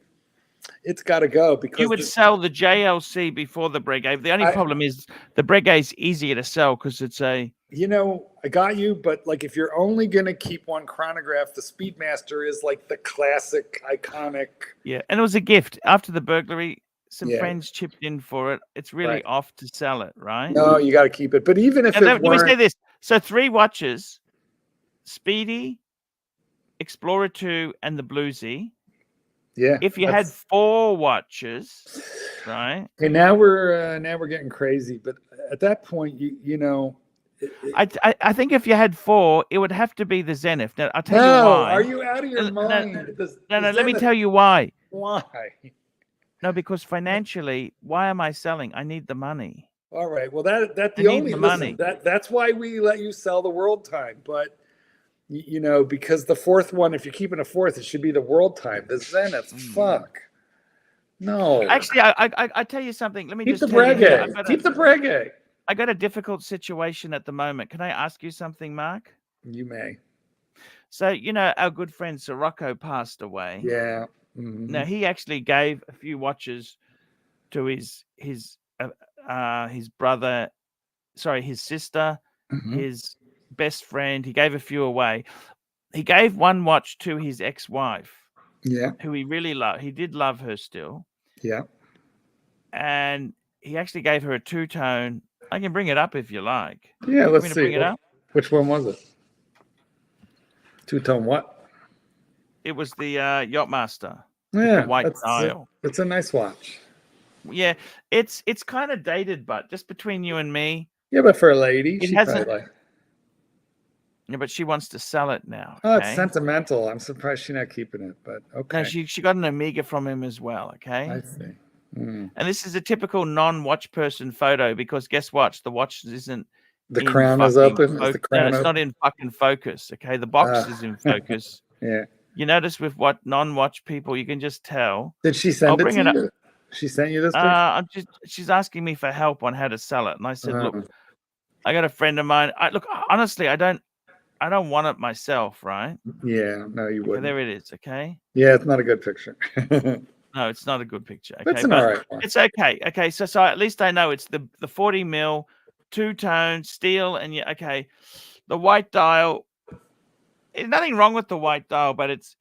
it's got to go. Because you would sell the JLC before the Breguet. The only problem is the Breguet's easier to sell because it's a... I got you, but like if you're only going to keep one chronograph, the Speedmaster is like the classic, iconic. Yeah, and it was a gift. After the burglary, some friends chipped in for it. It's really off to sell it, right? No, you got to keep it. But even if let me say this. So 3 watches, Speedy, Explorer 2, and the Bluesy. Yeah. If you had 4 watches, right? Okay, now we're getting crazy. But at that point, I think if you had 4, it would have to be the Zenith. Now I'll tell you why. Are you out of your mind? No. Let me tell you why. Why? No, because financially, why am I selling? I need the money. All right. Well, that's why we let you sell the World Time. But because the 4th one, if you're keeping a 4th, it should be the World Time. The Zenith. Fuck. No. Actually, I tell you something. Let me keep just the Breguet. Keep the Breguet. I got a difficult situation at the moment. Can I ask you something, Mark? You may. So our good friend Sirocco passed away. Yeah. Mm-hmm. Now he actually gave a few watches to his brother, his sister, his best friend. He gave a few away. He gave one watch to his ex-wife. Yeah. Who he really loved. He did love her still. Yeah. And he actually gave her a 2-tone. I can bring it up if you like. Yeah, let's see. Bring it up? Which one was it? 2-tone what? It was the Yachtmaster. Yeah, the white dial. It's a nice watch. Yeah, it's kind of dated, but just between you and me. Yeah, but for a lady, it hasn't. Yeah, but she wants to sell it now. Oh, it's sentimental. I'm surprised she's not keeping it, but okay. No, she got an Omega from him as well. Okay. I see. Mm. And this is a typical non-watch person photo because guess what? The watch isn't. The crown is open. No, it's not in fucking focus. Okay, the box is in focus. Yeah. You notice with what non-watch people, you can just tell. Did she send it to you? She sent you this picture? She's asking me for help on how to sell it, and I said, look, I got a friend of mine. Honestly, I don't want it myself, right? Yeah, no, you wouldn't. There it is. Okay. Yeah, it's not a good picture. No, it's not a good picture. Okay, it's an all right one. It's okay. Okay, so at least I know it's the 40 mil, 2-tone steel, and okay, the white dial. There's nothing wrong with the white dial, but it's.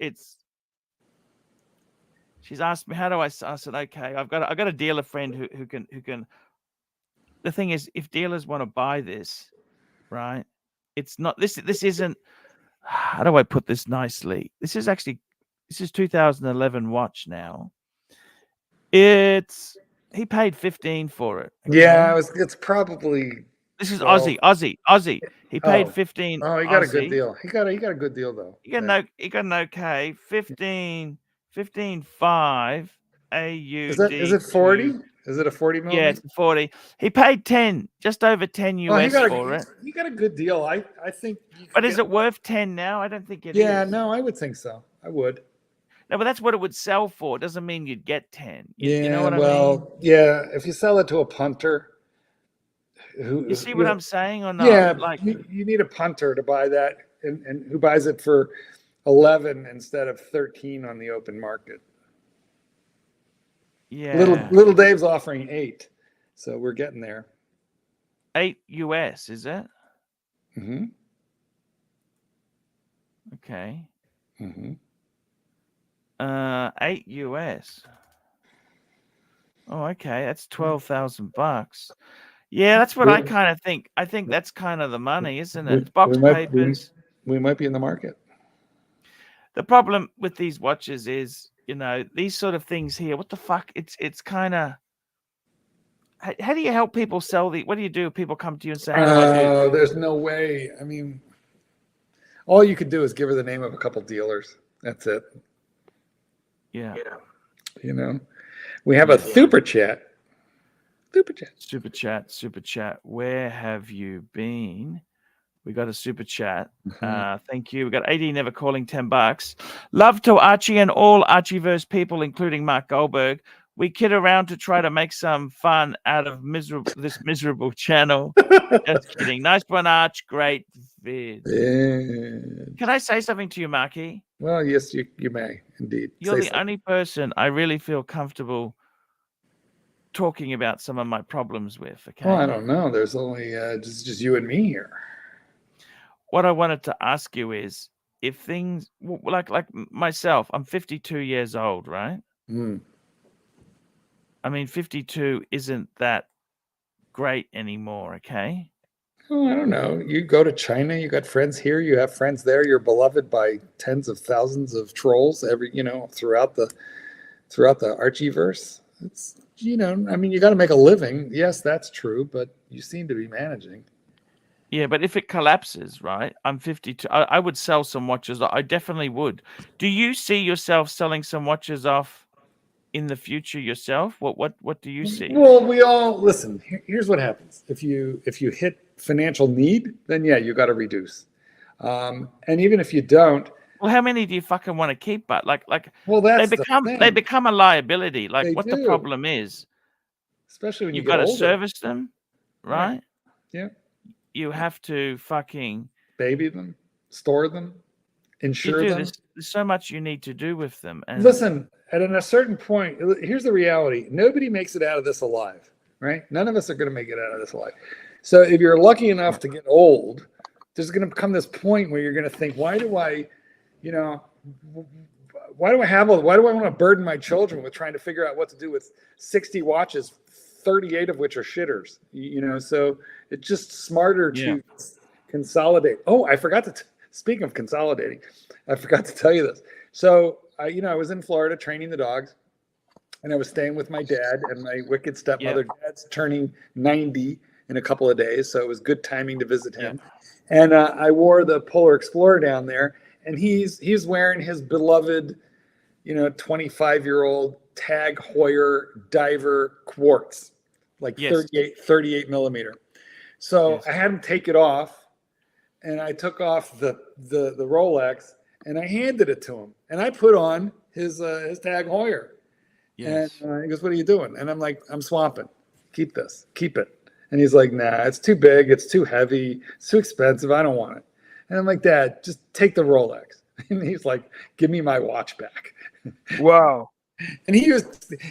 She's asked me, how do I said, okay, I've got a dealer friend who can. The thing is, if dealers want to buy this, right? It's not this isn't. How do I put this nicely? This is 2011 watch now. He paid 15 for it. Okay? Yeah, it's probably. This is Aussie. He paid 15. Oh, he got a good deal. He got a good deal though. He got an okay 15.5 AUD. Is it 40? Is it a 40 millimeter? Yeah, it's 40. He paid 10, just over 10 US for it. He got a good deal. I think. But is it worth 10 now? I don't think it is. Yeah, no, I would think so. I would. No, but that's what it would sell for. It doesn't mean you'd get 10. You know what I mean? Yeah. If you sell it to a punter, you see what I'm saying or not? Yeah, you need a punter to buy that, and who buys it for 11 instead of 13 on the open market. Yeah. Little Dave's offering 8, so we're getting there. 8 US, is it? Mm-hmm. Okay. Mm-hmm. $8 US. Oh, okay. That's $12,000. Yeah, that's what I kind of think. I think that's kind of the money, isn't it? It's box papers. We might be in the market. The problem with these watches is, these sort of things here. What the fuck? It's kind of. How do you help people sell the? What do you do if people come to you and say, "How do I do?" There's no way. I mean, all you could do is give her the name of a couple dealers. That's it. Yeah. We have a super chat. Super chat. Where have you been? We got a super chat. Thank you. We got AD Never Calling $10. Love to Archie and all Archieverse people, including Mark Goldberg. We kid around to try to make some fun out of this miserable channel. Just kidding. Nice one, Arch. Great vid. Yeah. Can I say something to you, Marky? Well, yes, you may indeed. You're the only person I really feel comfortable talking about some of my problems with. Okay. Well, I don't know. There's only just you and me here. What I wanted to ask you is, if things like myself, I'm 52 years old, right? I mean, 52 isn't that great anymore, okay? Oh, I don't know. You go to China, you got friends here, you have friends there. You're beloved by tens of thousands of trolls throughout the Archieverse. It's I mean, you got to make a living. Yes, that's true, but you seem to be managing. Yeah, but if it collapses, right? I'm 52. I would sell some watches. I definitely would. Do you see yourself selling some watches off in the future yourself? What do you see? Well, we all listen. Here's what happens. If you hit financial need, then yeah, you got to reduce. And even if you don't, well, how many do you fucking want to keep? But well, that's they become a liability. Like, they what do. The problem is, especially when you've you get got to older. service them, right? Yeah. You have to fucking baby them, store them, insure them. There's so much you need to do with them. And listen, at a certain point, here's the reality: nobody makes it out of this alive, right? None of us are going to make it out of this alive. So if you're lucky enough to get old, there's going to come this point where you're going to think, why do I want to burden my children with trying to figure out what to do with 60 watches, 38 of which are shitters? So it's just smarter to consolidate. Oh, I forgot to speak of consolidating. I forgot to tell you this. So I was in Florida training the dogs, and I was staying with my dad and my wicked stepmother. Dad's turning 90 in a couple of days, so it was good timing to visit him. And I wore the Polar Explorer down there, and he's wearing his beloved, 25-year-old Tag Heuer diver quartz, like 38 millimeter. So I had him take it off, and I took off the Rolex, and I handed it to him, and I put on his Tag Heuer. And he goes, "What are you doing?" And I'm like, "I'm swapping. Keep this. Keep it." And he's like, "Nah, it's too big. It's too heavy. It's too expensive. I don't want it." And I'm like, "Dad, just take the Rolex." And he's like, "Give me my watch back." Wow. And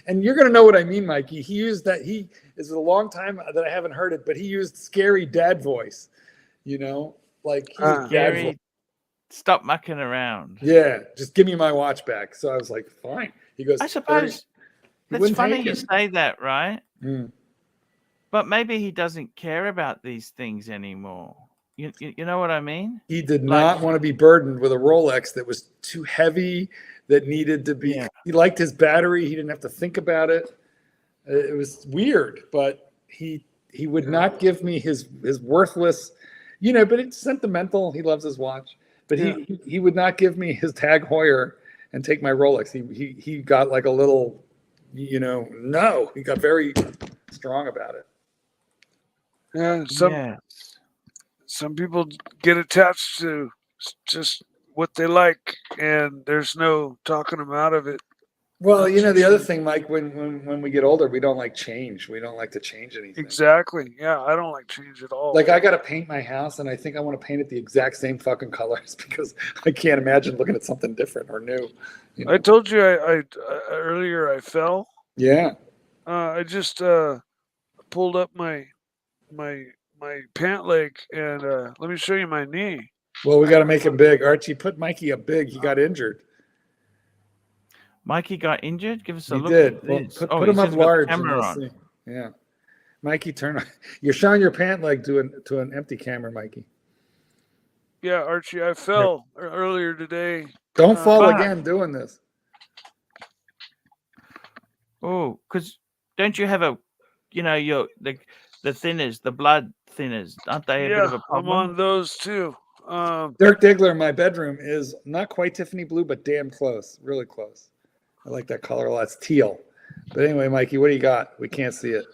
and you're going to know what I mean, Mikey. He used that. He is a long time that I haven't heard it, but he used scary dad voice, like Gary, stop mucking around. Yeah. Just give me my watch back. So I was like, fine. He goes, I suppose that's funny you say that, right? But maybe he doesn't care about these things anymore. You know what I mean? He did not want to be burdened with a Rolex that was too heavy, that needed to be. He liked his battery. He didn't have to think about it. It was weird, but he would not give me his worthless, but it's sentimental. He loves his watch, but he would not give me his Tag Heuer and take my Rolex. He got like a little, no. He got very strong about it. Yeah, some people get attached to just what they like, and there's no talking them out of it. Well, the other thing, Mike, when we get older, we don't like change. We don't like to change anything. Exactly. Yeah, I don't like change at all. Like, I got to paint my house, and I think I want to paint it the exact same fucking colors because I can't imagine looking at something different or new. I told you I earlier I fell. Yeah. I just pulled up my pant leg, and let me show you my knee. Well, we got to make him big. Archie, put Mikey up big. He got injured. Mikey got injured. Give us a He look did. at Well, this. put him up he's got the large. And camera we'll on. see. Yeah. Mikey, turn. You're showing your pant leg to an empty camera, Mikey. Yeah, Archie, I fell earlier today. Don't fall fuck. again doing this. Oh, because don't you have your the thinners, the blood thinners? Aren't they a bit of a I'm problem? on those too. Dirk Diggler in my bedroom is not quite Tiffany blue, but damn close. Really close. I like that color a lot. It's teal. But anyway, Mikey, what do you got? We can't see it.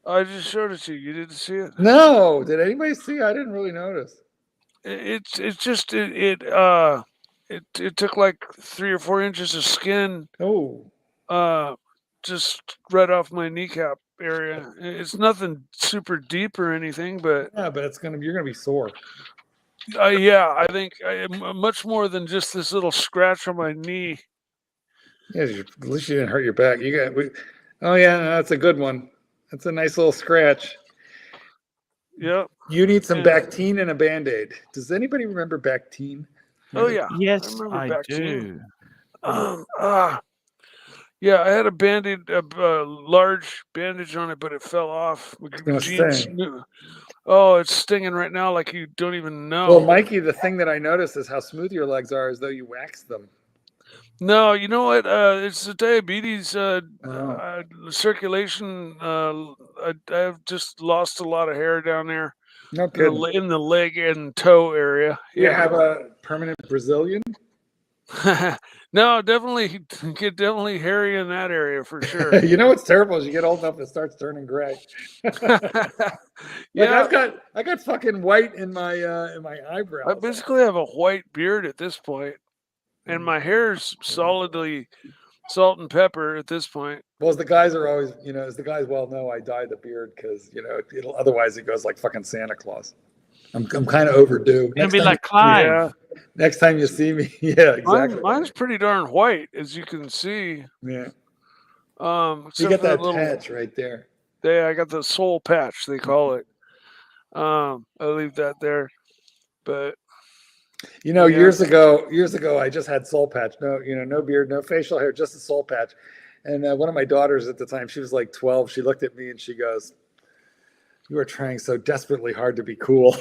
I just showed it to you. You didn't see it? No. Did anybody see? I didn't really notice. It took like 3 or 4 inches of skin. Just right off my kneecap area. It's nothing super deep or anything, but yeah, but you're gonna be sore. Yeah, I think much more than just this little scratch on my knee. Yeah, at least you didn't hurt your back. Oh yeah, that's a good one. That's a nice little scratch. Yep. You need some Bactine and a Band-Aid. Does anybody remember Bactine? Oh yeah. Yes, I do. Yeah, I had a Band-Aid, a large bandage on it, but it fell off. Oh, it's stinging right now like you don't even know. Well, Mikey, the thing that I noticed is how smooth your legs are, as though you waxed them. No, you know what? It's the diabetes circulation. I've just lost a lot of hair down there. No kidding. In the leg and toe area. You have a permanent Brazilian? No, definitely get hairy in that area for sure. You know what's terrible is you get old enough it starts turning gray. Yeah, I got fucking white in my eyebrows. I basically have a white beard at this point, and my hair's solidly salt and pepper at this point. Well, as the guys well know, I dyed the beard because otherwise it goes like fucking Santa Claus. I'm kind of overdue. It'll be like Clive. Yeah. Next time you see me, yeah, exactly. Mine's pretty darn white, as you can see. Yeah. You get that patch right there. I got the soul patch, they call it. I'll leave that there. But years ago, I just had soul patch. No beard, no facial hair, just a soul patch. And one of my daughters at the time, she was like 12. She looked at me and she goes, "You are trying so desperately hard to be cool."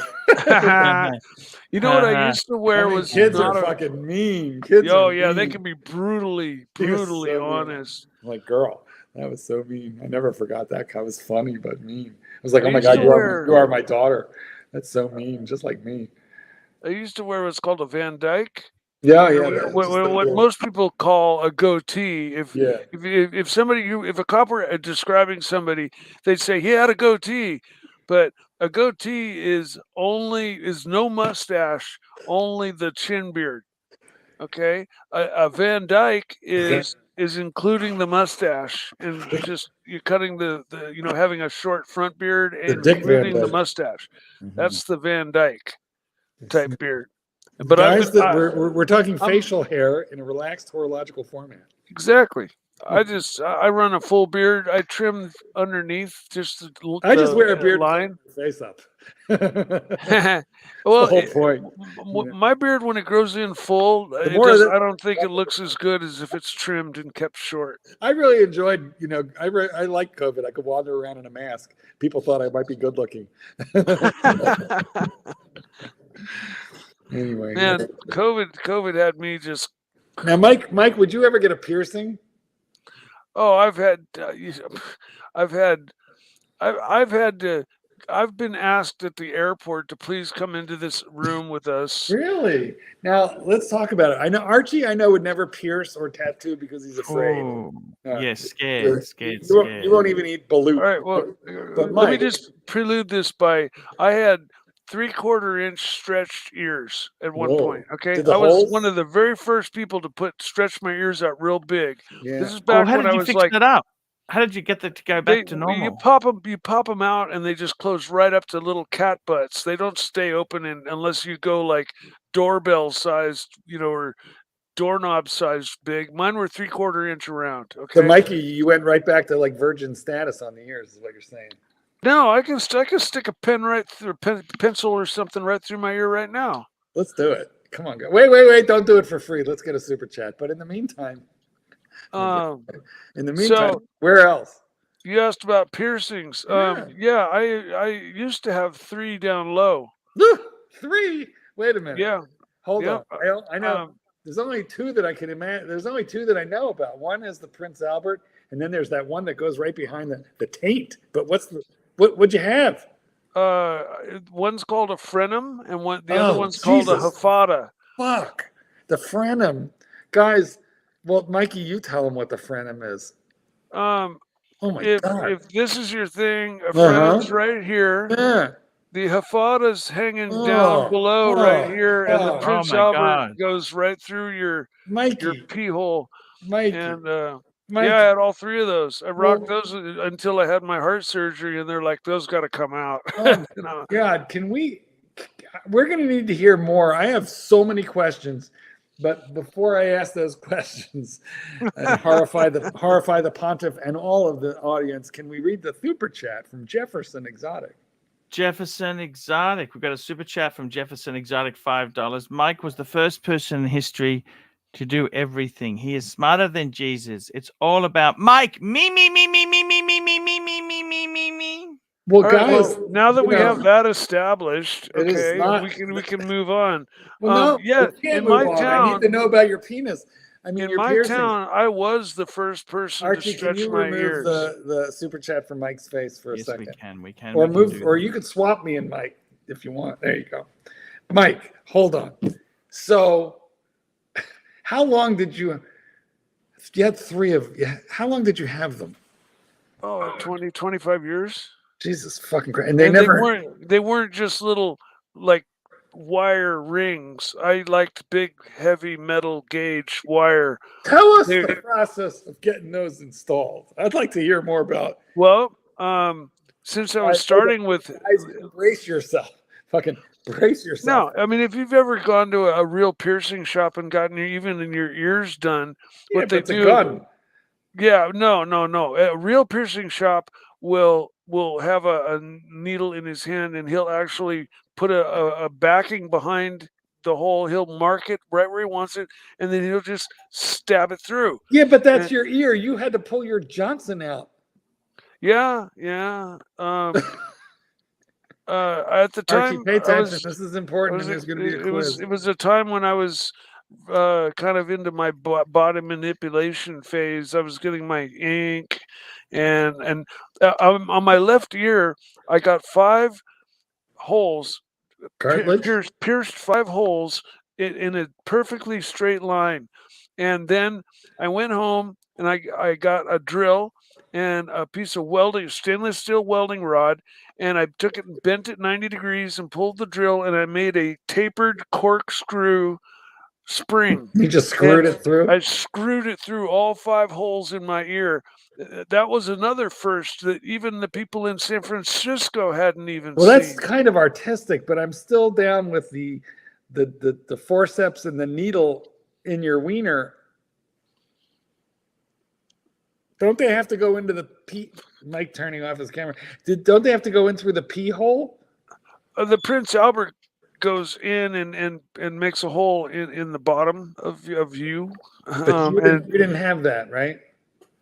You know what I used to wear was kids are fucking mean. They can be brutally honest. I'm like, girl, that was so mean. I never forgot that. That was funny but mean. I was like, oh my god, you are my daughter. That's so mean, just like me. I used to wear what's called a Van Dyke. Yeah. What most people call a goatee. If a cop were describing somebody, they'd say he had a goatee, but a goatee is no mustache, only the chin beard. Okay, a Van Dyke is including the mustache and just you're cutting the having a short front beard and including the mustache. Mm-hmm. That's the Van Dyke type beard. But guys, we're talking facial hair in a relaxed horological format. Exactly. I run a full beard. I trim underneath just I just wear a beard line face up. Well, the whole point. My beard when it grows in full, I don't think it looks as good as if it's trimmed and kept short. I really enjoyed, I like COVID. I could wander around in a mask. People thought I might be good looking. Anyway, man, COVID had me just. Now, Mike, would you ever get a piercing? Oh, I've been asked at the airport to please come into this room with us. Really? Now let's talk about it. I know Archie. Would never pierce or tattoo because he's afraid. Yes, scared. You won't even eat balut. All right. Well, let me just prelude this by I had 3/4 inch stretched ears at one point. Okay, I was one of the very first people to stretch my ears out real big. Yeah. This is back when I was like, that up? How did you get that to go back to normal? You pop them out, and they just close right up to little cat butts. They don't stay open unless you go like doorbell sized, or doorknob sized big. Mine were 3/4 inch around. Okay, so Mikey, you went right back to like virgin status on the ears, is what you're saying. No, I can stick a pen right through pencil or something right through my ear right now. Let's do it. Come on, go. Wait. Don't do it for free. Let's get a super chat. But in the meantime, So where else? you asked about piercings. Yeah. I used to have 3 down low. 3? Wait a minute. Yeah. Hold yeah. on. I know. There's only 2 that I can imagine. There's only 2 that I know about. One is the Prince Albert, and then there's that one that goes right behind the taint. But what'd you have? One's called a frenum, and the other one's called a Jesus. hafada. Fuck. The frenum. Guys, well, Mikey, you tell them what the frenum is. Oh my God. If this is your thing, a frenum's right here. Yeah. The hafada's hanging down below right here, and the Prince Albert goes right through your pee hole. Mikey. And Mikey. Yeah, I had all 3 of those. I rocked those until I had my heart surgery, and they're like, those got to come out. Oh God, we're going to need to hear more. I have so many questions, but before I ask those questions and horrify the pontiff and all of the audience, can we read the super chat from Jefferson Exotic? Jefferson Exotic. We've got a super chat from Jefferson Exotic, $5. Mike was the first person in history to do everything. He is smarter than Jesus. It's all about Mike. Me. Well, guys, now that we have that established, okay, we can move on. Well, no, in my town, I need to know about your penis. I mean, in my town, I was the first person Archie, to stretch can you my remove ears. the super chat from Mike's face for a second? We can. Or or you could swap me and Mike if you want. There you go. Mike, hold on. So, how long did you had 3 of? How long did you have them? 20, 25 years. Jesus fucking Christ! And they weren't just little like wire rings. I liked big, heavy metal gauge wire. Tell us the process of getting those installed. I'd like to hear more about. Well, since I was starting with, brace yourself. Fucking brace yourself. No, I mean, if you've ever gone to a real piercing shop and gotten even in your ears done, what they do. A gun. Yeah, no. A real piercing shop will have a needle in his hand, and he'll actually put a backing behind the hole. He'll mark it right where he wants it, and then he'll just stab it through. Yeah, but that's your ear. You had to pull your Johnson out. Yeah. At the time, Archie, pay attention. This is important, and there's going to be a quiz. It was a time when I was kind of into my body manipulation phase. I was getting my ink, and on my left ear, I got 5 holes, pierced 5 holes in a perfectly straight line. And then I went home and I got a drill and a piece of stainless steel welding rod, and I took it and bent it 90 degrees and pulled the drill, and I made a tapered corkscrew spring. You just screwed it through? I screwed it through all 5 holes in my ear. That was another first that even the people in San Francisco hadn't even seen. Well, that's kind of artistic, but I'm still down with the forceps and the needle in your wiener. Don't they have to go into the pee? Mike turning off his camera. Don't they have to go in through the pee hole? The Prince Albert goes in and makes a hole in the bottom of you. But you didn't have that, right?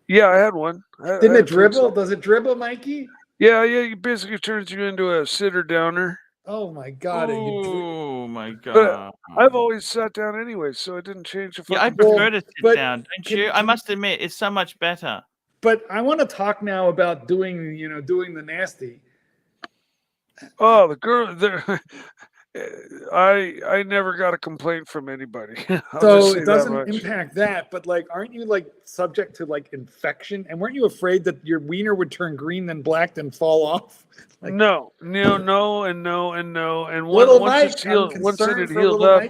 Yeah, I had one. Didn't it dribble? Does it dribble, Mikey? Yeah. It basically turns you into a sitter downer. Oh my God! Oh my God! But I've always sat down anyway, so it didn't change. I prefer to sit down. Don't you? I must admit, it's so much better. But I want to talk now about doing the nasty. Oh, the girl there. I never got a complaint from anybody. So it doesn't impact that, but aren't you subject to infection? And weren't you afraid that your wiener would turn green, then black, then fall off? No, and no. And once it had healed up,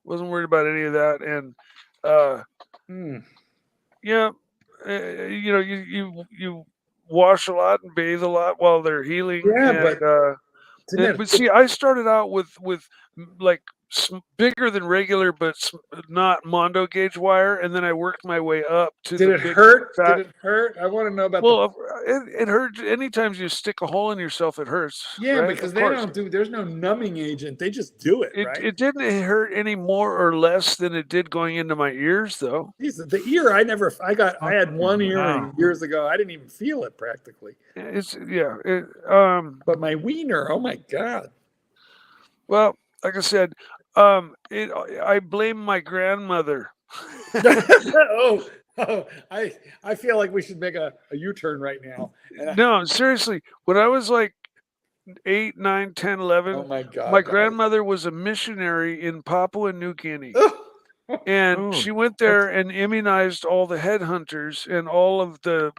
wasn't worried about any of that. And you wash a lot and bathe a lot while they're healing. Yeah, but see, I started out with bigger than regular, but not Mondo gauge wire, and then I worked my way up to Did the it big hurt? fat. Did it hurt? I want to know about Well, it hurts. Anytime you stick a hole in yourself, it hurts. yeah, right? because Of they course. don't do. There's no numbing agent. They just do it, right? It didn't hurt any more or less than it did going into my ears, though. Jesus, the ear, I had one earring Wow. years ago. I didn't even feel it practically. It's yeah. But my wiener, oh my God. Well, like I said, I blame my grandmother. oh, I feel like we should make a U-turn right now. No, seriously, when I was like 8, 9, 10, 11, Oh my God. my grandmother was a missionary in Papua New Guinea. And Oh, she went there and immunized all the headhunters and all of the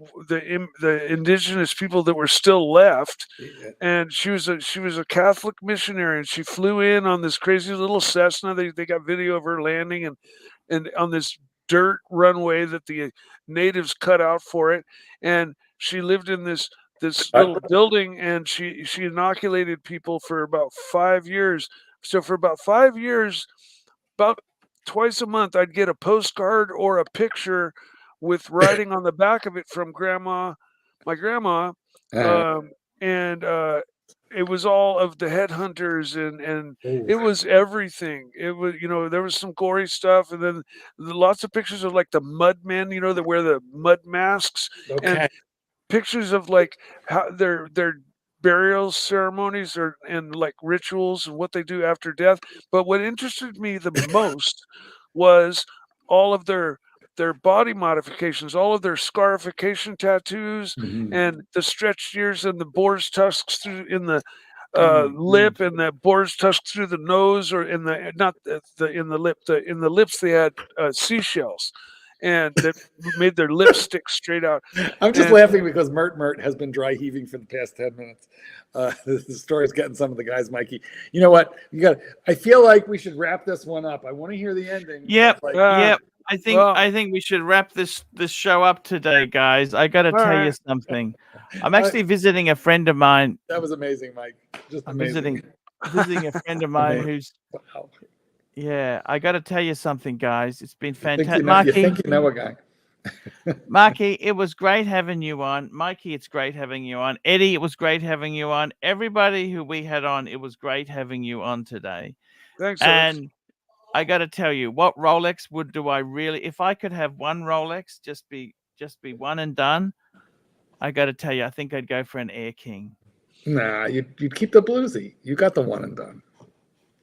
indigenous people that were still left. And she was a Catholic missionary, and she flew in on this crazy little Cessna. They got video of her landing and on this dirt runway that the natives cut out for it. And she lived in this little building, and she inoculated people for about 5 years. So for about 5 years, about twice a month, I'd get a postcard or a picture with writing on the back of it from my grandma, and it was all of the headhunters, and it was everything. It was, there was some gory stuff, and then lots of pictures of like the mud men, that wear the mud masks, and pictures of like how their burial ceremonies and like rituals and what they do after death. But what interested me the most was all of their body modifications, all of their scarification tattoos, and the stretched ears and the boar's tusks through in the lip, and the boar's tusks through the nose, or in the not the in the lip. In the lips they had seashells, and that made their lips stick straight out. I'm just laughing because Mert has been dry heaving for the past 10 minutes. The story's getting some of the guys, Mikey. You know what? I feel like we should wrap this one up. I want to hear the ending. Yep. Like, I think we should wrap this show up today, guys. I got to tell you something. I'm actually visiting a friend of mine. That was amazing, Mike. Just I'm amazing. visiting a friend of mine who's. Wow. Yeah, I got to tell you something, guys. It's been You fantastic. think you know a guy. Marky, it was great having you on. Mikey, it's great having you on. Eddie, it was great having you on. Everybody who we had on, it was great having you on today. Thanks. And I got to tell you, what Rolex do I really? If I could have one Rolex, just be one and done. I got to tell you, I think I'd go for an Air King. Nah, you'd keep the bluesy. You got the one and done.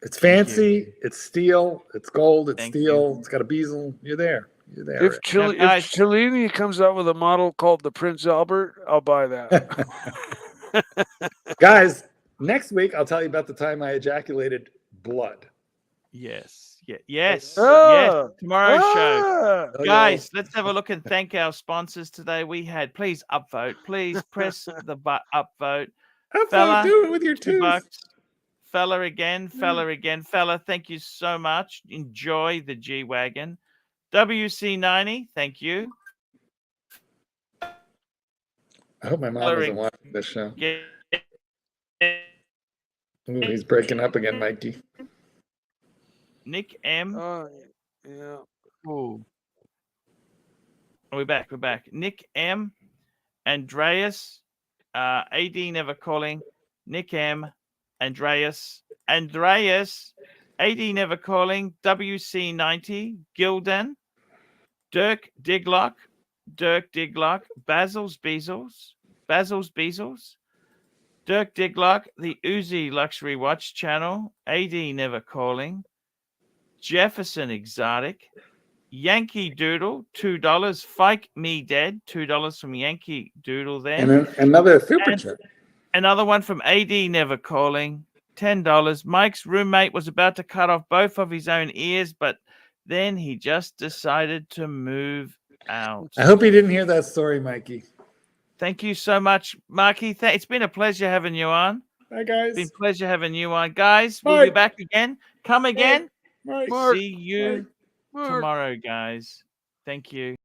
It's fancy. It's steel. It's gold. It's steel. It's got a bezel. You're there. You're there. If Cellini comes out with a model called the Prince Albert, I'll buy that. Guys, next week I'll tell you about the time I ejaculated blood. Yes. Yes. Oh. Tomorrow's show. Oh, Guys, let's have a look and thank our sponsors today. We had, please upvote. Please press the upvote. Fella, do it with your $2. twos. Fella again. Fella, thank you so much. Enjoy the G-Wagon. WC90, thank you. I hope my mom doesn't watch this show. Ooh, he's breaking up again, Mikey. Nick M. Oh, yeah. Ooh. We're back. Nick M. Andreas. AD never calling. Nick M. Andreas. AD never calling. WC90. Gildan. Dirk Diglock. Basil's Bezels. Dirk Diglock. The Uzi Luxury Watch Channel. AD never calling. Jefferson Exotic. Yankee Doodle, $2. Fike Me Dead, $2 from Yankee Doodle there. And another super chat. Another one from AD Never Calling, $10. Mike's roommate was about to cut off both of his own ears, but then he just decided to move out. I hope he didn't hear that story, Mikey. Thank you so much, Marky. It's been a pleasure having you on. Bye, guys. It's been a pleasure having you on. Guys, we'll be back again. Come again. Mark. See you tomorrow, guys. Thank you.